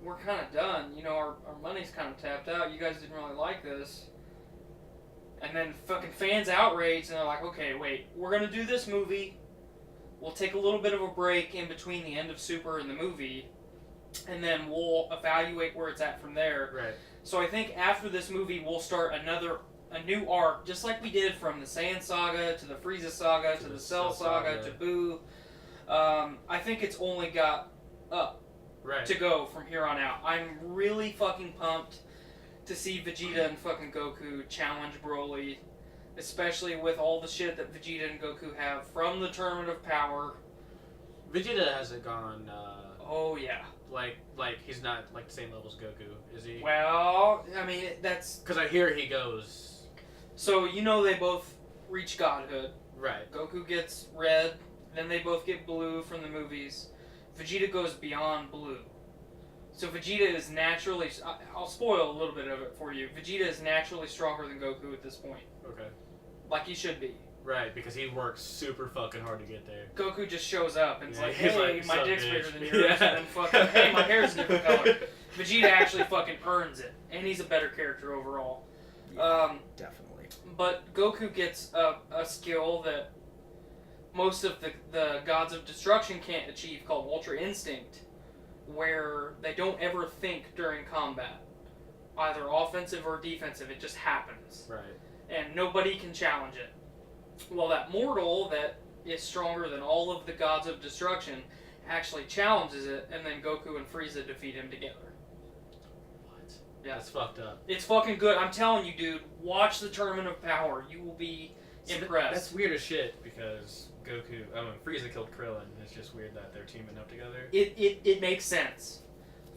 we're kind of done. You know, our money's kind of tapped out. You guys didn't really like this. And then fucking fans outraged, and they're like, okay, wait, we're going to do this movie. We'll take a little bit of a break in between the end of Super and the movie, and then we'll evaluate where it's at from there. Right. So I think after this movie, we'll start a new arc, just like we did from the Saiyan Saga to the Frieza Saga to the Cell Saga to Boo. I think it's only got up to go from here on out. I'm really fucking pumped to see Vegeta and fucking Goku challenge Broly, especially with all the shit that Vegeta and Goku have from the Tournament of Power. Vegeta hasn't gone. Oh yeah. Like he's not the same level as Goku, is he? Well, I mean that's because I hear he goes. So you know they both reach godhood. Right. Goku gets red, then they both get blue from the movies. Vegeta goes beyond blue. So Vegeta is naturally... I'll spoil a little bit of it for you. Vegeta is naturally stronger than Goku at this point. Okay. Like he should be. Right, because he works super fucking hard to get there. Goku just shows up and it's like, he's hey, like, my dick's bitch. bigger than yours, and then fucking, hey, my hair's a different color. Vegeta actually fucking earns it, and he's a better character overall. Yeah, definitely. But Goku gets a skill that most of the Gods of Destruction can't achieve, called Ultra Instinct, where they don't ever think during combat, either offensive or defensive. It just happens. Right. And nobody can challenge it. Well, that mortal that is stronger than all of the Gods of Destruction actually challenges it, and then Goku and Frieza defeat him together. Yeah, it's fucked up. It's fucking good. I'm telling you, dude. Watch the Tournament of Power. You will be impressed. That's weird as shit because Frieza killed Krillin. It's just weird that they're teaming up together. It makes sense.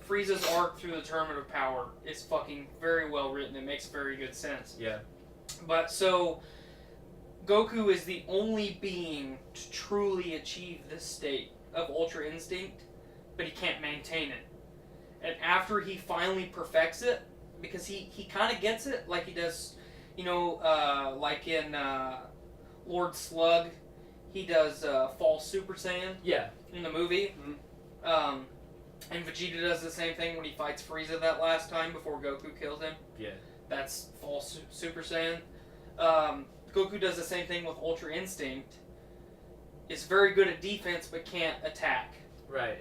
Frieza's arc through the Tournament of Power is fucking very well written. It makes very good sense. Yeah. But so, Goku is the only being to truly achieve this state of Ultra Instinct, but he can't maintain it. And after he finally perfects it, because he kind of gets it, like he does, like in Lord Slug, he does False Super Saiyan. Yeah. In the movie. Mm-hmm. And Vegeta does the same thing when he fights Frieza that last time before Goku kills him. Yeah. That's False Super Saiyan. Goku does the same thing with Ultra Instinct. Is very good at defense but can't attack. Right.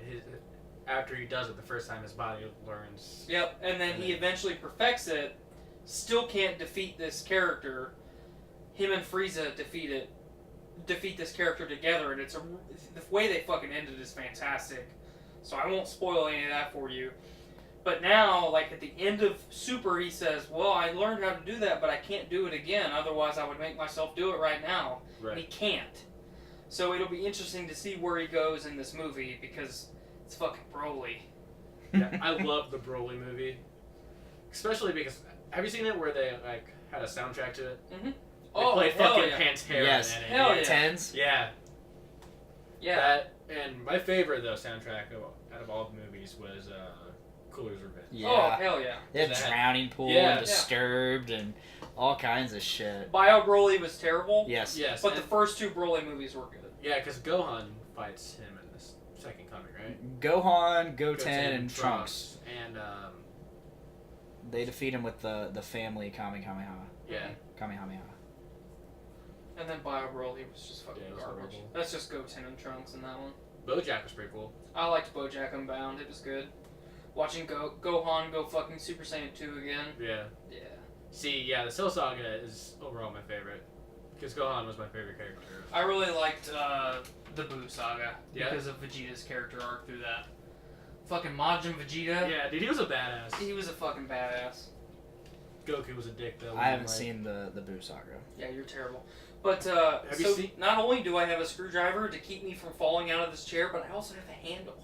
After he does it the first time, his body learns. Yep, and then he eventually perfects it. Still can't defeat this character. Him and Frieza defeat this character together, and the way they fucking ended is fantastic. So I won't spoil any of that for you. But now, like at the end of Super, he says, well, I learned how to do that, but I can't do it again. Otherwise, I would make myself do it right now. Right. And he can't. So it'll be interesting to see where he goes in this movie, because it's fucking Broly. Yeah, I love the Broly movie. Especially because, have you seen it where they like had a soundtrack to it? Mm-hmm. They played fucking Pantera. Yes. In it. Hell yeah. Tens. Yeah. Yeah. That, and my favorite, though, soundtrack out of all the movies was Cooler's Revenge. Yeah. Oh, hell yeah. They had Drowning Pool, Yeah. Disturbed, and all kinds of shit. Bio Broly was terrible. Yes. Yes. But the first two Broly movies were good. Yeah, because Gohan fights him in this second comic, right? Gohan, Goten, and Trunks. And, they defeat him with the family Kamehameha. Yeah. Kamehameha. And then Bio Broly was just fucking garbage. horrible. That's just Goten and Trunks in that one. BoJack was pretty cool. I liked BoJack Unbound. It was good. Watching Gohan go fucking Super Saiyan 2 again. Yeah. Yeah. See, yeah, the Cell Saga is overall my favorite. Because Gohan was my favorite character. I really liked the Buu Saga. Yeah? Because of Vegeta's character arc through that. Fucking Majin Vegeta. Yeah, dude, he was a badass. He was a fucking badass. Goku was a dick, though. I haven't seen the Buu Saga. Yeah, you're terrible. But, Have you seen? not only do I have a screwdriver to keep me from falling out of this chair, but I also have a handle.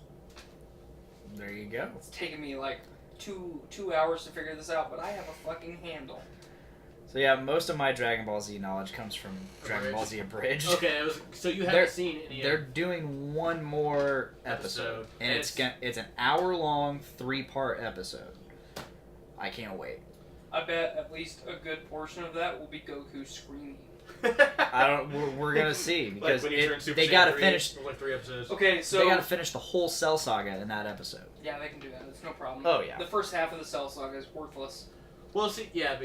There you go. It's taken me like two hours to figure this out, but I have a fucking handle. So yeah, most of my Dragon Ball Z knowledge comes from Dragon Ball Z Abridged. Okay, so you haven't seen any. They're doing one more episode, and it's an hour-long 3-part episode. I can't wait. I bet at least a good portion of that will be Goku screaming. We're gonna see because like when he turned Super they Saiyan gotta 3, finish. like 3 episodes. Okay, so they gotta finish the whole Cell Saga in that episode. Yeah, they can do that. It's no problem. Oh yeah. The first half of the Cell Saga is worthless. Well, see, yeah,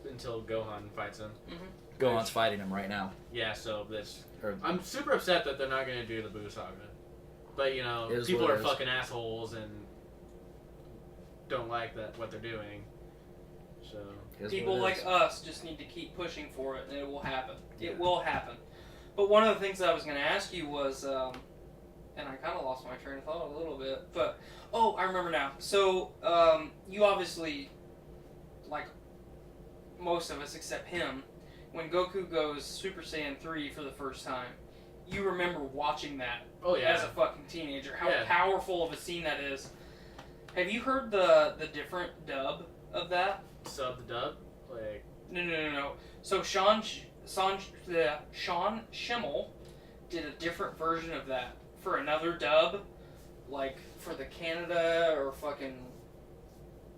until Gohan fights him. Mm-hmm. Gohan's fighting him right now. Yeah, so I'm super upset that they're not gonna do the Buu Saga, but people are fucking assholes and don't like what they're doing. So people like us just need to keep pushing for it, and it will happen. Yeah. It will happen. But one of the things that I was going to ask you was, and I kind of lost my train of thought a little bit, but I remember now. So you obviously, like most of us except him, when Goku goes Super Saiyan 3 for the first time, you remember watching that as a fucking teenager. How powerful of a scene that is. Have you heard the different dub of that? Sub the dub? Like No. So Sean Schimmel did a different version of that for another dub, like for the Canada or fucking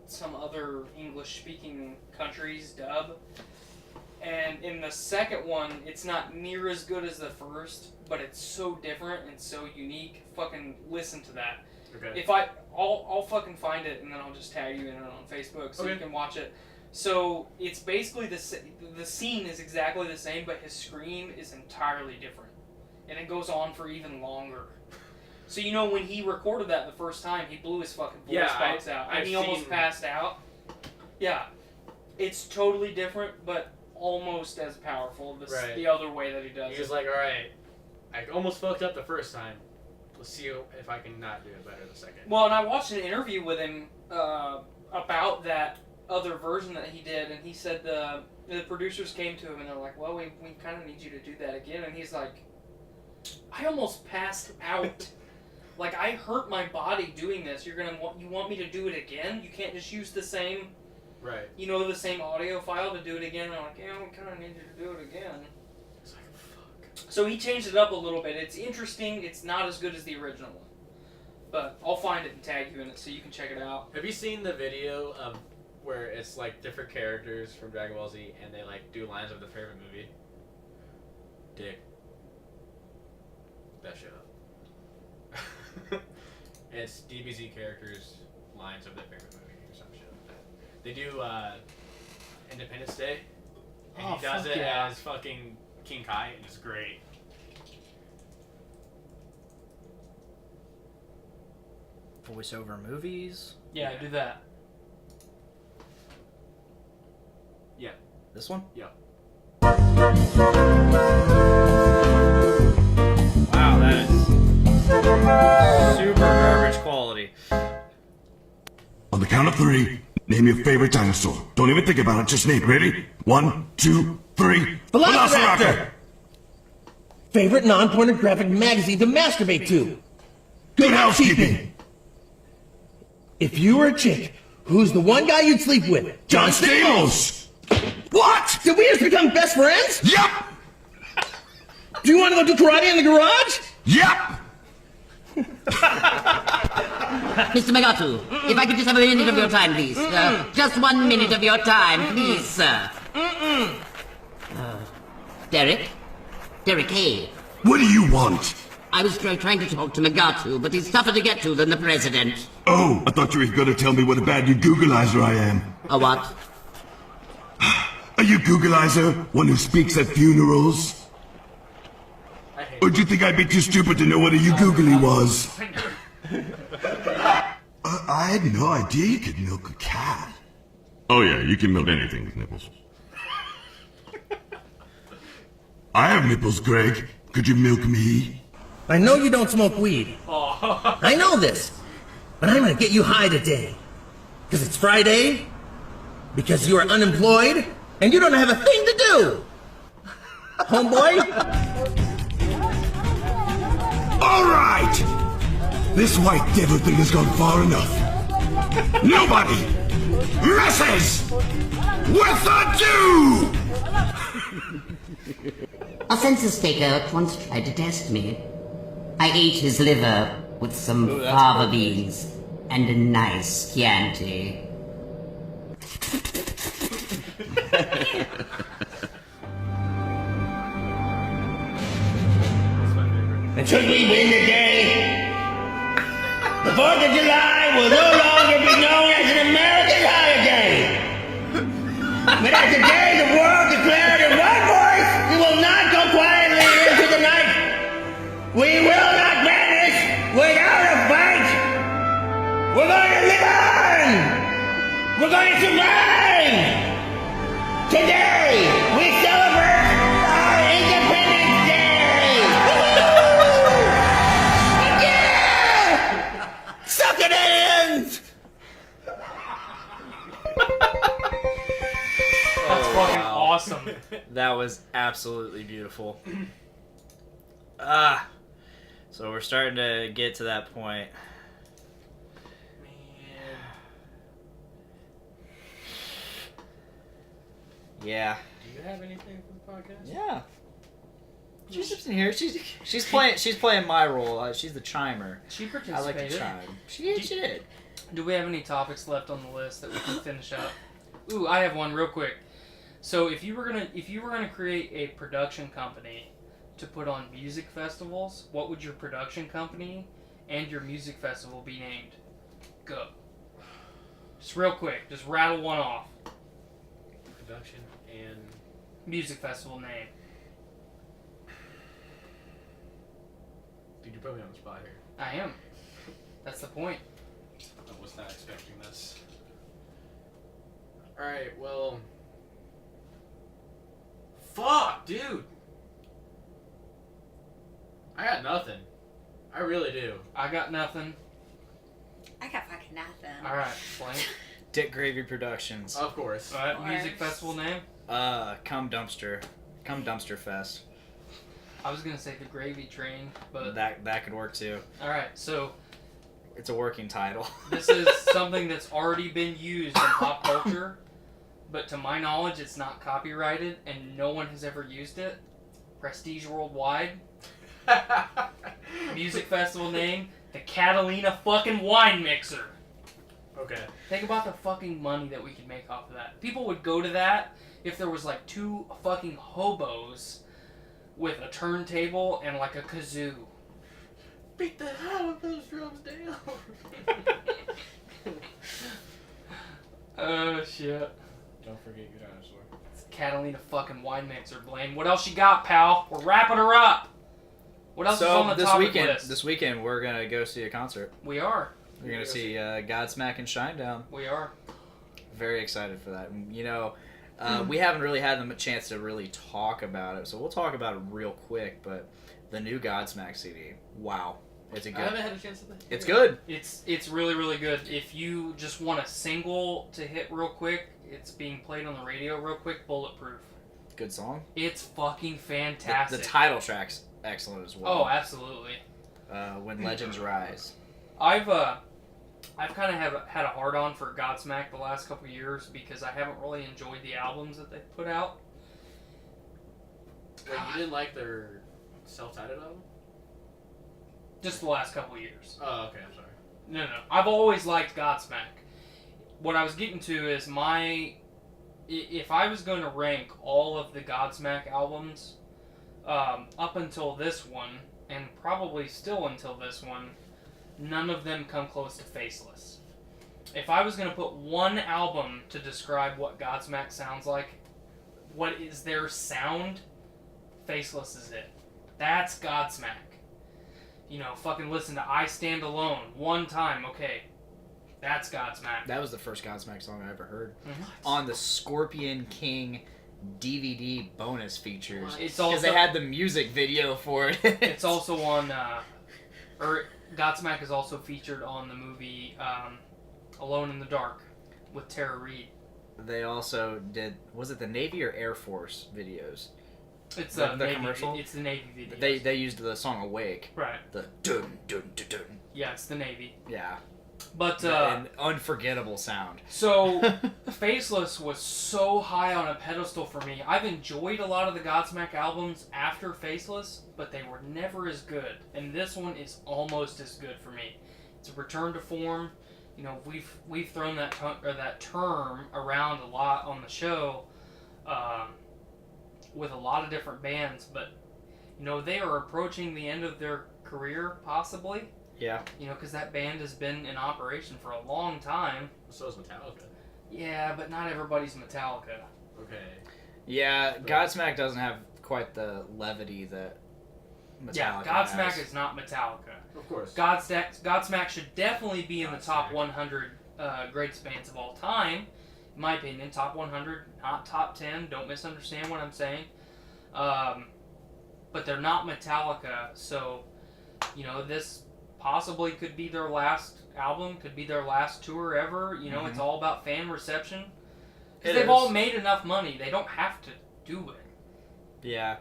some other English-speaking country's dub. And in the second one, it's not near as good as the first, but it's so different and so unique. Fucking listen to that. Okay. If I'll fucking find it and then I'll just tag you in it on Facebook so you can watch it. So it's basically the scene is exactly the same, but his scream is entirely different, and it goes on for even longer. So when he recorded that the first time, he blew his fucking voice box out, and he almost passed out. Yeah, it's totally different, but almost as powerful. The other way that he does it. He was like, all right, I almost fucked up the first time. Let's see if I can not do it better the second. Well, and I watched an interview with him about that other version that he did, and he said the producers came to him and they're like, well, we kind of need you to do that again. And he's like, I almost passed out. Like, I hurt my body doing this. You want me to do it again? You can't just use the same, right? The same audio file to do it again. And I'm like, yeah, we kind of need you to do it again. It's like, fuck. So he changed it up a little bit. It's interesting. It's not as good as the original one. But I'll find it and tag you in it so you can check it out. Have you seen the video of where it's like different characters from Dragon Ball Z and they like do lines of their favorite movie? Dick. That shit up. It's DBZ characters' lines of their favorite movie or some shit like that. They do Independence Day, and he does it as fucking King Kai, and it's great. Voiceover movies. Yeah, do that. Yeah. This one? Yeah. Wow, that is super garbage quality. On the count of 3, name your favorite dinosaur. Don't even think about it, just name it. Ready? 1, 2, 3. Velociraptor! Favorite non-pornographic magazine to masturbate to. Good housekeeping. If you were a chick, who's the one guy you'd sleep with? John Stamos! What? Did we just become best friends? Yep! Do you want to go do karate in the garage? Yep! Mr. Megatu, if I could just have a minute of your time, please. Just 1 minute of your time, please, sir. Derek? Derek, hey. What do you want? I was trying to talk to Megatu, but he's tougher to get to than the president. Oh, I thought you were going to tell me what a bad new Googleizer I am. A what? Are you Googleizer? One who speaks at funerals? Or do you think I'd be too stupid to know what a you-googly was? I had no idea you could milk a cat. Oh yeah, you can milk anything with nipples. I have nipples, Greg. Could you milk me? I know you don't smoke weed. I know this. But I'm gonna get you high today. Because it's Friday, because you are unemployed, and you don't have a thing to do. Homeboy? All right! This white devil thing has gone far enough. Nobody messes with the Jew! A census taker once tried to test me. I ate his liver with some fava beans and a nice Chianti. And should we win the day, the 4th of July will no longer be known as an American holiday. But as the day the world declared in one voice, we will not go quietly into the night. We will not vanish without a fight. We're going to live on. We're going to survive. Today, we celebrate our Independence Day. Yeah! Suck it in! That's fucking awesome. That was absolutely beautiful. So we're starting to get to that point. Yeah. Do you have anything for the podcast? Yeah. She's just in here. She's playing my role. She's the chimer. She participated. I like to chime. She did. Do we have any topics left on the list that we can finish up? Ooh, I have one real quick. So if you were gonna create a production company to put on music festivals, what would your production company and your music festival be named? Go. Just real quick. Just rattle one off. Production and music festival name. Dude, you're probably on the spot here. I am. That's the point. I was not expecting this. Alright, well... Fuck, dude! I got nothing. I really do. I got nothing. I got fucking nothing. Alright, Blank. Dick Gravy Productions. Of course. Alright, music festival name? Come dumpster fest. I was gonna say the gravy train, but that could work too. All right, so it's a working title. This is something that's already been used in pop culture, but to my knowledge, it's not copyrighted, and no one has ever used it. Prestige Worldwide. Music festival name, the Catalina fucking Wine Mixer. Okay. Think about the fucking money that we could make off of that. People would go to that if there was like 2 fucking hobos with a turntable and like a kazoo. Beat the hell out of those drums down. Oh shit. Don't forget your dinosaur. It's Catalina fucking Wine Mixer, Blaine. What else you got, pal? We're wrapping her up. What else is on the topic list? This weekend, we're going to go see a concert. We are. We're going to see Godsmack and Shinedown. We are. Very excited for that. And, you know, we haven't really had a chance to really talk about it, so we'll talk about it real quick, but the new Godsmack CD, wow. It's a good. I haven't had a chance to It's good. It's really, really good. If you just want a single to hit real quick, it's being played on the radio real quick, Bulletproof. Good song. It's fucking fantastic. The title track's excellent as well. Oh, absolutely. When Legends Rise. I've kind of had a hard-on for Godsmack the last couple years because I haven't really enjoyed the albums that they've put out. Wait, you didn't like their self-titled album? Just the last couple years. Oh, okay, I'm sorry. No. I've always liked Godsmack. What I was getting to is if I was going to rank all of the Godsmack albums up until this one, and probably still until this one, none of them come close to Faceless. If I was going to put one album to describe what Godsmack sounds like, what is their sound, Faceless is it. That's Godsmack. You know, fucking listen to I Stand Alone one time, okay. That's Godsmack. That was the first Godsmack song I ever heard. Mm-hmm. On the Scorpion King DVD bonus features. It's also because they had the music video for it. It's also on, Godsmack is also featured on the movie Alone in the Dark with Tara Reid. They also did, was it the Navy or Air Force videos? It's the Navy, commercial. It's the Navy video. They used the song Awake. Right. The dun dun dun dun. Yeah, it's the Navy. Yeah. But an unforgettable sound. So Faceless was so high on a pedestal for me. I've enjoyed a lot of the Godsmack albums after Faceless, but they were never as good. And this one is almost as good for me. It's a return to form. You know, we've thrown that term around a lot on the show. With a lot of different bands, but you know, they are approaching the end of their career, possibly. Yeah. You know, because that band has been in operation for a long time. So is Metallica. Yeah, but not everybody's Metallica. Okay. Yeah, Godsmack doesn't have quite the levity that Metallica Godsmack has. is not Metallica. Of course. Godsmack should definitely be in the top 100 greatest bands of all time. In my opinion, top 100, not top 10. Don't misunderstand what I'm saying. But they're not Metallica, so, you know, this possibly could be their last album, could be their last tour ever. You know, It's all about fan reception. Because they've all made enough money. They don't have to do it. Yeah.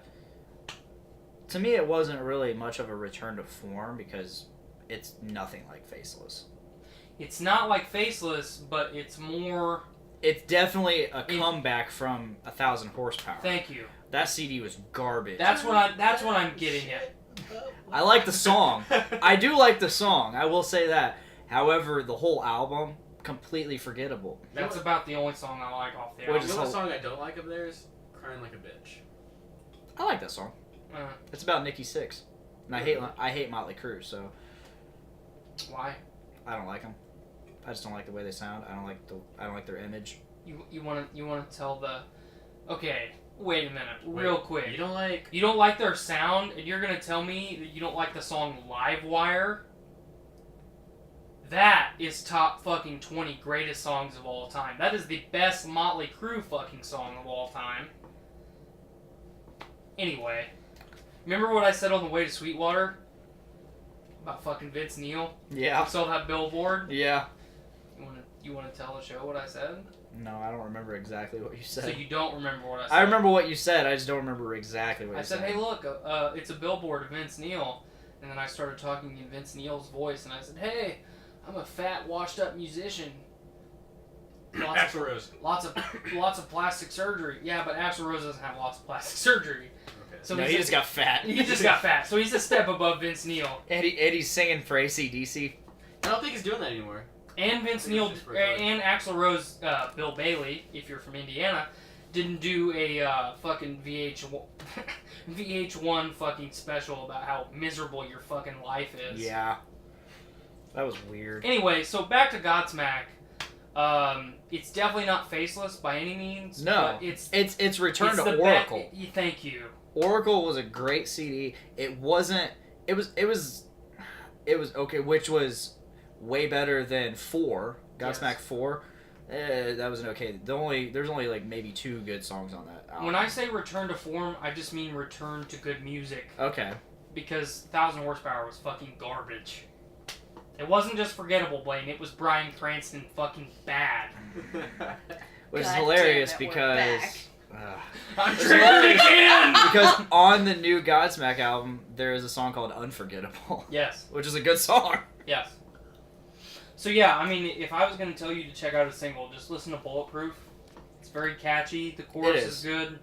To me, it wasn't really much of a return to form because it's nothing like Faceless. It's not like Faceless, but it's more... It's definitely a comeback from 1,000 Horsepower. Thank you. That CD was garbage. That's what I'm getting at. I like the song. I do like the song. I will say that. However, the whole album, completely forgettable. That's about the only song I like off the You album. know what song I don't like of theirs? Crying Like a Bitch. I like that song. It's about Nikki Sixx. And I hate Motley Crue, so... Why? I don't like them. I just don't like the way they sound. I don't like their image. You want to tell the... Okay, wait a minute, real quick. You don't like their sound, and you're gonna tell me that you don't like the song Livewire? That is top fucking 20 greatest songs of all time. That is the best Motley Crue fucking song of all time. Anyway, remember what I said on the way to Sweetwater? About fucking Vince Neil? Yeah. I saw that billboard? Yeah. You want to tell the show what I said? No, I don't remember exactly what you said. So you don't remember what I said? I remember what you said. I just don't remember exactly what you said. I said, hey, look, it's a billboard of Vince Neil. And then I started talking in Vince Neil's voice, and I said, hey, I'm a fat, washed-up musician. Axl Rose. Lots of plastic surgery. Yeah, but Axl Rose doesn't have lots of plastic surgery. Okay. So no, he just got fat. He just got fat. So he's a step above Vince Neil. Eddie's singing for AC/DC. I don't think he's doing that anymore. And Vince Neil and Axl Rose, Bill Bailey, if you're from Indiana, didn't do a fucking VH1 fucking special about how miserable your fucking life is. Yeah. That was weird. Anyway, so back to Godsmack. It's definitely not faceless by any means. No, but it's Return to Oracle. Thank you. Oracle was a great CD. It wasn't. It was okay, which was way better than 4. Godsmack 4. That was an okay. There's only like maybe 2 good songs on that album. When I say return to form, I just mean return to good music. Okay. Because 1000 Horsepower was fucking garbage. It wasn't just forgettable, Blaine. It was Bryan Cranston fucking bad. Which is hilarious because... I'm tripping again! Because on the new Godsmack album, there is a song called Unforgettable. Yes. Which is a good song. Yes. So yeah, I mean, if I was going to tell you to check out a single, just listen to Bulletproof. It's very catchy. The chorus is good.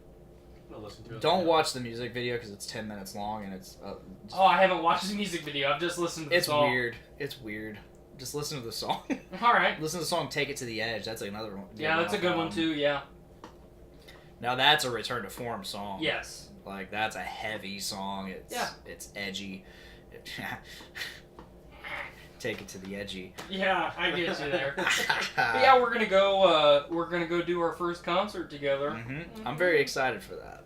I'll listen to it. Don't watch the music video because it's 10 minutes long and it's... oh, I haven't watched the music video. I've just listened to the song. It's weird. Just listen to the song. Alright. Listen to the song Take It to the Edge. That's another one. Yeah, that's a good one too, yeah. Now that's a return to form song. Yes. Like, that's a heavy song. It's edgy. Take it to the edgy. Yeah, I get you there. But yeah, we're gonna go do our first concert together. Mm-hmm. I'm very excited for that.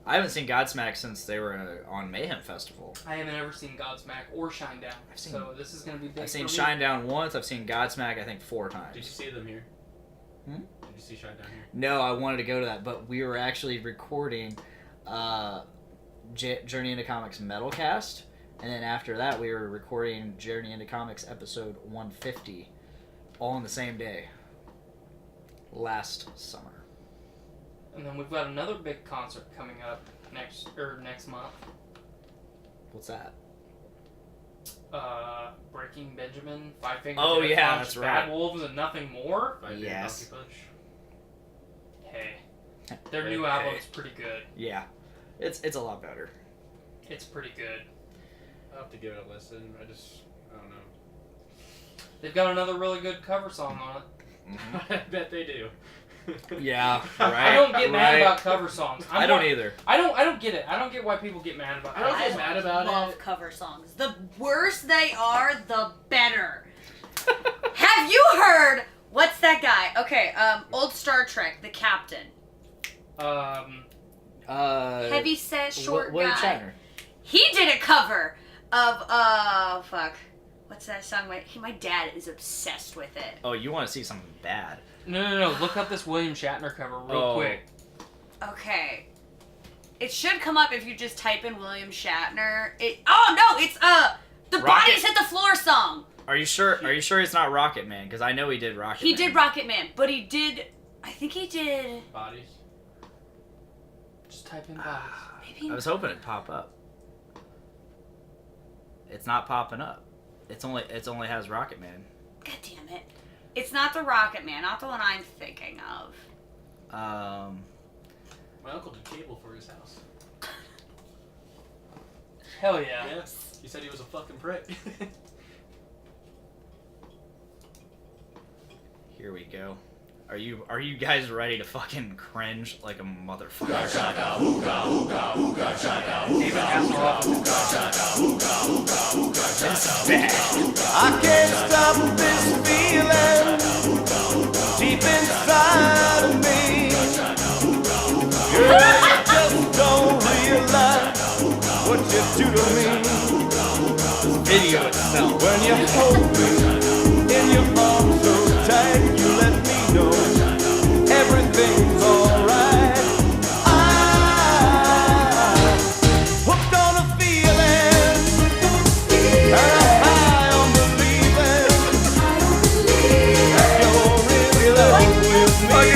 I haven't seen Godsmack since they were on Mayhem Festival. I haven't ever seen Godsmack or Shinedown, so this is gonna be big. I've seen for me. Shinedown once. I've seen Godsmack I think 4 times. Did you see them here? Hmm? Did you see Shinedown here? No, I wanted to go to that, but we were actually recording Journey into Comics Metalcast, and then after that we were recording Journey into Comics episode 150, all on the same day. Last summer. And then we've got another big concert coming up next month. What's that? Breaking Benjamin, Five Finger Oh Death yeah, Punch, that's right. Bad Wolves, and Nothing More. Yes. Hey, their new album's pretty good. Yeah, it's a lot better. It's pretty good. I'll have to give it a listen. I don't know. They've got another really good cover song on it. I bet they do. Yeah, right. I don't get mad about cover songs. I don't either. I don't get it. I don't get why people get mad about. I love cover songs. The worse they are, the better. Have you heard? What's that guy? Okay, old Star Trek, the captain. Heavy set, short William guy. Shatner. He did a cover of fuck. What's that song? My dad is obsessed with it. Oh, you want to see something bad? No. Look up this William Shatner cover real quick. Okay. It should come up if you just type in William Shatner. It's the Bodies Hit the Floor song. Are you sure it's not Rocket Man? Because I know he did Rocket Man. He did Rocket Man, but I think he did Bodies. Just type in Bodies. Maybe. I was hoping it'd pop up. It's not popping up. It only has Rocket Man. God damn it. It's not the Rocket Man, not the one I'm thinking of. My uncle did cable for his house. Hell yeah. Yes. He said he was a fucking prick. Here we go. Are you guys ready to fucking cringe like a motherfucker? I can't stop this feeling deep inside of me. Girl, you just don't realize what you do to me. Video itself. When you hold me in your arms so tight, you let me know everything's alright. I'm hooked on a feeling, and I'm high on believing that you're in love with me.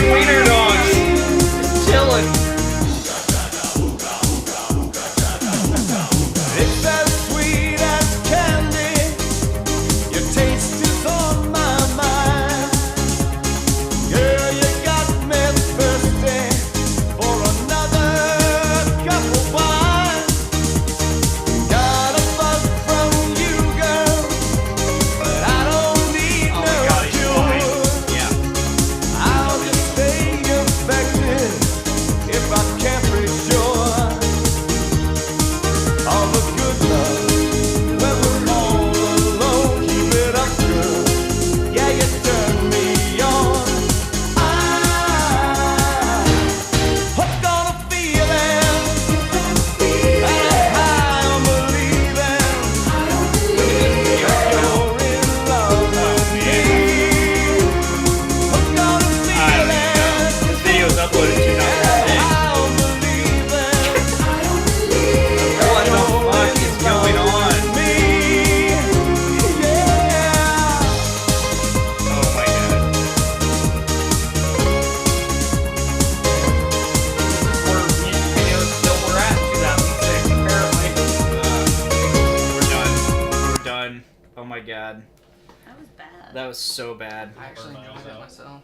That was so bad. I actually enjoyed it myself.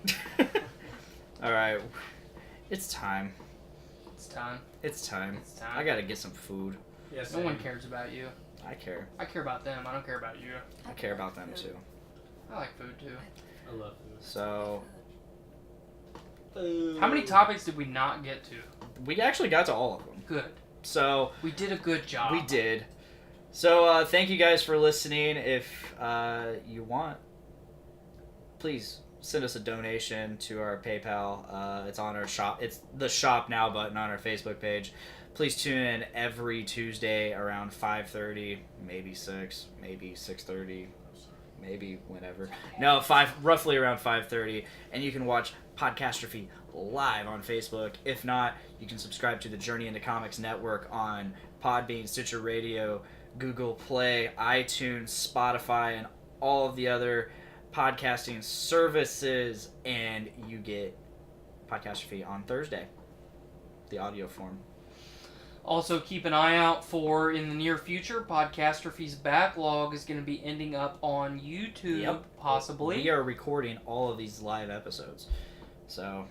All right, it's time. It's time. It's time. It's time. I gotta get some food. Yes. No one cares about you. I care. I care about them. I don't care about you. I care about them too. I like food too. I love food. So, how many topics did we not get to? we actually got to all of them. Good. So we did a good job. We did. So thank you guys for listening. If you want, please send us a donation to our PayPal. It's on our shop. It's the shop now button on our Facebook page. Please tune in every Tuesday around 5:30, maybe 6, maybe 6:30, maybe whenever. No, roughly around 5:30, and you can watch Podcastrophe live on Facebook. If not, you can subscribe to the Journey into Comics Network on Podbean, Stitcher Radio, Google Play, iTunes, Spotify, and all of the other podcasting services, and you get Podcastrophe on Thursday, the audio form. Also, keep an eye out for, in the near future, Podcastrophe's backlog is going to be ending up on YouTube, possibly. We are recording all of these live episodes. So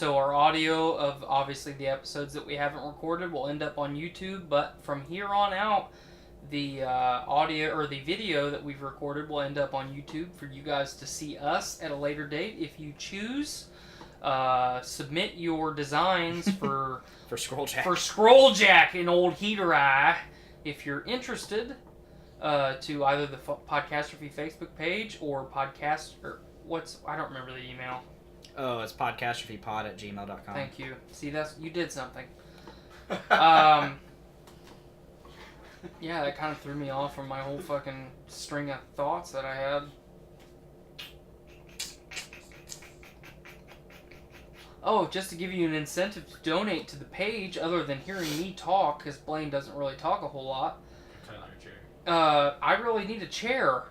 our audio of, obviously, the episodes that we haven't recorded will end up on YouTube, but from here on out, the audio or the video that we've recorded will end up on YouTube for you guys to see us at a later date if you choose. Submit your designs for Scrolljack and old Heater Eye if you're interested to either the Podcastrophe Facebook page or podcast or I don't remember the email. Oh, it's podcastrophepod@gmail.com. Thank you. See, you did something. Yeah, that kind of threw me off from my whole fucking string of thoughts that I had. Oh, just to give you an incentive to donate to the page, other than hearing me talk, because Blaine doesn't really talk a whole lot. I really need a chair.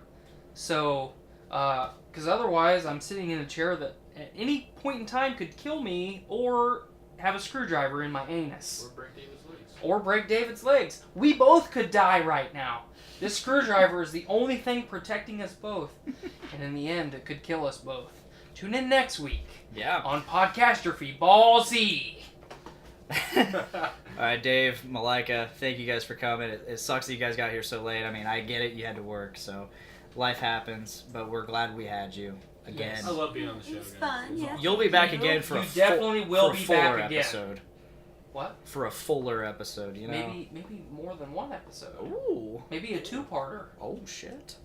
So, because otherwise I'm sitting in a chair that at any point in time could kill me or have a screwdriver in my anus. Or break David's legs. We both could die right now. This screwdriver is the only thing protecting us both. And in the end, it could kill us both. Tune in next week. Yeah. On Podcastrophe Ballsy. Alright, Dave, Mylika, thank you guys for coming. It sucks that you guys got here so late. I mean, I get it, you had to work, so life happens, but we're glad we had you again. Yes. I love being on the show. It's fun, yeah. You'll be back again for You definitely will be fuller back again. episode. What? For a fuller episode, you know? Maybe more than one episode. Ooh. Maybe a two-parter. Oh, shit.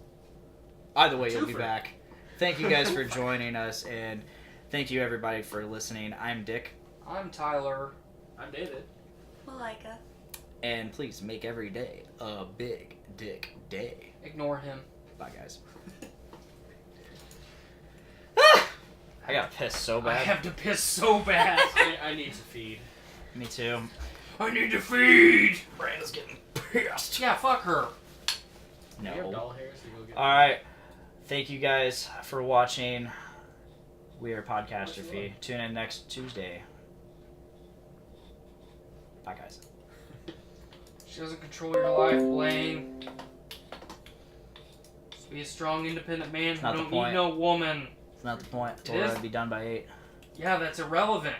Either way, you'll be back. Thank you guys for joining us, and thank you everybody for listening. I'm Dick. I'm Tyler. I'm David. Mylika. And please make every day a big dick day. Ignore him. Bye, guys. I gotta piss so bad. I have to piss so bad. I need to feed. Me too. I need to feed. Brandon's getting pissed. Yeah, fuck her. No. You have doll hairs to go get Alright. Thank you guys for watching. We are Podcastrophe. Tune in next Tuesday. Bye, guys. She doesn't control your life, Blaine. Just be a strong, independent man who don't need no woman. It's not the point. It Told her is. I'd be done by 8. Yeah, that's irrelevant.